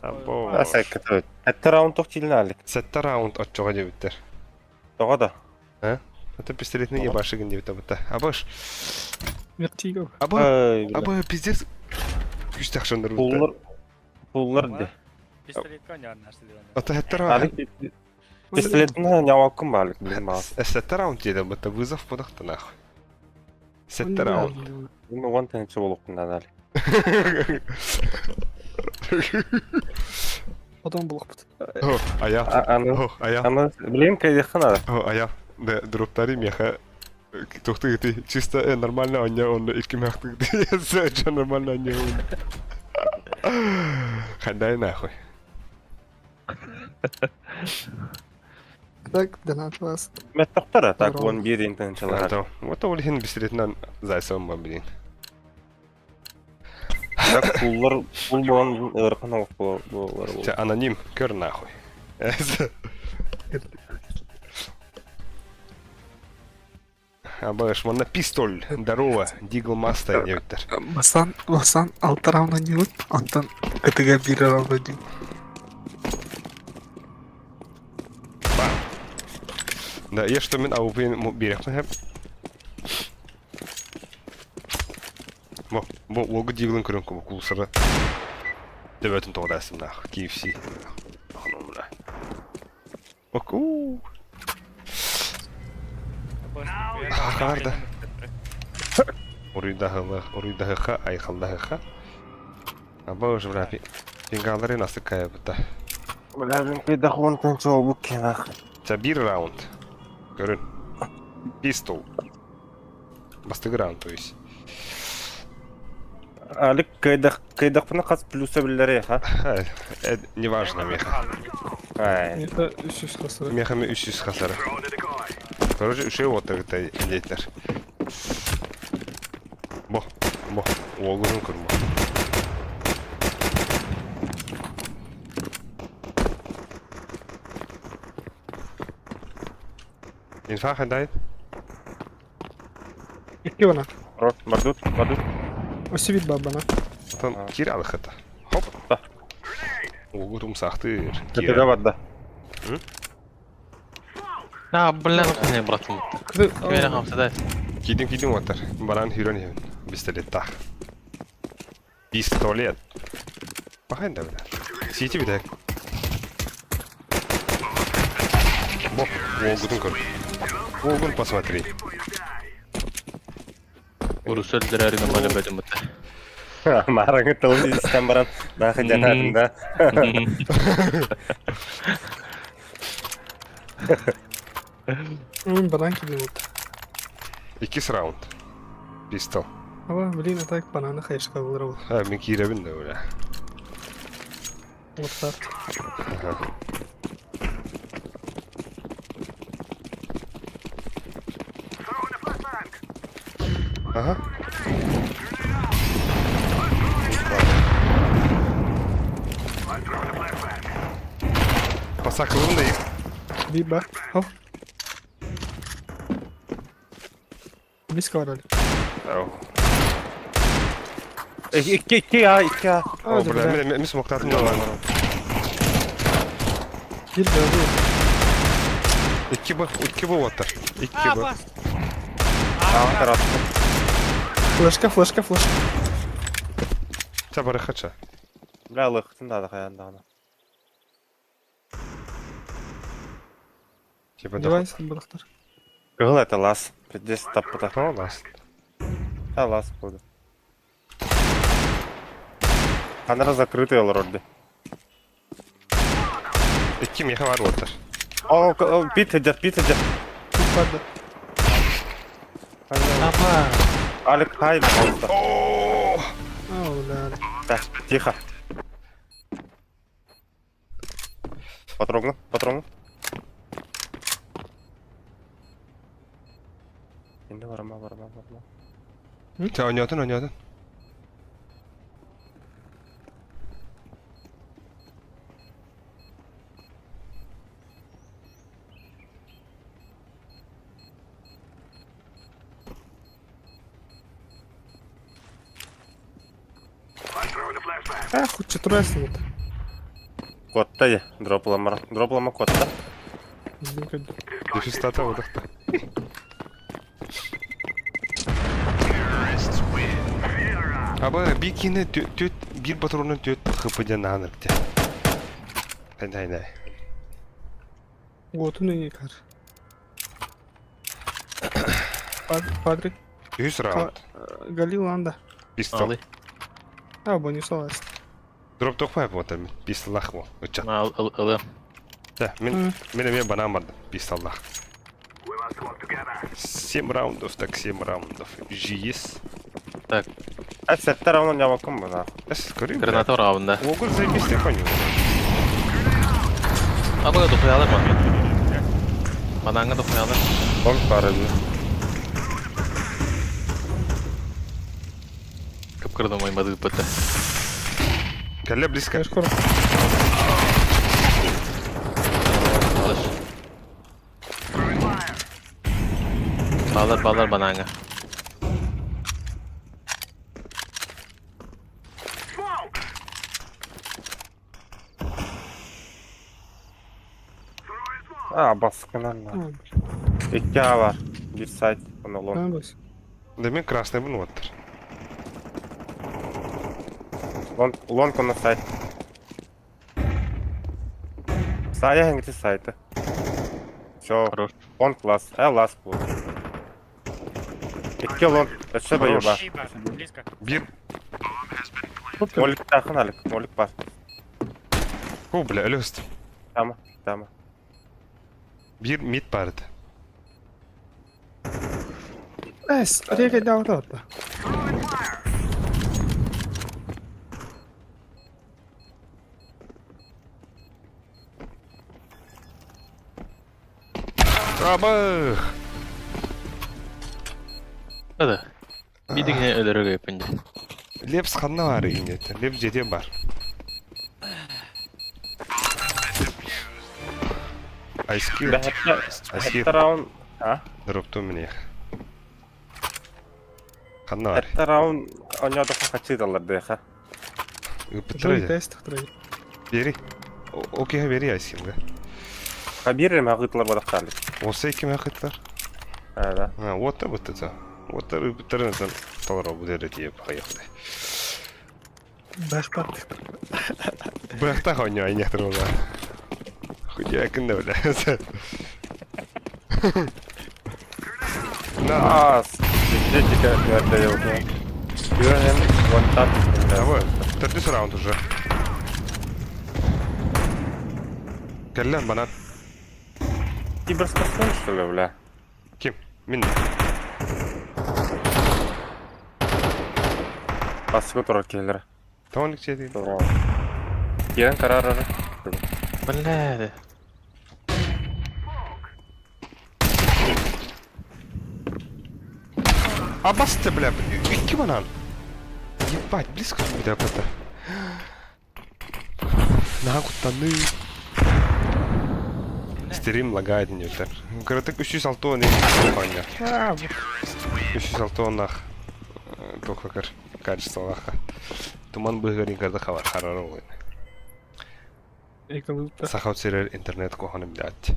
Або. Асай кетет. Атта раунд тоқ тилин алик. Сетте раунд отчога жебиттер. Тоға да. Это пистолетный ебашыгын жебитте бутта. Абош. Vertigo. Або. Ай, Або пиздец. Күч тахшандар пуллар. бутта. Пуллар де. Пистолетка не нәрселер. Ата хетте раунд. Алик пистолетна нявакым алик билим аз. Сетте раунд жеде бутта вызов подахта нахуй. Сетте раунд. Мен оған тенче болуптун алик. Adam bulakpıt. О, ая. Аны О, ая. аны билем кайда хана. О, ая. Да, дроптари меха. Тухты ты чисто нормально аня он iki мехты. Я нормально аня он. Хадай нахуй. Так, донат вас. Мет тоқтара так Здорово. он бир интенчалар. Да. Вот ол хин бисретнан зайсам ба билин. Так пуллар пул болан ыркына болар. Те аноним көр нахуй. Абаш, мана пистоль. Здорово. Дигл Мастер дебиттер. Basan 6 round'a değil. Ondan kıtıga 1 round'a değil. Да, я что мен аупен берехмін хеп. Бұл олғы диглын көрін көбі кулсыры. Деп өтін тоғдасым нах, KFC. Ахну мұна. Оку. Ахарда. Уруйдағыға, айқалдағыға. Аба уже бля, пингалары насық кая бұта. Бля, мен кайда хон тенче болуп кенах. Це бір раунд. Көрін. Пистол. Бастығы раунд, то есть. Алик кайда пына қаз плюса білдері, ха? Неважно, меха. Ай. Это 300 hasarı. Мехами 300 хасары. Короче, үшеу отырғыта елейтер. Бо, олғырын көрін бо. Инфа қайдайын? 2 bana. Рот, бардут. Осивит бабана. Атан кир алық это. Хоп. Олғырым сақтыр. Кетеге бадда. Ya bля, ne bıraktım. Güvene hamsada. Кидим отыр. Баран хирон ебін. Пистолет тақ. Пистолет. Бақайын да бля. Сети бідәк. Волгудун көр. Волгун посмотри. Урус өлдірәрі намалі бәдім бұты. Мараңы тылын істен баран. Нақы жанатын да. Банан кидем вот. 2 раунд. Пистол. Ава, блин, а так бананы хайшка вылрал. Ha, men kirabin de öyle. Вот так. Aha. Pasaklığım da iyi. Bir bak. Al. Близко орали. Oh. 2 ya 2 ya. Hadi Oh, be. ben smoktatım da var. Bir böyle. 2 bu water. 2 А, bu. бас! Aa tarafta. Флешка, флешка, флешка. Çabarı kaça. Бля лыхтын да каянда. Типа да. Девайс, бұрақтар. Кыгыл это лас. 50 таппыта. Tamam lan. Да, лас буду. Камера закрытый вроде. 2 meha var water. О, пит идет. Тут падда. Алик, хай, пожалуйста. Ау, да. Да, тихо. Потрогну. Şimdi varma. Sen oynuyordun. Хоть четверо снимут. Котта ye, droplama kotta. Düşüş stata vurdukta. Ama bir kine bir patronun hıpıca nanırdı. Haydi. Вот он и кар. Патрик. 100 round. Галил анда. Pistol. Алы. А, бонус алайс. Drop toqmay water. Pistol laqmo. Uçak. Алы. Да, мен банан барdım. Pistol laq. 7 раундов, так 7 раундов. ЖИС. Так, Сеттер равно не ваком bu nahı. Скорее. гранатор авында. Огур заебись ты понял. Абыға дұқый алыр ма? Бананға дұқый алыр. Он парады. Кіп-кірді оймады бұты. Кәлі близко. Я скоро. Алыр. Балар бананға. Baskınan lan. 2 A var. Bir site. Bunu lon. А, бос. Demin красный bunu water. Lon konu site. Sahaya hangisi site? Все. Хорош. Он класс. Лас был. 2 lon. Еще боеба. Шиба, близко. Bir. Молик тахын алик. Молик бар. O bile öyle üstüm. Tamam. Bir mid vardı. Эс, регай да вот это. Abı. Hadi. Bir de yine ölürü yapınca. Leps kanına var yine. Leps jediye var. Ice Cube. Hatta round. Ha? Droptu mini. Kanına var. Hatta round. Oynadık kaçırdılar ha. Жой Bitirecek. тест второй. Beri. Okey beri Ice Cube'ga. Kabir mi ağıtlar badaktarlı? Olsa iki meketler. Evet. Ha, water bitti da. Water bitirinizden talar bu derece diye hayırlı. Баш патрик. Bıraktan oynuyor aynı yatır orada. Хуя yakında öyle. Ас. Где тільки отдаю. Юрген, вон там. Давай, төртүс раунд уже. Келлен банан. Киберспортсмен, что ли, бля? Ким? Мин. Басқы тұрар келдір. Тауанлик чейді. Керен қарар. Бля. А басты, бля, iki банан. Ебать, близко к меня это. Нахуй Стерим лагает не өтер. Коротко 306 не понял. 306 нах. Только качество лаха. Туман быгырин когда харары ойын. Эколыпта. Сахау серер интернет коханы блядь.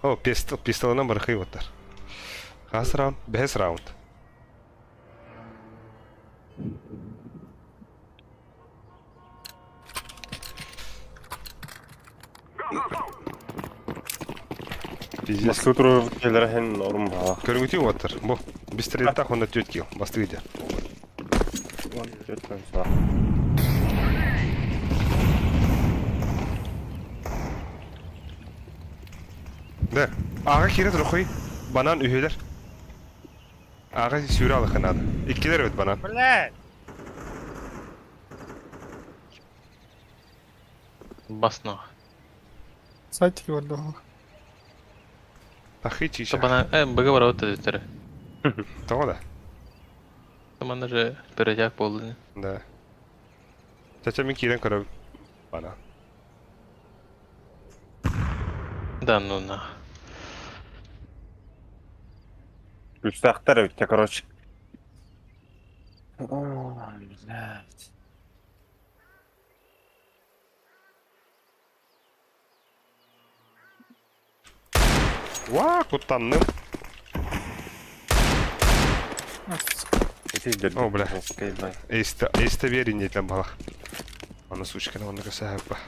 О, пистолынан бархый отыр. Қас раунд? 5 раунд. Пиздец. Басқы тұрар келдір хен орын бала. Көріңгіте отыр. Бұл бистрелетта хонда тетки. Басты үйде. Да. Аға кері тұр қой. Банан үйелер. Аға сүйре алы қанады. Иккелер өт банан. Блядь! Басно. Сайтики бар да. Тахи чиша. Бана, бага бар вот это. Того да. Таман же перетяг болды. Да. Чача мен кирен көріп. Банан. Да, ну на. Үстақтар өтте, короче. Уа, кутанным. О, бля. Эйсті верин етен балақ. Аны сучканы оны көсәйіп ба.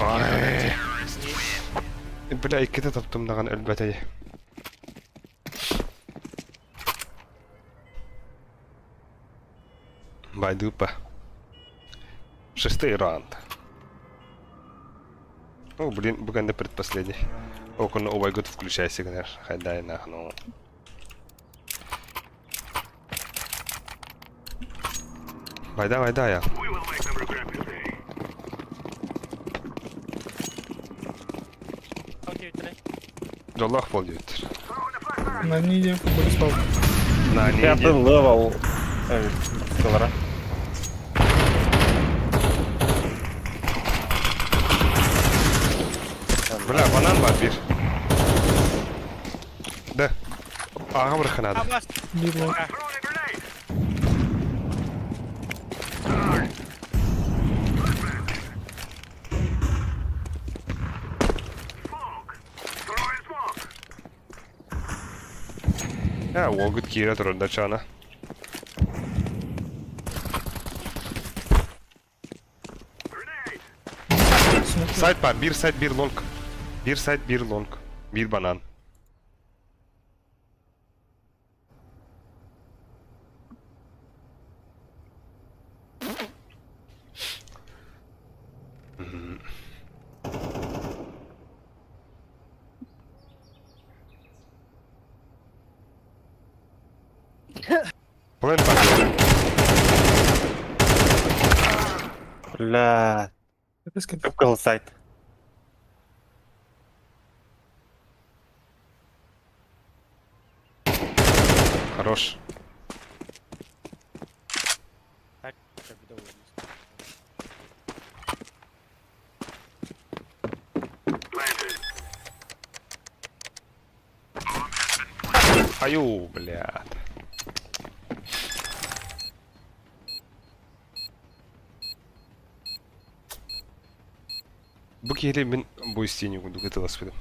Ай. Бля, иккеті таптым даған әлбәтәй. Байдып ба. 6-й раунд. О, блин, буганда предпоследний. Окон овай год включайся, конечно. Хайдай нахну. Вайда, я. Окей, трей. Доллах полдет. На ниде футболист пал. На, Пятый не. левел. Скалара. Бля, банан бар bir. Да. Аға бір қанады. Абас! Бирло. Ja, Walgut kira тұрында чана. Сайт бар, bir сайт, bir long. Bir сайт, bir long. Bir банан. Плен бар. Бля. Это скин. Көп қыл сайт. Хорош. Так, как довольно. Аю, блядь. Bu kere ben bu isteğini kundu kıtılas benim.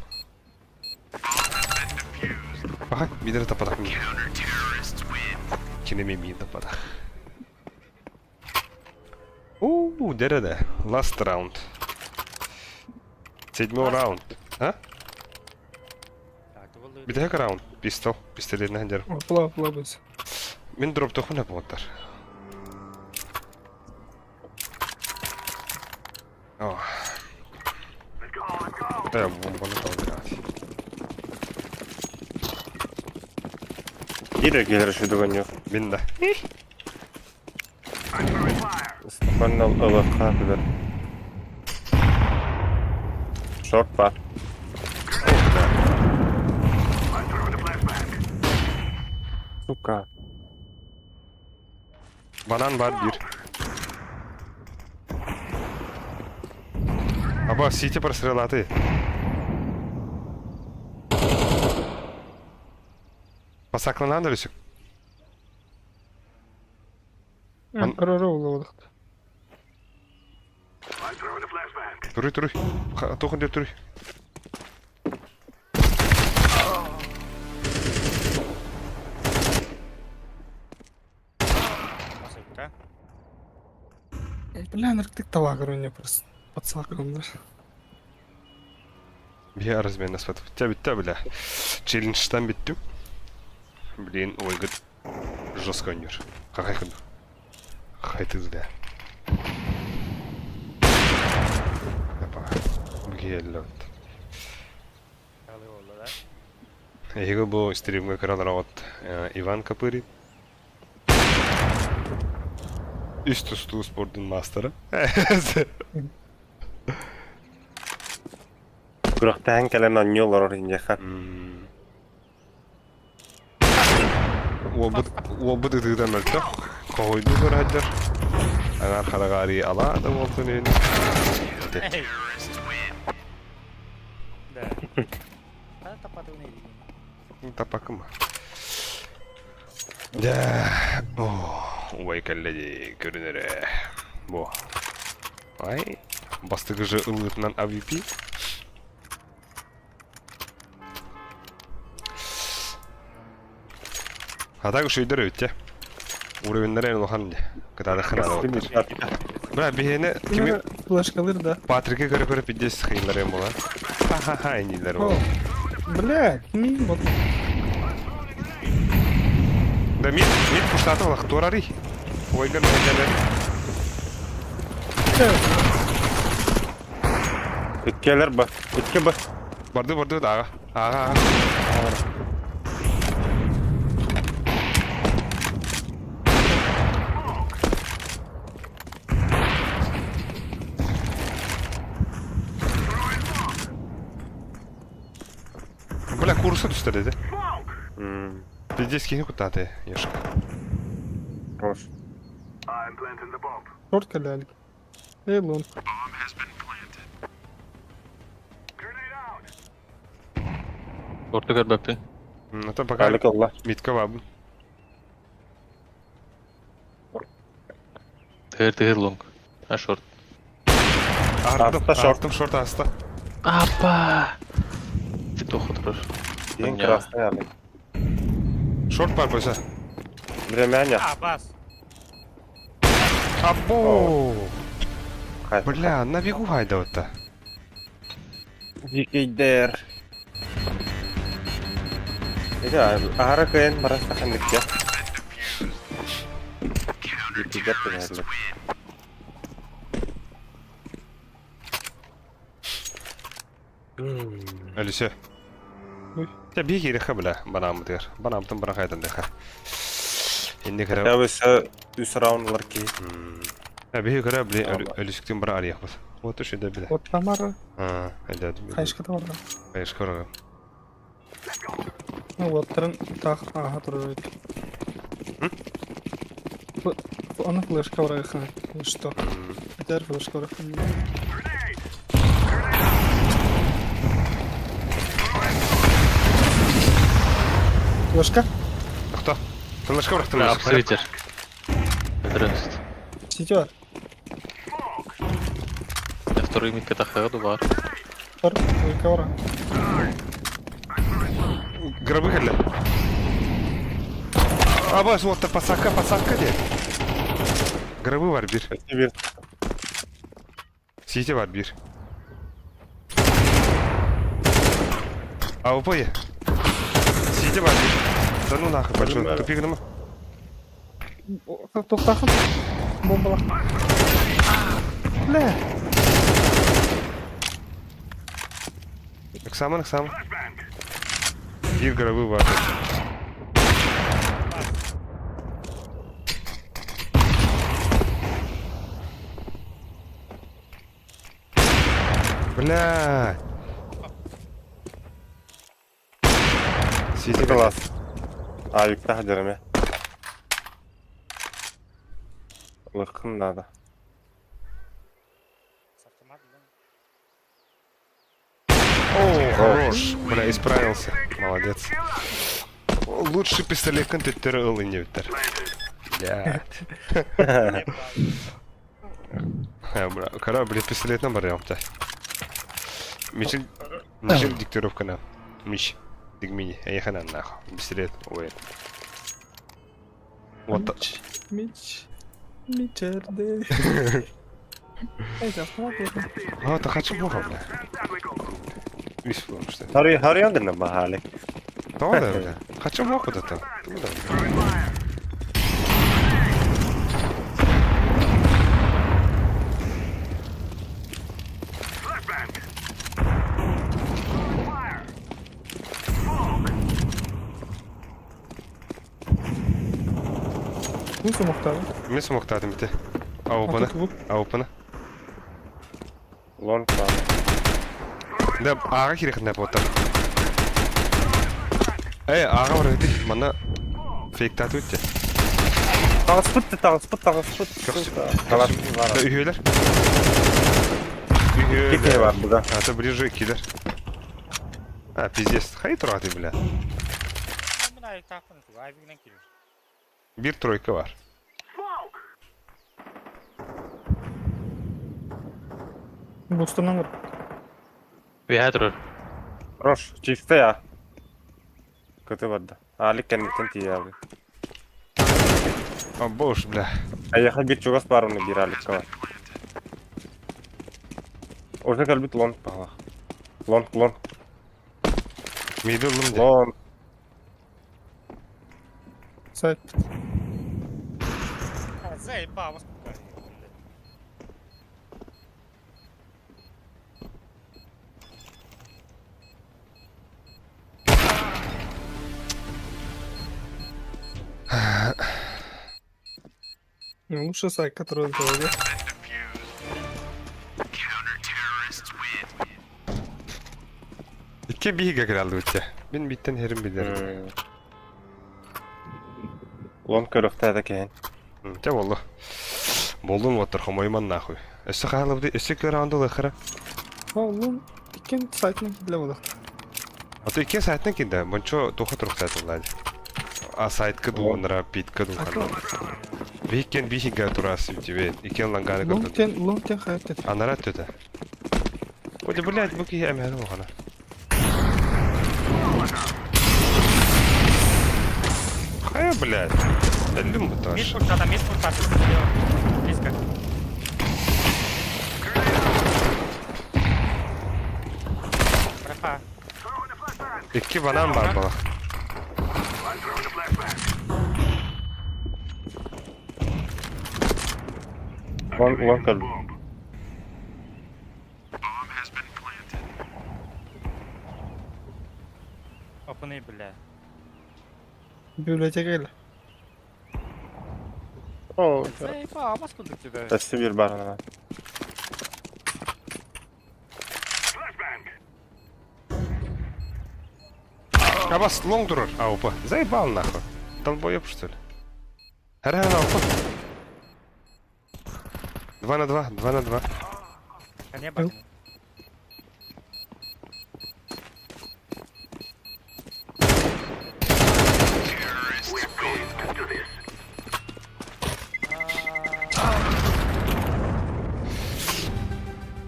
Bak, bir de tapadak mı? Kine mi tapadak? Oo. Дереде. Last round. 7 раунд. А? Так, то болды. Битек раунд. Пистол. Пистолетный хендер. Апла біз. Мен дроп тохуна помоттар. О. Да, бомбаны талдырат. Кире келер şu dönüyor. Мен да. Степан'la ılık kadar. Short var. Сука. Банан var bir. Аба, сити прострелаты. Пасакланан да Люсик? Прорывлывадық. Туруй. Тоқын деп туруй. Masuk, да? Бля, нырктык тавагыр мне просто подсакалымдар. Бия размен насватып. Бітті, бля. Челленджтан біттім. Блин, ойгыт. Жестко өнер. Қақай күнді. Қайтыз, бля. Апа. Бігелі өт. Калы oldu, да? Егі бұл стримге кіралар от Иван Капырин. Üst üstü sportun masterı. Kuraktan gelen anıyorlar oraya. Ол бұд үдігден өлті. Қойды бір әддер. Аңар қадағари ала да болсын ені. Эй! Да. Ada tepat ini. Тапақы ма? Да. Ой, кәлләде көрінері. Бо. Ай. Бастығы жы ұлғытынан AVP. Хатак үшейдер өтте. Уровенлері ән оған де. Кытады қынады оттар. Бра, бейені кеме Флешкалыр, да. Патрикке көрі 50 қиынлар ән бола. Ха-ха-ха, әнейлер О, бола. бля, кими, вот. Да мид пуштаты олақ, турари. Ойган әйдәлер. Ütkeler bak. Ütke bak. Барды, аға. Аға. Бля, курсы түсті деді. Пиздец кені құттаты, ешкі. Hoş. Шорт калялик. Эй, лон. Orta görmekte. Это пока Alik Allah. митка бабы. Тегер лонг. А шорт. Артым шорт асты. Апа! Тоху тұрыр. En krasный alik. Шорт бар бойса. Времяня. Ah, bas. Або! Hayır. Бля, на бегу хайда вот-то. Викейдер. Ya, ahara kayın barasta kandık ya. Викейдер тегерлік. Әлісе. Ой. Я беги реха, бля, банамы дер. Банамтын бара хайдан деха. Енді кірі... Ya bisa üst roundlar ki. Я беги кірі, бля, Tamam. өлісіктен бара арияқ біз. Вот үш еді, бля. Вот тамара. Әлдәді. Қайшқы да бар. Қайшқы ұрығы. Ну вот, трен так, ага, тұрыр. Оны флешка бар айхан. И что? Әтер флешка бар айхан. Флешка? Кто? Флешка бұрық, Да, флешка. апсвитер. Дренст. Сети бар. Я второй мид катахаду бар. Бар, ойка бар. Гробы кәлі. Абас, вот пасакка де. Гробы бар бір. Bir CT var bir. Avupayı. CT var bir. Sanın akı paço. Tupik mı? Toktaqın. Bombala. Ne? Iksama. Bir grabı var. Бля. CT класс. А, yükle haderim ya. Лыхын надо. О, хорош. Бля, исправился. Молодец. Лучший пистолет контейнера Эллиневтер. Блядь. Бля, кара, блядь, пистолет на барьем-то. Мишель диктировка на. Миш. Дигмини. Я хана нахуй. Пистолет. Ой. Вот так. Мичерде. Ey, автомат bakın. А, так хочу бога, бля. Весь флом, что ли. Har den bara härlig. Да, бля. Хочу бога куда-то. Bu smoke'ta. Мен смоктадым бите. Аупана. Аупана. Long var. Да, ага керек не потар. Ага вроде мана фейктат өтті. Tağız pıt. Kalas var. Да, үйелер. Кикей var burada. Это ближе киллер. А, пиздец. Хай тұрады, бля. Мына тақын айбигнен келер. Bir тройка var. Boost'undan vur. Vi här Roş, çifte ya. Kötü vardı. Alik kendisinden tiye abi. А, бош, бля. Аяха bir çugas var onu bir alik var. Orada kalbit long pahala. Long. Middle de. Long. Side. Заебалось. Ну, лучше сайт, который он проводил. İki bir higa kraldı ötçe. Ben bitten herim bilirim. Long körükte de keyin. Те болду. Болдун отыр, хомойман нахуй. Эссе халыбды, эссе көрәнді лыхыры. Oğlum, iken site'den gidile oldu. Аты ике сайтын кенде, бончо тоха турук сайт олайды. А сайткы дуонра, питкы дуонра. Бейкен бихига турасы үтебе, икен ланганы көрді. Лонгтен hayat dedi. Анара төті. Оди, блядь, бұки әмәді оғана. Хая, блядь. Әлім бұты Мид аш. пушата, близко. Брафа. İki banan var bana. Long kalbit. Опыны, бля. Bibliotek öyle. Oo. Заебалось куда тебя. Testi bir barına. А вас лонг durur. Аупа. Заебал нахуй. Долбоеб что ли? Ара, аупа. 2 на 2, 2 на 2. Не бачу.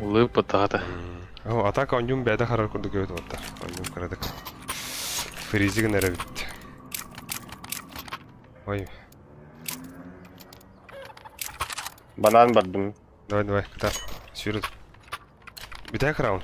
Улыбка тағата. О, атака онюм бәді қарар күрді көйді оттар. Онюм қарадық. Фризиген әрі бітті. Ой, Banan bardım. давай, давай, кыта. Сүйреді. Bir tek round.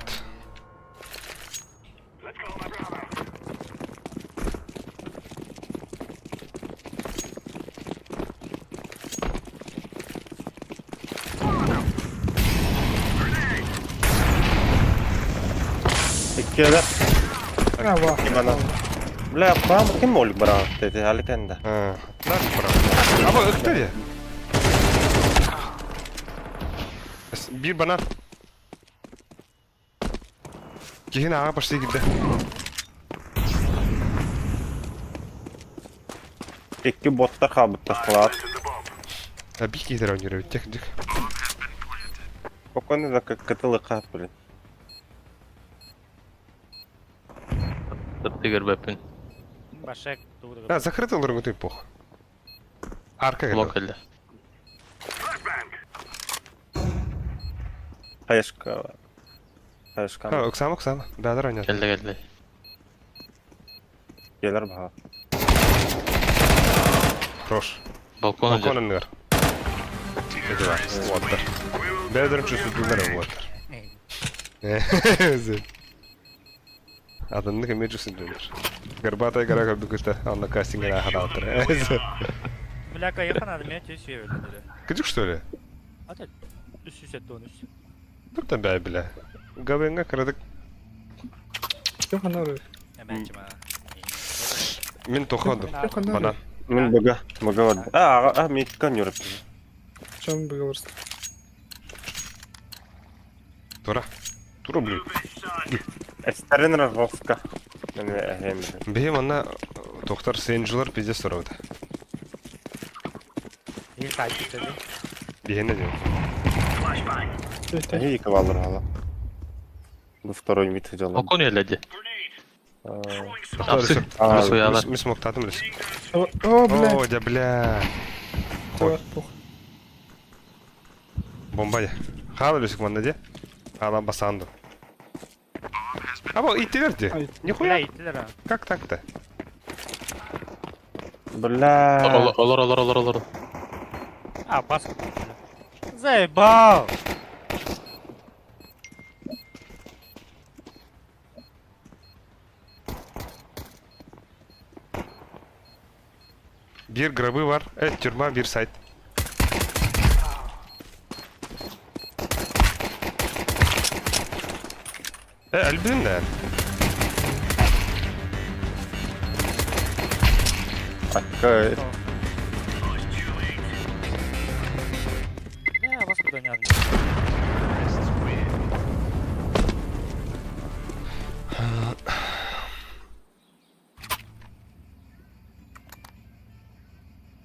İkiler. Ha var. Gimana? Bля, пам, kim olduk bana dedi haliten de. Ha. Lan bırak. Ama öktü ya. Bir bana. Kehin ağa başlığı gitti. İki botlar kabutlar kılar. Ha bir gider oynuyor. Tek. O konuda da kıtılı kap böyle. Тигр бэпин. Башек тугры. Ha закрыт olur mu пох. Arka geliyor. Локальда. Hayışka var. Hayışka Ha var. oksama. Beraber oynayalım. Келди. Gelir baha. Хорош. Балкон Balkon идет. önüne. Hadi var. Water. Бедром чувствую дунера water. Зэ. Adını kime cüsün dönür. Горбатая гора как будто он на кастинге нахадалтыр. Бляка, я надо меня тебе северно. Gıcık что ли? А ты üst donus. Dur da be bile. Gabenga kırdık. Yok ana oraya. Hemen cima. Min toxadım. Yok ana Bana. oraya. Min buga var. Mi kan yorup. Çam bir varsa. Tura. Tura blü. Esterin Roska. Yani hem. Benim anna doktor sayıncılar bize soruyordu. İyi takip dedi. Bir ne diyor? İyi kıvalır hala. Bu второй мид идёт. Балкон елди. Apsı. Апсы. Суялар. Mis moktadım biz. О, блядь. О, да бля. Давай, похуй. Bomba ya. Hala lüsük bana diye. Hala basandı. Ama ittiler diye. Ay. Бля, Нихуя. итtiler ha. Как так-то? Бля. Олар. А, паска. Заебал! Bir grabı var. Evet, türma bir site. Albin de. Hakka. Бля, вас куда не надо.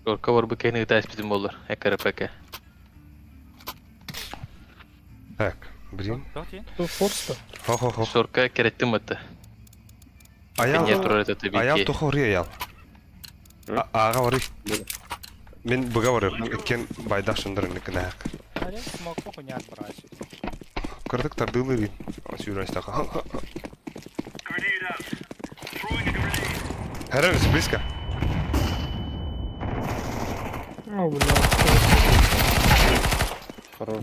Gorka var bu keni ders bizim olur. Ekara peke. Так, блин. Кто тебе? Тут форс-то. Хо-хо-хо. Şorka kerettim mıttı. Ayağım, Niye durar ete tabii ayağım ki. toxu oraya yal. Ağa var iş. Men buga var. Ken bayda şundırın nikine hak. Аре, смог похуй не отбрать. Kırdık da dılır. Сюрась так. Herhalde близко. О, блядь.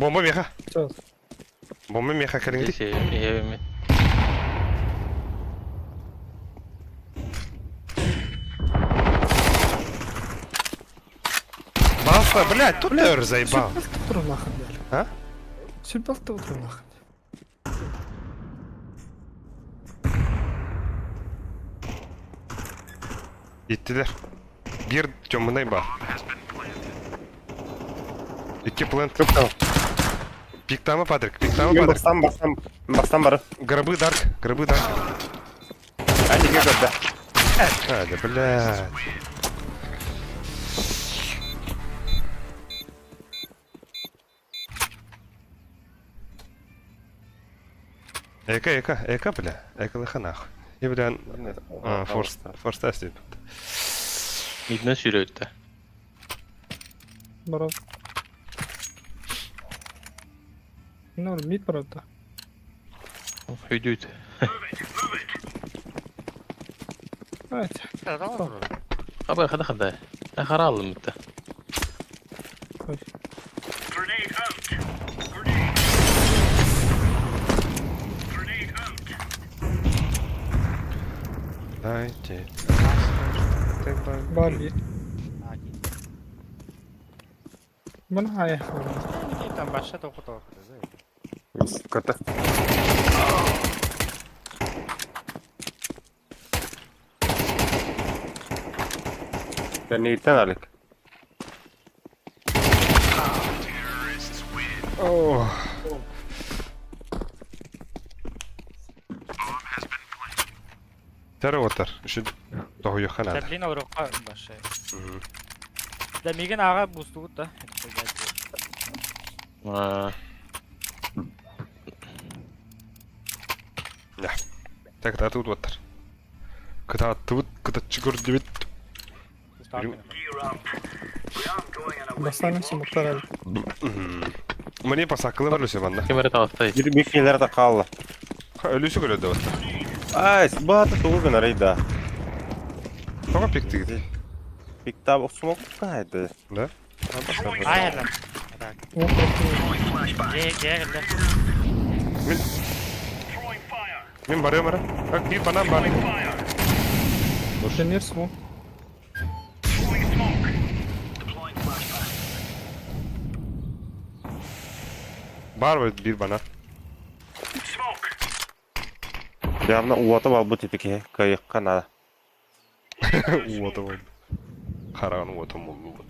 Bomba meha. Сейчас. Bomba meha kırındı. Şey, evimi. Баста, блядь, тут ты заебал. Сюрпал ты утро нахуй, блядь. А? Сюрпал ты утро нахуй. Gittiler. Bir gömünay var. İki plant. Çok tamam. Piktama Patrick, piktama Ben Patrick. baksam barı. Grabı dark, grabı dark. Hadi gel orada. Hadi блядь. Эка, бля. Эка лыха нахуй. И, бля, форс тестит. Midden sürüyordu. Брат. Ну, мид, брат-то. Hüdüt. Давайте. Haber hadi. Ahara aldım bitti. Ой. Haydi. Var bir. Ha git. Bana hayır. Там başla toku toku. Kötü. Ben iyiden alik. Oh. Tara otar. Şu doğuyor kanal. Tablin Avrupa başla. Da migin ağa boost'u da. Так, да, тут otar. Kıta tut, kıta çıkır dibit. Bastane smoke'lar abi. Mani pasaklı var Lucy banda. Kemer'e tavastayız. Bir şeyler de kaldı. Ha, ölüsü gördü otar. Ay, bu hata tuğu ben araydı. Toga pikti gidi. Pikta bu smoke kaydı. Da? Hayır lan. O korkuyor. Gel. Min barıyor mara. Bak bir bana bana. Deniyor smoke. Var mı bir bana? Yanına uvatı var bu tipiki kayık kanada. Uvadım oldu. Karagan uvadım oldu.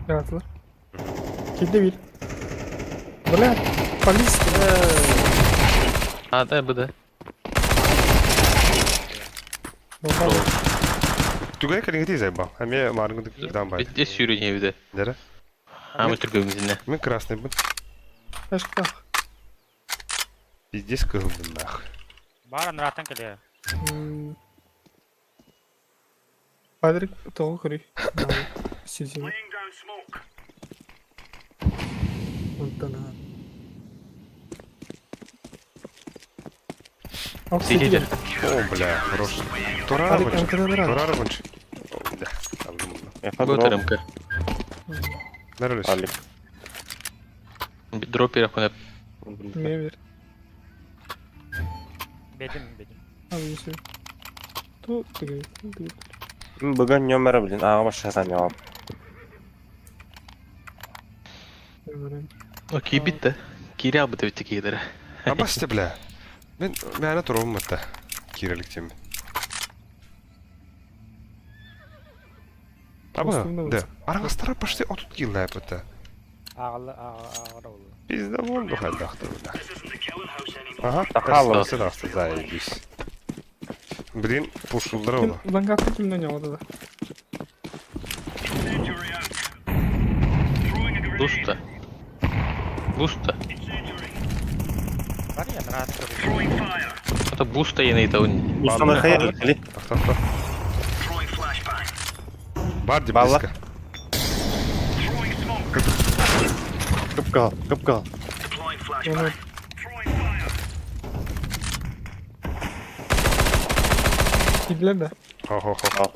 Yaratılır. Kilde bir. Böyle polis. Ha bu da. Bomba. Tugay kalın gidi zayba. Hem ya margın dıkıdan bay. Biz de sürüyor evde. Dere. Ama Türk'ümüzün. Min krasny bu. Başka. Пиздец кылдым нах. Bana rahattan geliyor. Padre toğu kırıyor. Sizin. Ondan ha. Сидели. О, бля, хорош. Турар Hadi вынч. kankada beraber. Турар вынч. Да, aldım bunu. Efe Bu drop tarımkı. Neresi? alik. Bir drop yere konup. Niye ver? Bedim. Abi bir şey. Tu tıgay. Bugün nömrə bilin. Ağa başlasan cevap. Okey bitti. Kiri abi de bitti kiyilere. Ha basta bля. Ben turabım hatta. Kiralıkçım. Ama Aslında da. olsun. Aragastara почти отут килла yapıta. Ağlı oldu. Biz de oldu halde aktırlar. Aha, Takalım. Nasıl zayebiş. Блин, пушулдыр onu. Ben kalktım kimden ya odada. Busta. Busta. Var ya rahat görüyor. Hatta Busta yeniydi onun. Bu sana hayır eli. Ахтафта. Барди Балла. близко. Kıpkal. Onu Gittiler de. Хо-хо-хо.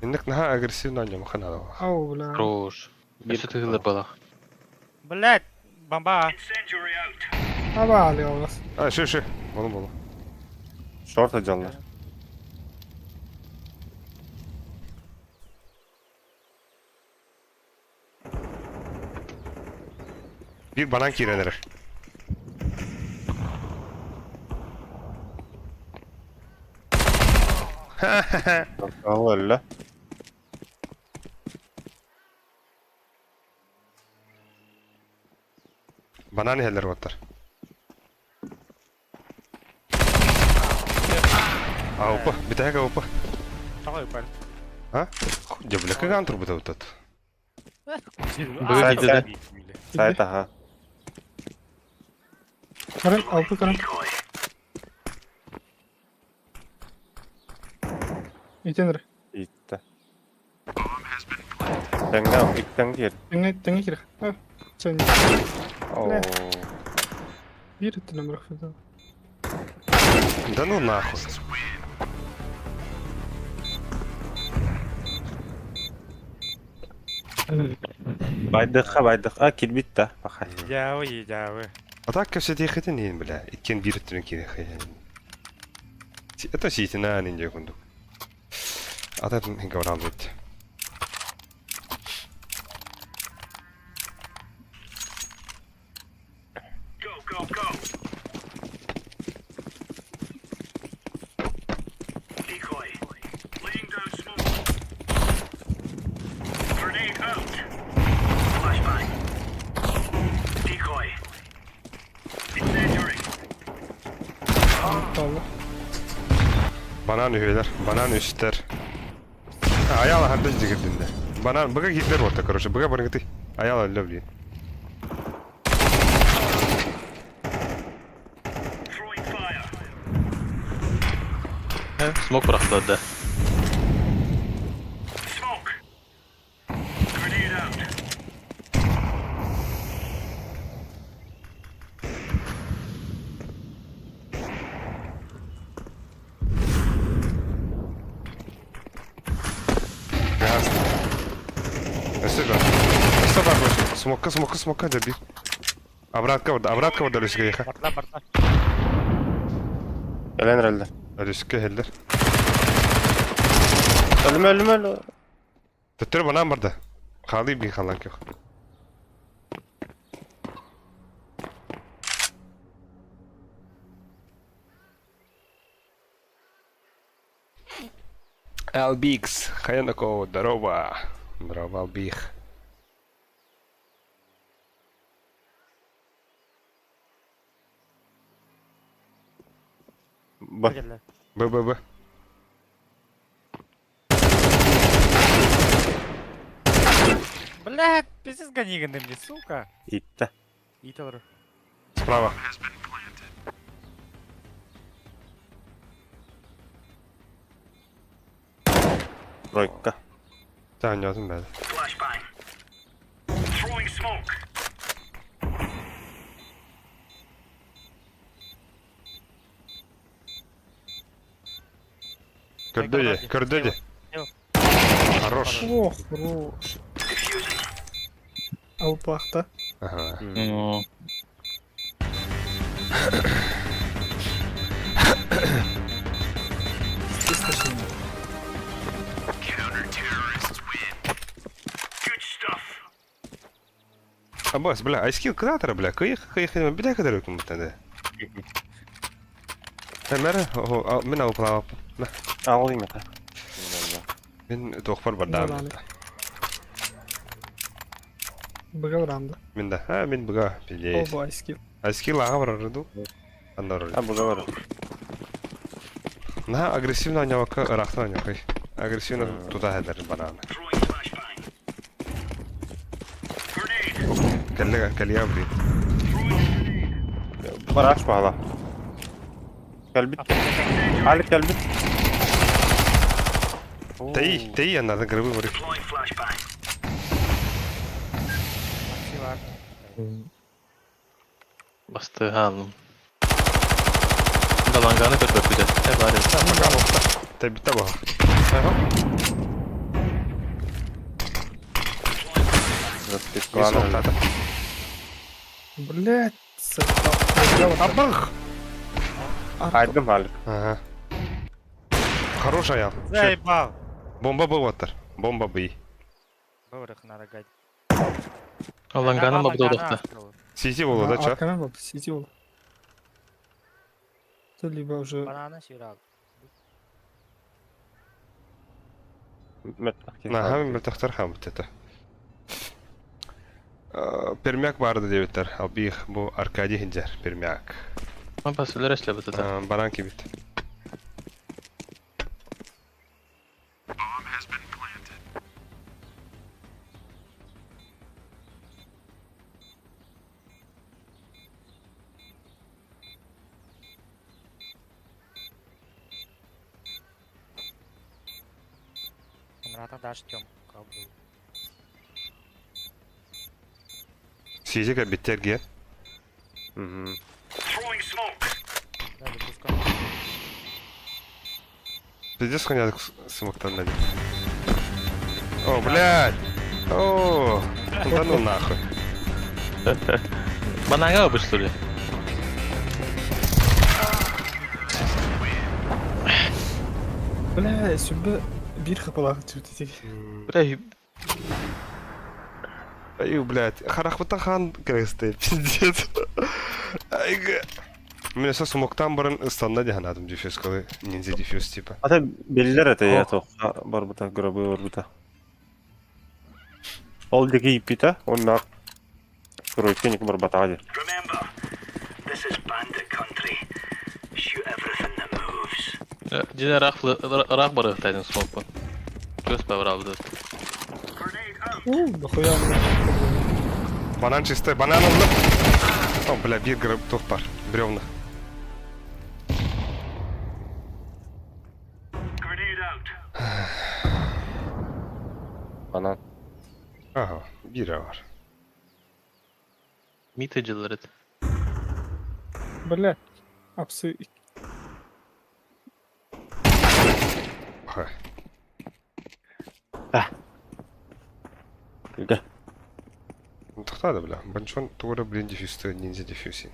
Инек наха агрессивно oynuyor kanal. Au bla. Roş. Bir sütü hızlı bala. Блядь, bomba. Hava alıyor olmaz. Ha şu. Oğlum. Short acanlar. Bir banan kirenir. Al öyle. Banan heller otar. Опа, битага опа. Çok yukarı. Ha? Jablaka gantır bu da utat. Böyle gidi de. Sayt aha. Karan altı karan. İtenir. İtti. Tengah ikten gir. Tenge kira. Ha. Sen Oo. bir ettin bırak falan. Да ну нахуй. Baydık. Kill bitti. Bakay. Yağı. А так все тихо не бля. Иткен bir ettin ki. Это сити на ниндзя кунду. А так говорил ведь. Kaldı. Banan üyeler, banan üstler. Ayağla hadda girdiğinde. Banan, bıga gitler orta короче, bıga bana gitti. Ayağla öyle bileyim. Smoke bıraktı da. Ясно. Спасибо. Спасибо, короче. Смока, да бей. Обратка вот дали сюда. Bartla. Gelen herhalde. Dali süke heller. Ölüm. Tuttur bana burada. Kali bir kalan yok. Албикс, Хаянакова, здорово. Здорово, Албих. Bak. Geldiler. Б. Блядь, пиздец ганиганы мне, сука. İtti. İyi olur. Справа. Royka. Tamam yazdım ben. Körдöде. Хорош. Ох, хорош. Алпахта. Ага. Ну, Источник. Аббас, бля, айскил кратера, бля, кыйых, бля, kadar yokum bu tane. Merhaba, ben alıp alıp. Alayım ya. Ben doktor Güzel bardağım. Ali. Bıga vrandı. Ben de, ha ben bıga O bilyeyiz. bu ice kill. Айскил аға барарду. Андар. Ha burada var. На агрессивно аняка рахтан аняка. Агрессивно туда хәдер бананы. Кәлләгә бри. Bana açma hala. Gelbit. Halik gelbit. Тей яннардан кырып бри. Aksi var. bastı halım. Dalanganı kötü bir de. Ne var ya? Тей битә баха. Ладно. Блять, сырта. Абах. Haydım Halik. Ага. Хорош аял. Заебал. Бомба был отыр. Бомба бей. Быврых надо гать. Dalanganı mı bu da? Сити болу да, ча? Аркана был, сети был. То либо уже... Banana сирал. На хам бер тахтар хам битә. Пермяк барды дебеттер. Албих бу Аркадий Хинджер, Пермяк. Ama basılar eşle bu da. Баранки бит. Emrah'tan daha şıkkım. Kabul. Сизика биттерге. Hadi pускай. Пиздец коня смоктан надо. О, блядь! О, да ну нахуй. Bana ne yapış soruyor? Бля, сүббе бир хапалак түтетик. Бля, Ай, блядь, харахбытан хан кресты, пиздец. Айга. Мен со смоктан барын станна диханадым дефюз кылы, ниндзя дефюз типа. Ата белилер это я тоққа бар бұта, гробы бар бұта. Ол деге ипита, онна кройкеник бар батаға де. Дина рах бары тайдың смокпын. Көз бәвір алды. Дохуя. Банан чистой, банан он. О, бля, бир гроб бар, бревна. Банан. Ага, бира var. Миті жылырыд. Бля. Апсы. Ха. Үлге. Тоқтады, бля. Банчон тура, блин, дефюзті, ниндзя дефюзі.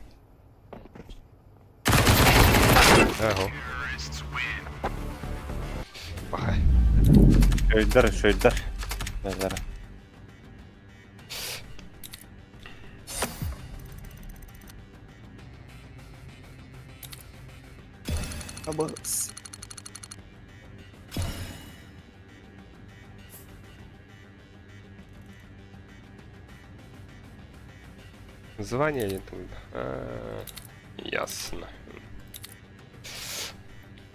Ага. Бахай. Шөйдер. Назара. Абас. Звание не там. Ясно.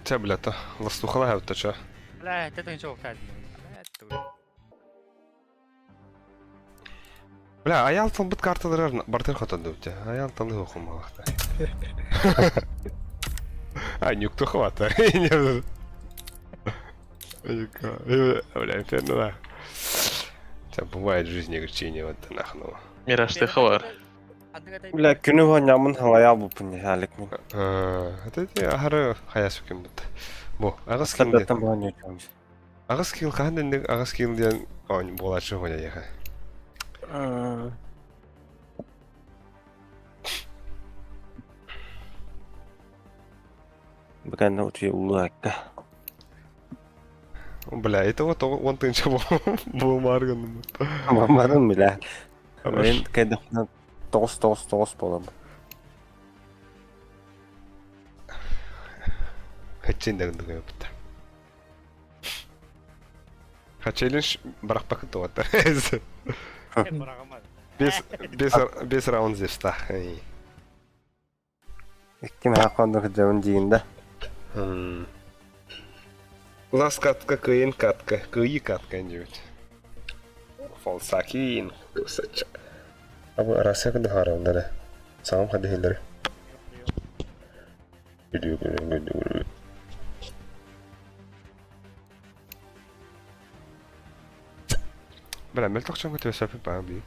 Це, бля, то ластухала, то чо? Бля, это ничего ходить. Бля, аялтал бит карталар бартер хотады өте. Аялтал не оқымалықта. А, нюкто хвата. Бля, ну да. Это бывает в жизни огорчение вот нахну. Мираж ты хавар. Бля, күні ғанямын халая бұпын әлік мен. Это те ахары хаясу кем бит. Бу, агас кимде. Сәбәттен бұған не өтеміз. Агас кил каханден агас кил ден он болачы гоня яха. Бұған өте ұлы әккі. Бля, это вот он тынча был марган. Мамадым, бля. Мен кәді тоғыз болам. Хачен дегенде көпті. Хачелинш бірақ пакет оғатты. Бес раунд зевста. Иккен хақандығы жауын дейінді. Лас катка, кыйын катка, кыйы катка әндеует. Фалсакин, кусача. Абы арасы кыды хараунда да. Сағым қады хелдері. Гүді. Бля, мел тоқчан көтіп өсәпі баған бейік.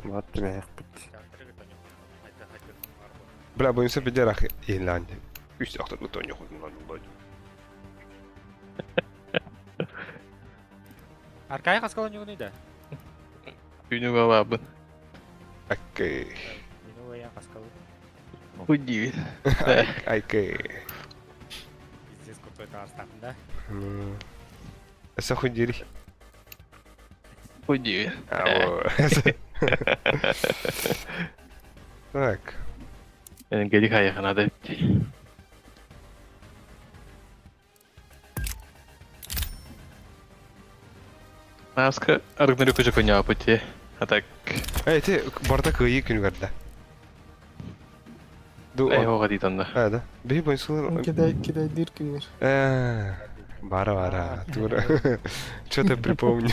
Батты мен аяқ бітті. Бля, бойымса бедер ақ еланды. Үсті ақтарды тоне құдын лады. Аркай қасқалы не ойнайды? Күнуға бабын. Аккай. Мені ойя қасқалы. Удивит. Айкай. Здесь какой-то астақында. Әсі хундері. Удивит. Так. Benim gedik ayakına da bitti. Маска аргнарю куча коня пути. А так. Эй, ты барда кыйы күн көрді. Эй, оға дейді анда. Да. Бей бойынсылар. Кидай дир күнер. Бара. Тура. Что-то припомню.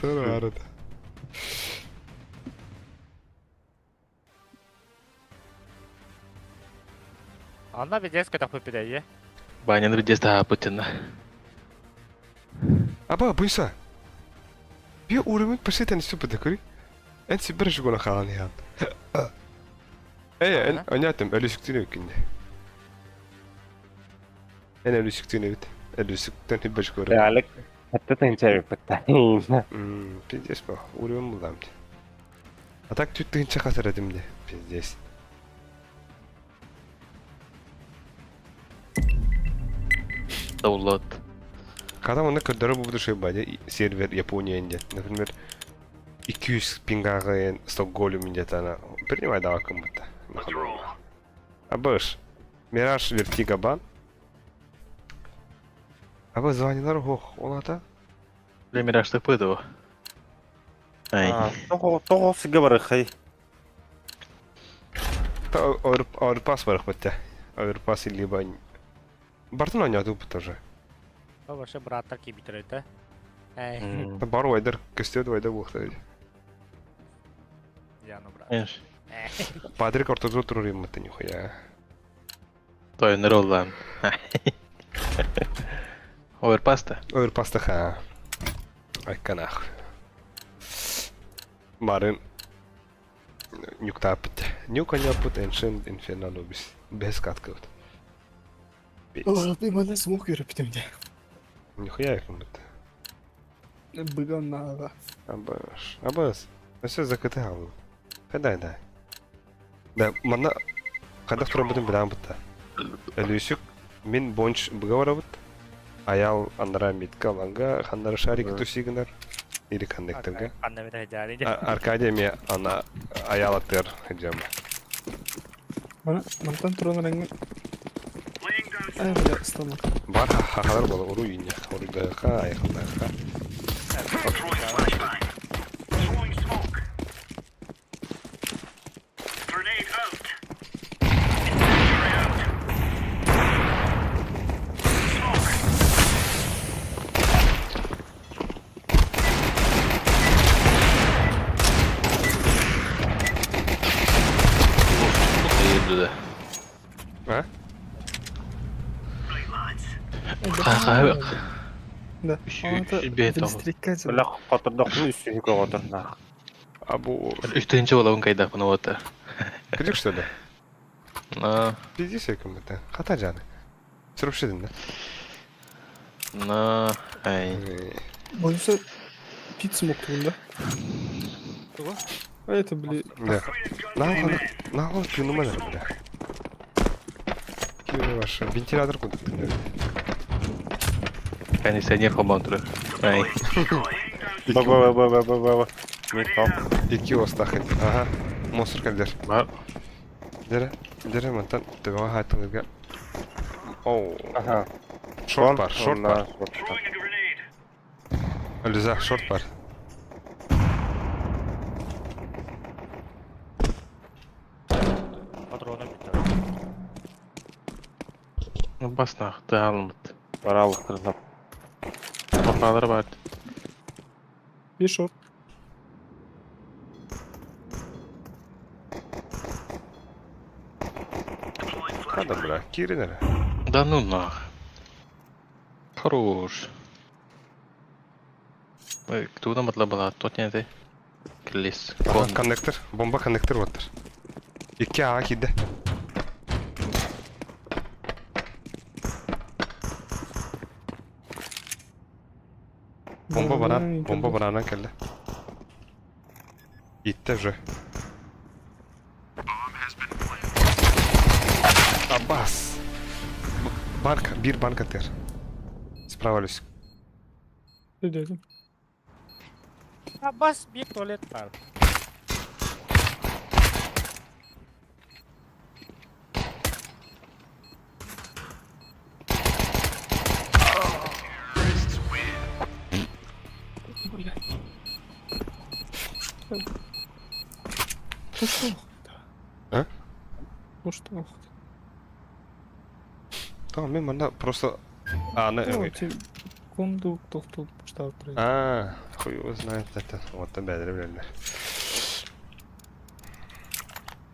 Тура. Анна бедес көтіп көпедей, Баня нрдес да путина. Аба, бойынса. Bir uğramak başlaytan istiyor da kuri. En sibir şu konu kalan ya. En anlattım ölü süktüğünü ökünde. En ölü süktüğünü evet. Ölü süktüğün hep başı kuru. Әлік әтті тәнчәрі бітті. Пиздец bu. Uğramam bulam de. Atak tüttüğün çakasır edim de. Pиздец. Саулат. Когда оны көддөрө бу şey баде сервер Япония инде. Например, 200 пингага Стокгольм инде тана. Принимай да акым бутта. Абыш. Мираж Вертига бан. Абы званилар хох олата. Лемираштык пыдыва. Ай. Тоғы сігі бары хай. Та Ауэрпас барах бутта. Ауэрпас либо... Бартын ойнады бут тоже. О, вообще браттар ки битиреді. Эй, Бар ойдар, көстеді ойда бұқты. яну брат. Эш. Патрик ортозу тұрыр емметті нихуя. Той нероллан. Оверпаста. Ауэрпасты ха. Айканах. Барын... Нюктап бітті. Нюка не бут, эншин инфернал убис. Без катка вот. Ладно, мене смог юріптімде. Нихуя якым бітті. Біган нага. Абас. Все закыты алу. Кайдай да. Да, мана... Кайда тұран бүтін білан бітті. Әлюсік, мен бонч бұға бара бұт. Аял андыра митка аланға, хандары шарик тусигінар. Ири коннекторга. Анна бітір хеджары. Аркадия me ана аял атыр хеджама. Мантан тұран рәңгі. Ай, бля, стамак. Бар хахалар бола, уру үйіне. Урудайға, айқындайға. Yürüdü. Ha? Kanka bak. Да. Bir tamam. Білі қатырдақын үстіне көғатыр. Абу... Üstünce olalım kayda bunu otu. Крик что ли? Na, Пизди секунд это. Хата жаны. Сұрыпшыдың да? na, ay. Бойымса пицца мог туында. А это, бля... Да. Нағыл күйіні мәнір, бля. Күйіні ваша. Вентилятор куды ты? Кондиционер хомантуры. Ay. Ба-ба-ба-ба-ба-ба-ба. Мен там. Iki ostахын. Ага. Монстр кәлдер. Var. Дере мантан төбеға хайтыңызға. Оу. Ага. Шорт бар, шорт бар. Лиза, шорт бар. Патроны бітір. Basnaq, dağılmıdı. Баралық тұрдап. Bakalır var. Bir шорт. Хада, бля. Киринер. Да ну нах. Хорош. Ой, кто там отла тот не ты. Клис. Ага, коннектор. Бомба коннектор ваттыр. Икки аға киді. Bomba barandan keldi. Gitti уже. Abbas. Banka, bir banka ter. Справились. Ne dedim? Abbas bir tuvalet var. Ну что? А? Ну что? Tamam ben bana просто... А, Ну, секунду, кто поставил трейд. Хуй его знает это. Вот опять ребята.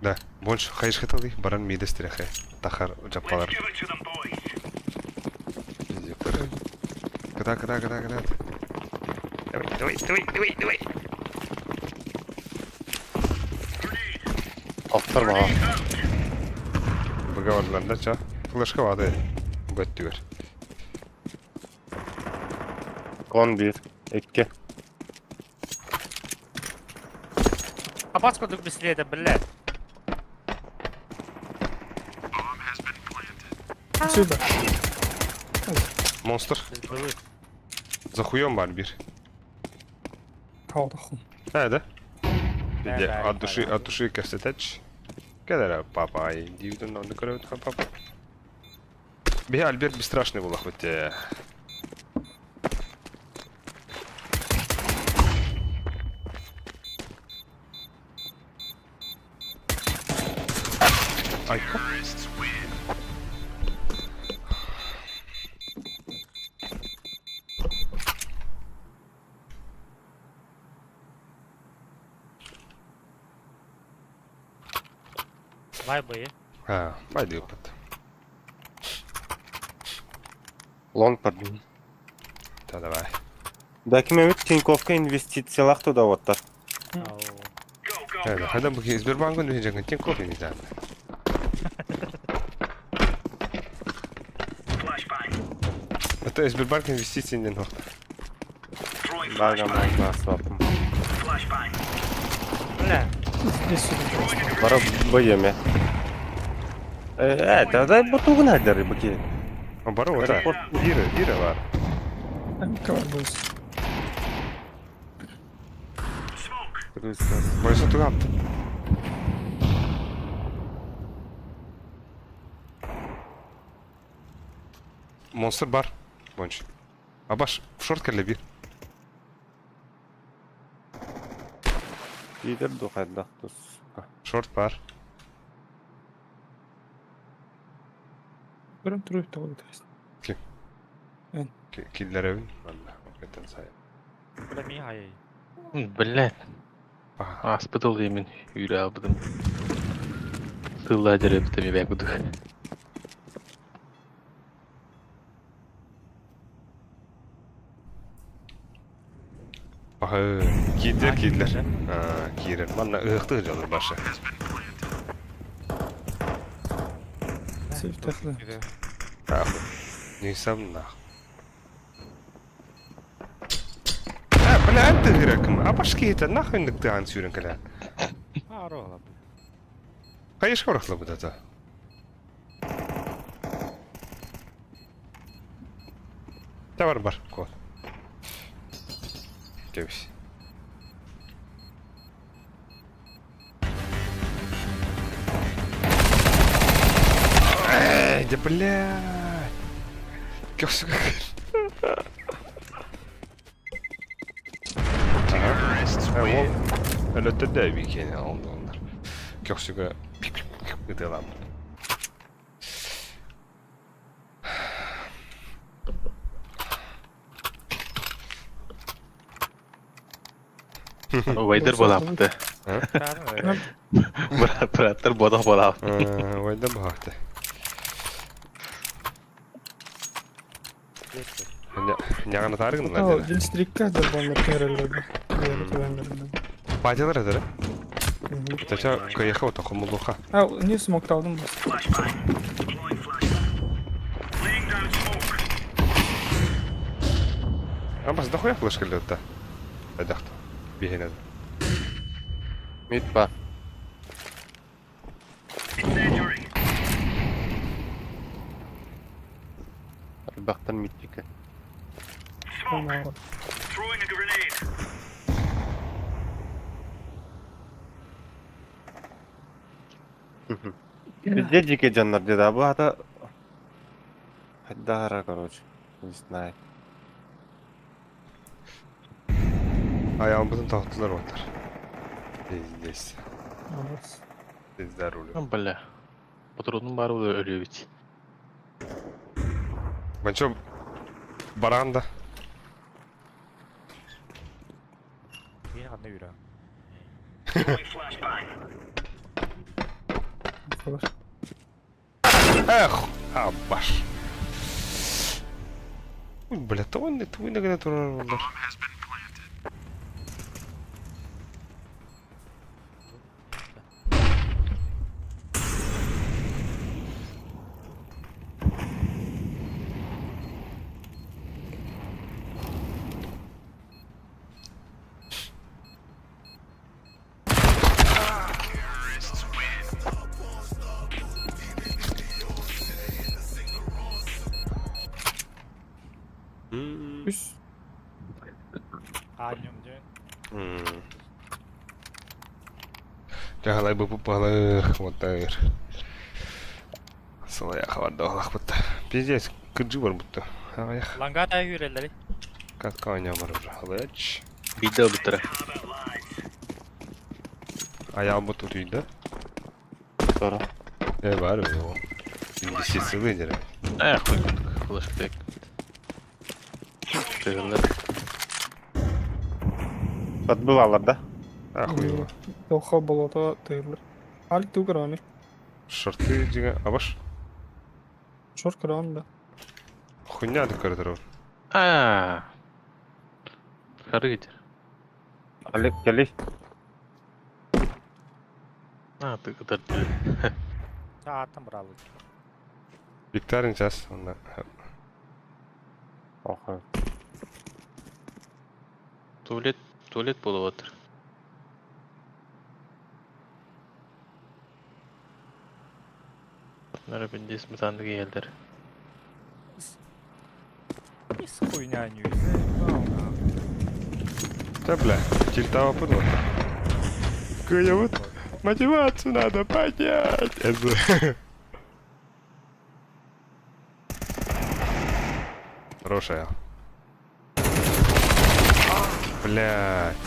Да, больше хайш хотел их, баран миды стряхай. Тахар джапалар. Когда. Давай. Ақтар bağa. Бұға бардыларда ча. Флешка вады. Бөттігер. Kon 1, 2. Abbas kurduk bisikletle billet. Сюда. Monster. Biz bılı. Захуем var bir. Каудахун. Nerede? Bir Nerede de abi? от души кастетач. Kadar папай. Дивидон он декорет папа. Bir Альберт бесстрашный был хоть. Ay. Vay bayı. Ha, haydi опыт. Лонг подбил. Да, давай. Документ Тиньковка инвестициялах туда вот так. Ау. Evet, hadi bakayım Sberbank'ın düşünecek için kofi mi zaten? Это Сбербанк инвестиций не нужно. Бага можно свапом. Бля. Здесь сюда. Бара боеме. Дай бутугу надо рыбаки. Оборот, да. Ира var. Кавар бойся. Boyası tukam. Monster bar. Bonç. Abaş, short kelle bir. Лидер духайда. Short bar. Бірін тұрып та қойды. Killer evin. Valla. Hakikaten sayı. Bля mi hayır. Блядь. Aha. Аспитал емен үйрі абыдым. Сылла дәребітіме бәкудық. Aha. Killer. Ha, killer. Valla ıhtı olur başı. Сейф тәхлі. Ha. Neyse bunlar. Ha, bana ente girekim. Abaş kiyete. Nahı indik dağın sürün kala. Aro la bu. Kayış korkla bu da. Da var. Kol. Geviş. Эй, да блядь. Как все как... Ага. Öyle de de bir kere oldu onlar. Köksüge gıdılam. Вайдер болапты. Tamam öyle. Бұраттыр бодақ болапты. Oyda baktı. Ñağını tarıgın mı? Ал, динстрикка да бомбар керелерді. Падилар эдер. Тача каяха ота хомулуха. Ал, не смокталдым бас. Амбас да хуя флеш келді өтті. Айдақты. Бейхен еді. Мид бар. Бақтан мидтікі. Везде дикие жандар деді, а бұл ата... Хайдара, короче. Не знаю. Ayağımızın tahtılar otar. Здесь. Здесь за рулем. Бля. Патронның бары ол өлі бит. Ben çok baranda. Bir anda yürü. Эх, аббаш. Ой, бля, то он не твой наград турнир. Аньым же. Жағалай бұпып бағлық, вот солай ақварды олақ бұтты. Пиздец, күрджі бар бұтты. Ағаяқ, Ланга да юрелleri. қатқа ойна бар уже. Алайч. Видео бітірі. Аял бұт ұтыйды. Sonra. Бар о. Инвестициялы дері. Хуй флешбек. Тыгылар. Отбывалар, да? Ахуй. Тоха болото тыйлар. Аль туграни. Шорты жига абаш. Шор кран да. Хуйня да көрдір. Кары кетер. Алек, келей. Тыгытар. Saatım bravo. Викторин час. Онда. Охай. Туалет болып отыр. Нары бенде сметанды келдер. Из хуйня не юрелleri. Да, бля, тильтава подвод. Какая вот мотивацию надо поднять. Это... Хорошая. Блядь.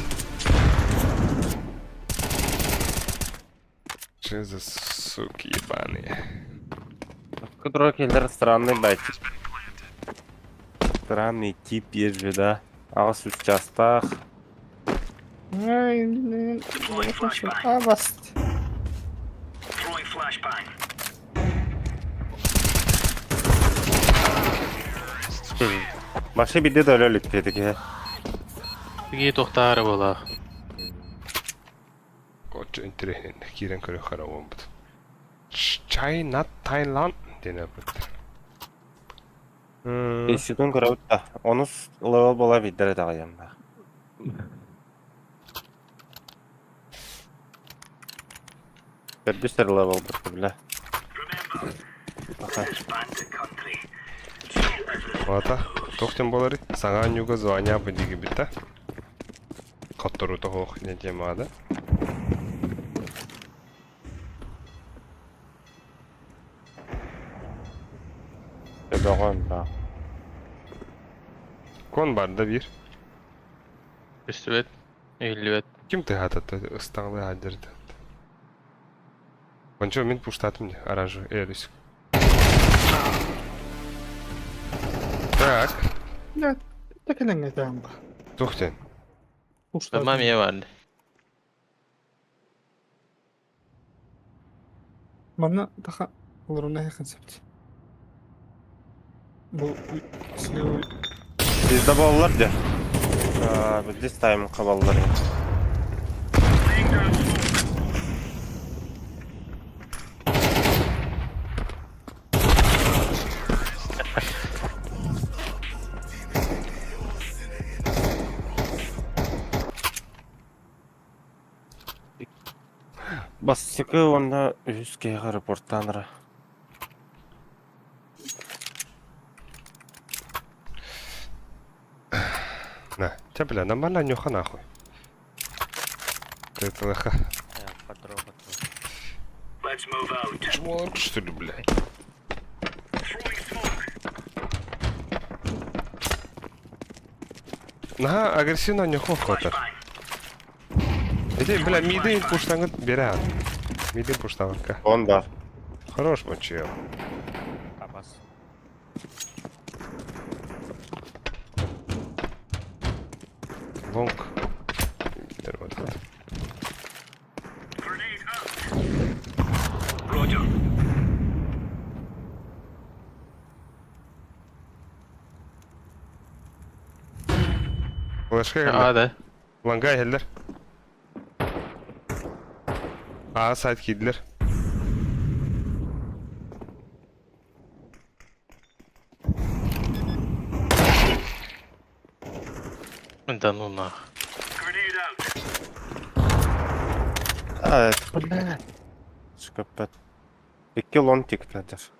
Что за суки ебаные? Который келдер странный байтик. Странный тип есть же, да? Ağız üst yastaq. Ay, ne yapıyorsun? Bast. Başka bir de öyle lütfedik ya. Беги тоқтары бола. Очень интересно. Кирен көрі қарауын бұд. China, Thailand. Дені бұд. 5 секунд көрәбіт та. Onu level bola videre dağıyam da. Бердістер level бұрды біле. Вата, тоқтен болары. Саңа нюга звания бұдығы біті. Қатыру тоғық не демады. Bedoğan da. Кон бар да bir. Үстібет. Үйлібет. Kim тыгататы ыстаңлы адерді. Кончо мен пуштатым не, оранжевый, элюсик. Так, Ya, tekelen geçen bak. тоқтен. Usta. Tamam ye vardı. Bana daha oluruna yakın septi. Bu silahı Bizde bollar ya. Biz time kaballar ya. Бассыкы онда 100-ге репорттаныры. На, тебя, бля, нормально нюха нахуй. Ты это лоха. Патрон. Чмолок, что ли, бля? Наға агрессивно нюху хватар. Иди, бля, миды пуштаңын бере ал. Миды пуштаңынка. On var. Хорош мочил. Табас. Лонг. Вот. Флешка geldi. Hadi. Langa geldiler. A side kiddiler. Да ну нах. Evet. Блядь. Çıkıp 2 long tikledir.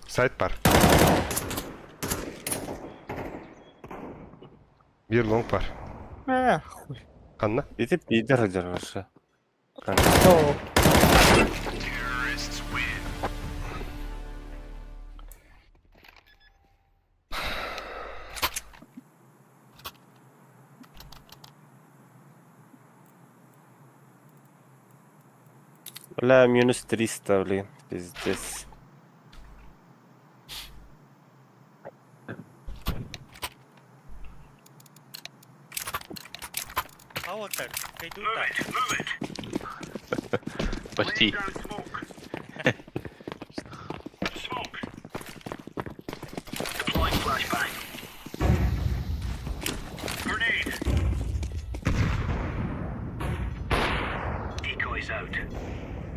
Side par. Bir long var. Хуй. Kanna. Gidip bir aşağı. О, Бля, минус 300, блин. Пиздец. Ало так, пойду так. Почти.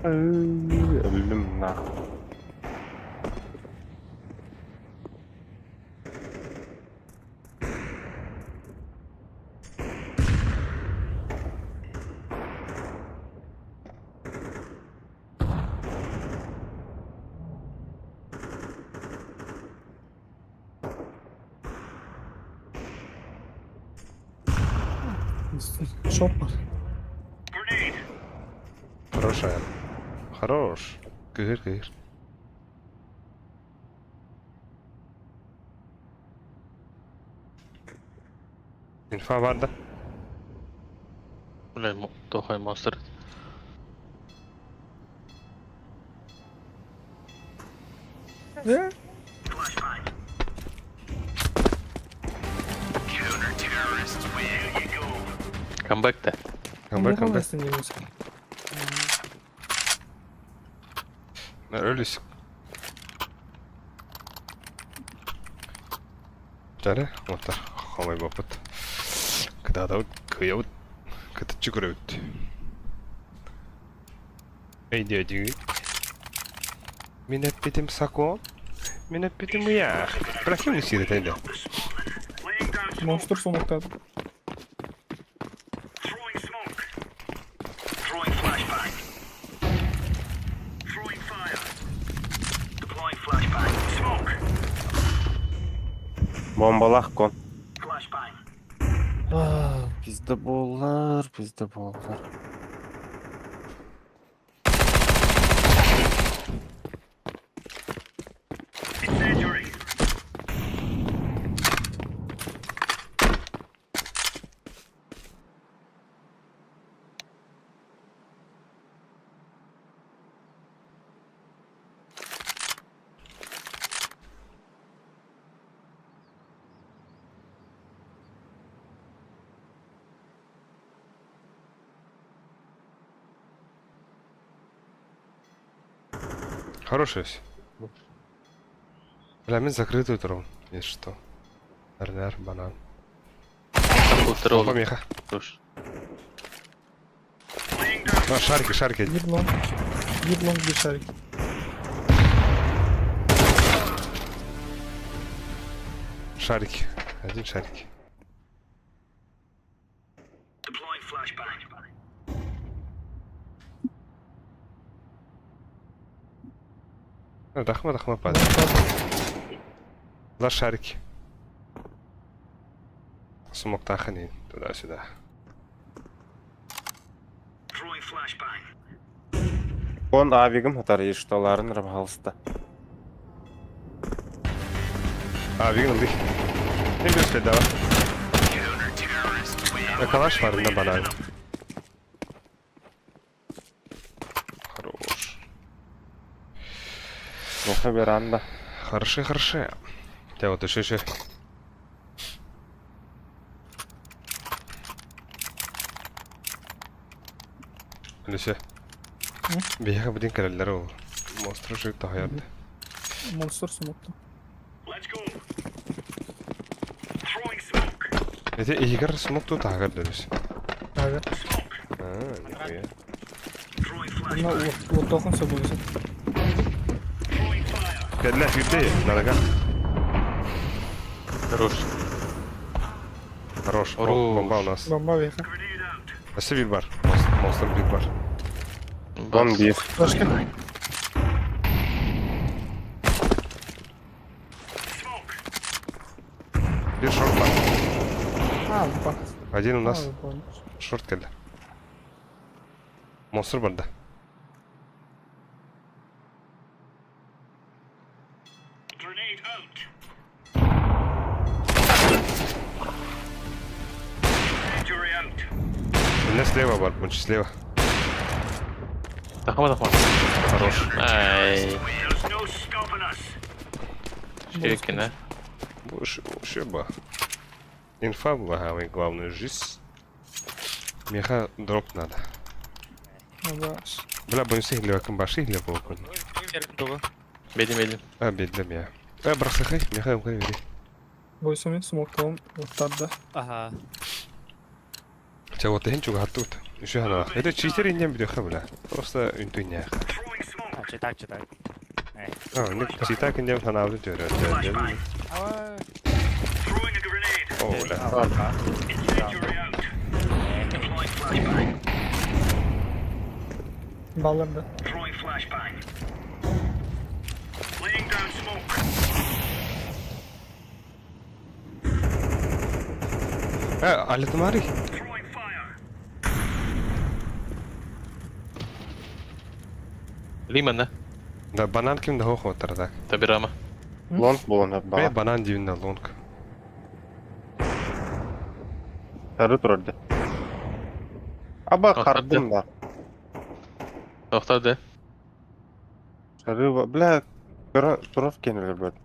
Öldüm lan. шоппер. Хорош ayağım. Хорош. Kıyır kıyır. İnfa var da. Бля, тухай монстр. Да? Камбэк-то. Comeback comeback. Yapamazsın Yunus. Öylesin. Тare, вот хомой бопот. Когда да кыяут. Когда чукрут. Эй, дядя. Минет питим сако. Минет питим я. Прохим не сидит, айда. Монстр сумоктады. Bombalak kon. Aa, Bizde bollar, bizde bollar. Хороший есть. Бля, мен закрытый трон. Есть что. Эрнер, банан. Полтора Помеха. Слушай. А, шарики, шарики. еблон. Еблон без шарики. Шарики. Один шарик. Дахма падает. Два шарики. Смог тахани туда-сюда. Kon abigim atar iştoların rıbhalsta. Видно, дых. Не без следа. Калаш var на банане. Хорош. Nefe bir anda. Хороши, хороши. Тебя вот еще. Люся. Бега будем королеру. Монстр жив тахаярды. Монстр сумокты. Это игр смог тут тахаярды Люся. Ага. Нихуя. Ну, вот тохан собойся. Кэдлэф юдей, надо. Хорош. Хорош. Хорош. Бомба у нас. Бомба веха. Asi bir var. Monster bir var. Kon bir. Başka? Bir short var. бак. Один у нас. А, понял. Шорт келді. Монстр барды. Меня слева бар, bunch слева. Тахма. Хорош. Ай. Чеки, да? Больше ба. Инфа была, а главную жизнь. Меха дроп надо. Баш. Бля, bunch игли, кым баши игли болкун. Бедим. А, бедлем я. Бросахай, меха умкай вери. Бойсумен смокталым оттарда. Ага. Хотя вот хен чуга хаттут. Еще хана. Это читер инем бдеха, бля. Просто интуиня. Читай. А, не читак инем хана уже тёрят. Ава. О, бля. Балларда. Алитмари. Лимон, да? Да, банан кимде хох отыр так. Табирама. Лонг болон Бе ба. банан дивинде лонг. Сары турарды. Аба Ақтарды. қардым да. Тоқтар, да? Сары ба. Бля, туров кенелер бөт.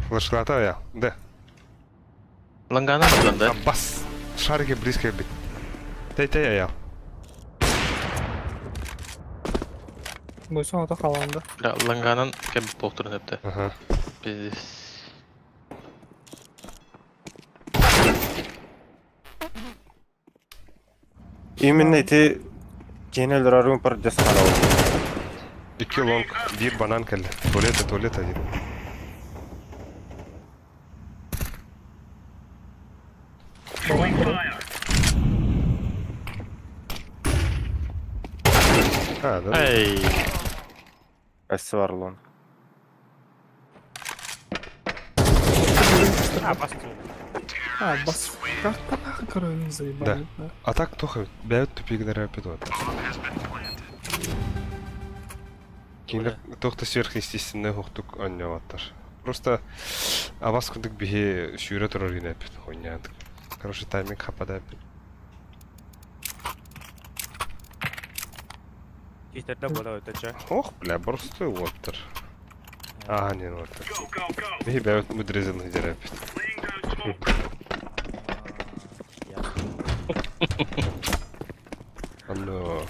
Флешлата я. Да. Лангана мыдан, да? Бас. Шарге близко бит. Тей я. Бойсун ата қаланды. Ланганан кем болтырын өпті. Ага. Пиздец. Именно эти кенелер аргын пар жас қарау. 2 лонг, 1 банан келді. Туалет один. А, да. Ай. Әсі бар лонг. А, бас. Как нахуй, короче, заебали. Да. А так тоха бәйт тупигдер опять вот. Киндер тохта сверхъестественный хохтук анняваттар. Просто аваскудык бихе шүйрө турар гине опять хойнядык. Короче, тайминг хапада опять. Читерде бола өтөчө. Ох, бля, просто воттер. А, не воттер. Бихе бәйт мудрезен гидер опять. Алло.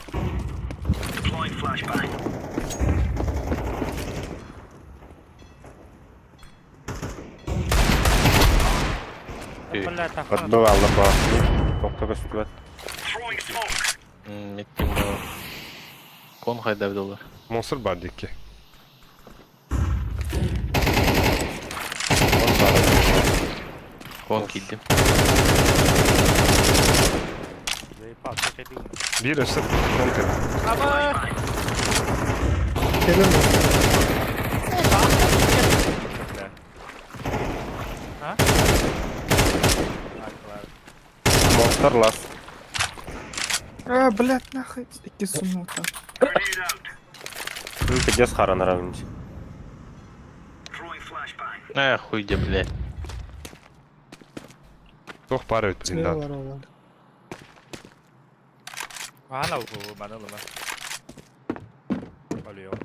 Бля, тахма. Отбывал ба. Тоқтық үстібет. Меттим да. Кон қайда бді олар? Монстр бар дикке. Кон киддим. Заебал, что ты думаешь? Bir ısır konker. Gelir mi? Ha? Монстр лас. А, блядь, нахуй. 2 сумма там. Ты жас қаранар авынчы. Хуйде, блядь. Toch para uit Слева блиндат. var. Hala bu bana lan. Oluyor.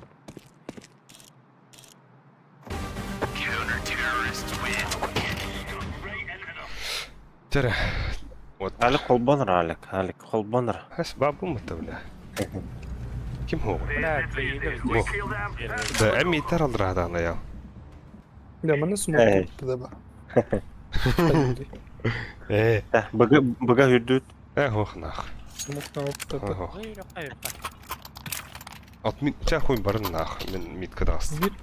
Tere. Вот. Әлі қолбаныр әлік. Әлік қолбаныр. Has babu mu tabla? Kim ho? Bля, приедем здесь. Da emmi tar aldır adana ya. Ya bana smoke tuttu da bak. Бұға хүрдүт. Hoch nach. Smoke da tuttu. Hoch. Hayır, hayır. At mit cha хуй барын nach. Мен mit kadast. Mit?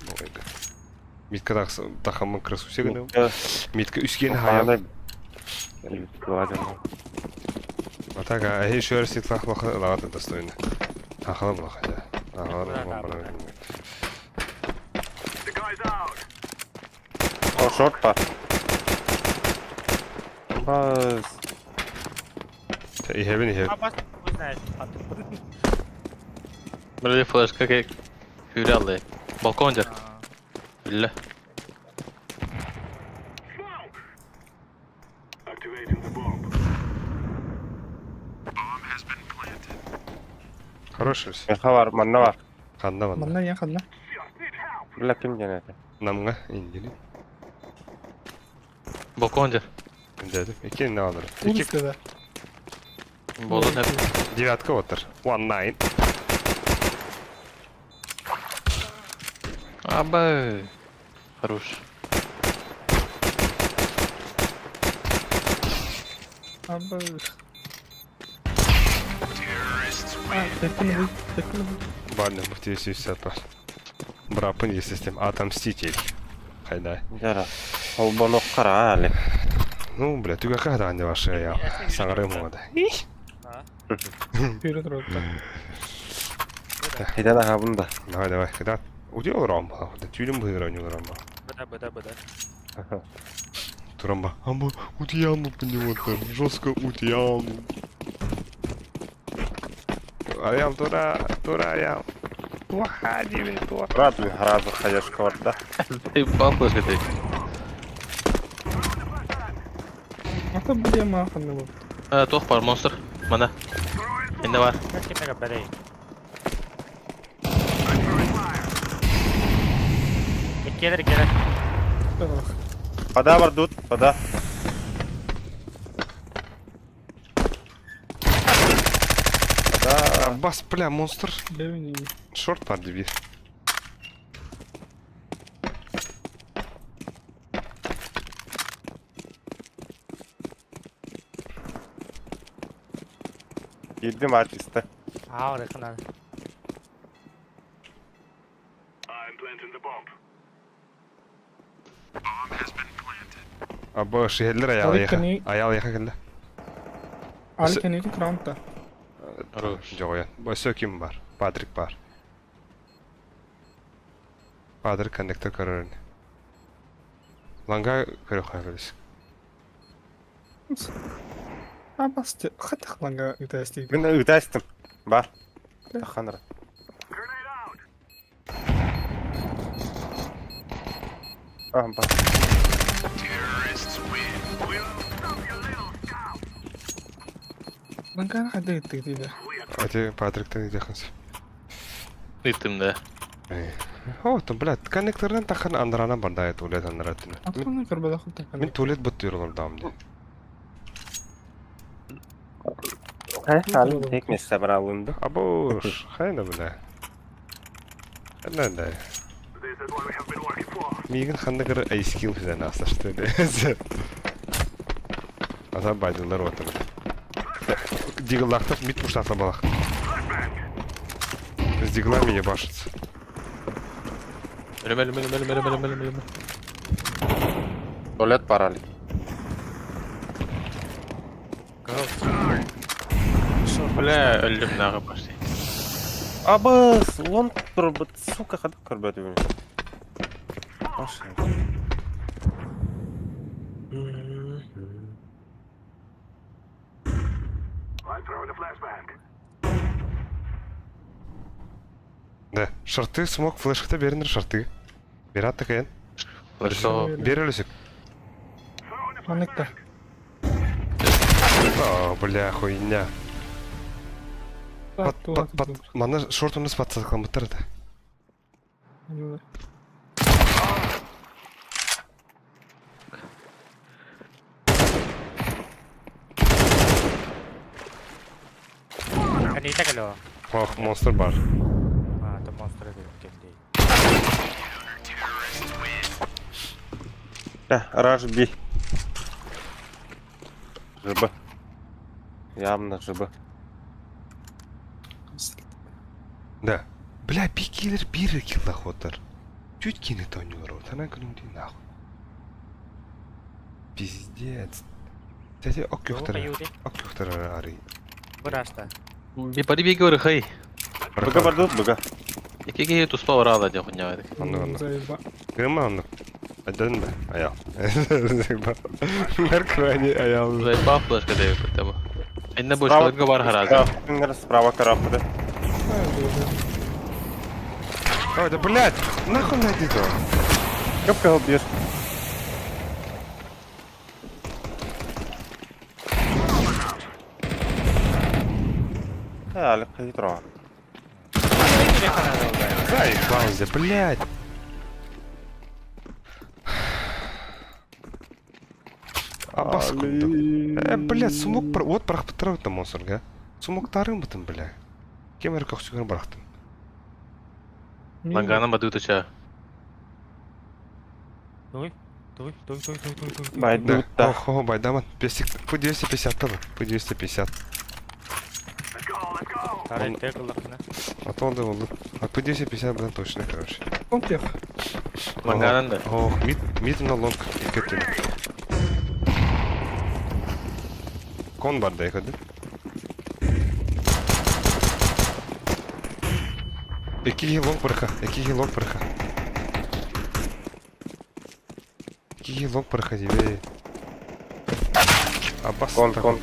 Mit kadast тахамын красу сегene. Mitke üskeni hayal. Hayal. Атага, эй, еще раз ситлах лоха, ладно, достойно. Ахала лоха, да. Ахала О, шорт па. Bas. İhebin. А, бас, хуй знает. Böyle flashka kek. Hüri aldı. Balkon der. Billah. Хороший. Meha var, manna var. Kanda bana. Manna ya kanna. Billa kim geneti? Namga ingili. Balkon der. Dedim. İki ne alır? Ул İki istedi. Bolun hep. девятка отыр. 1-9. Абы. Хорош. Abi. Tekini bu. Бально, в 250 var. Брапын есістем. Отомститель. Хайда. Jara. Olbanok kara hali. Ну, бля, ты какая да не ваша я. Саңырым ода. Yürü durdu. Hidan aha bunda. Давай. Когда удел ромба. Да тюлем бы играл не ромба. Быда. Турамба. Амбо утьяну по него-то. Жестко утьяну. Аям тура аям. Уходи, туа. Rad mi haradı hayaşka orada. Ey balkon dedi. Ata bu diye ma kanna bu. Ha, toh var monster. Mana. Ende var. Как тебя габарей? Gelir. Bak. Pada var dut. Pada. Pada. Бас, бля, монстр. Levin. Шорт var bir. Girdim aç iste. А, orası lan. Abo şehirler ayağı Abi yaka. kani- Ayağı yaka geldi. Ali kene ki roundda. Жоқ ya. Бөсө kim var? Patrick var. Patrick коннектор көрөрүн. Ланга көрөк кайгылыс. Ha bastı. Hatta langa üdesti. Ben de ıta açtım. Var. Tahanır. Ah bak. Langa hadi ettik dedi. Эти Патрик'ten yakınsın. Gittim de. О, там, блядь, коннектордан тахан андрана бардая туалет андратын. Aklına kırbada kıldı. Мен туалет быттырылар дамды. Halim tek mesle alındı. Абош, хайна бля. Нанда. Мигин хандагыр айскил физен асашты. Ата байдылар отыр. Дигылактап мит пуштата балак. Biz diglами ебашится. Ölüm. Tuvalet paralı. Bля, öldüm nağı başta. Abas, он turbat, сука, kadar kurbat beni. Aşağı. Да, шарты смог флешкта беріндір шарты. Бер атты кайын. Что? Бер өлісік. Anlıkta. О, бля, хуйня. Bak tuvalet. Мана шорт уныс батсақ қалмыттыр да. Kanita kalo. Ох, монстр бар. А, это монстры kendi. Да, раж би. Жыбы. Явно жыбы. Да. Бля, бикилер бир киллах отыр. Чуть кинет ойнуyor o. Тана күнүм дейін нахуй. Пиздец. Дәде ок юқтыр. Ок юқтыр арый. Burası. Bir bari bir görü hay. Быга бар дут, быга. İki geyi tuspа var ağla diye kunya verdik. Anladım. Zayıf. Кырма аннык. Один би? Аял. Мерквені аял. Заїбав флешка Дейвік у тебе. Він не буде Справа- швидко бар грати. Крафтинер, справа крафтинер. Ой, да блядь! Нахуй не йди то? Як його б'єш? Алік, хитро. Заебался, блядь! Абаскундук. Блядь, сумок бар. Вот барах бітірау там мусорга. Сумоктарың бітін, бля. Кемер көксігір барақтым. Ланганом бадують уча. Дуй. Байду Да, та. ого, байдаман. По 250 табы. По 250. Тарай тегылакна. А то он был. А по 250, блин, точно, короче. Контех. Ланганон да. Ох, мид на лонг. И кетин. Кон бар да ехать, да? Який лонг бреха? Який лонг бреха? Який лонг бреха, тебе? Абас. Кон.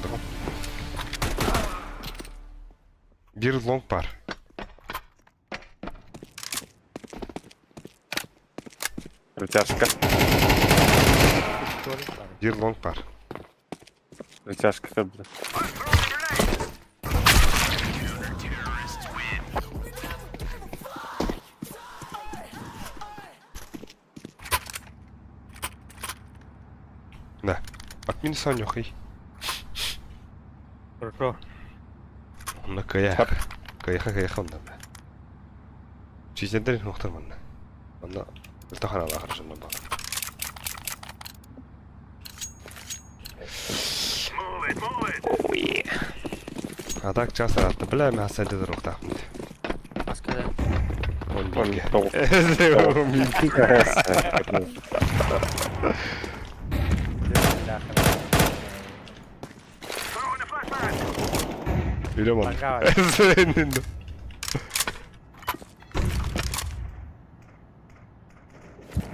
Bir long par. Рытяжка. Bir long par. Рытяжка кабля. Да. Отмин Сонюхай. Хорошо. На каях. Каях он да. Чиздер нухтар манна. Анда илтахара ла харжан ба. А так часто атты. Бля, мен асайды да рухтах. Аскада. Он Он бинге. тоқ. Билем он. Лангава.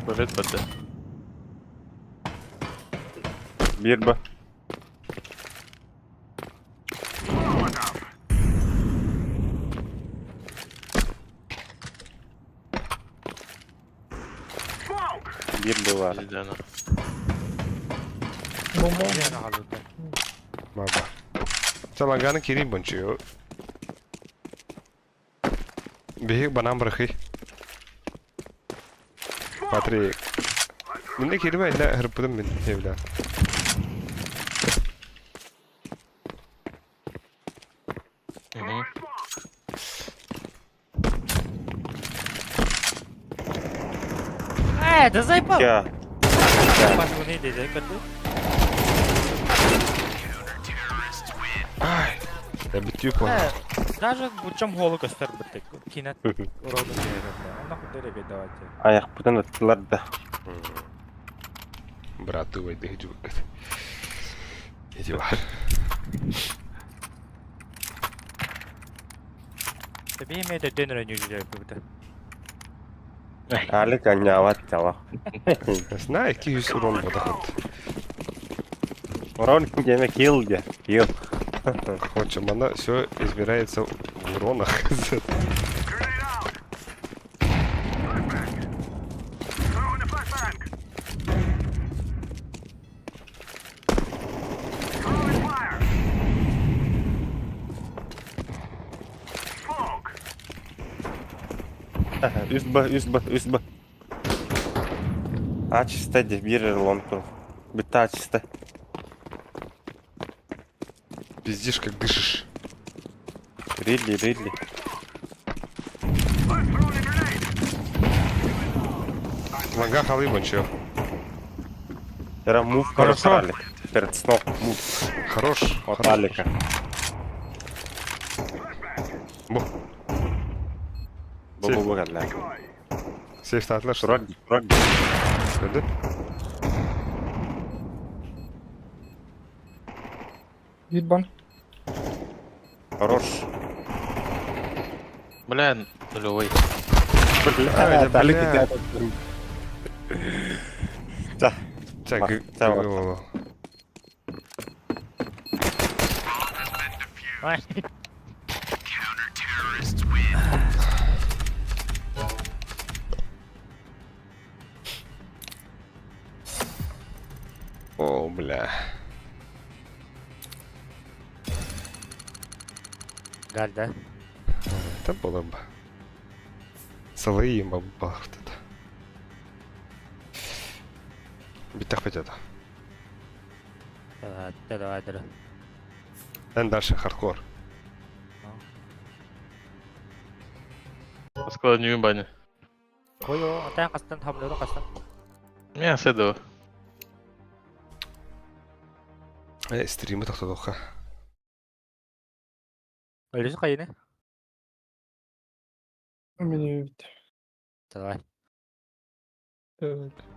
Бежить баде. Bir ba. Bir bu var. Пиздена. Бомба. Yana kalırdı. Баба. Саланганы кирин бончу. Бег банам брахи. Патрик. Минде кирме эле хырпыдым мен евля. Мгм. Да заебал! Я. Пашу не dedi kötü. Я битю по. Даже bu çam holu göstermedik. Kinet rodun yerinde. Ona kudere bir давайте. Ayak buradan attılar da. Брату войды иди. Иди бар. Tabii yemeğe de döner önüyle burada. Alik anyavat çava. Знаю, какие урон подоход. Урон yemek kill diye. Kill. Хочем, она все избирается в уронах. Üst ba. Aç istedi bir long tur. Bitti aç iste. Пиздишь, как дышишь. Ридли. Лага халы бончу. Era move Хорошо. Алик. Перед сном move. Хорош. От хорош. Алика. Бу. Bu geldi. Сейф татлар что? Шурак. Gördün? Bir ban. Хорош. Бля, нулевой. Ай, да Алик бля. идет. Це Мах, це от. Ай, О, бля. geldi. Та було б. Салиїм або хто-то. Біття хотіти. Evet, devam edelim. En дальше хардкор. Складнюю баню. Koy o, atayan kastan, hamleden kastan. Я сиду. Стріми то хто духа. Ölüsü kayını. Мені Давай. так.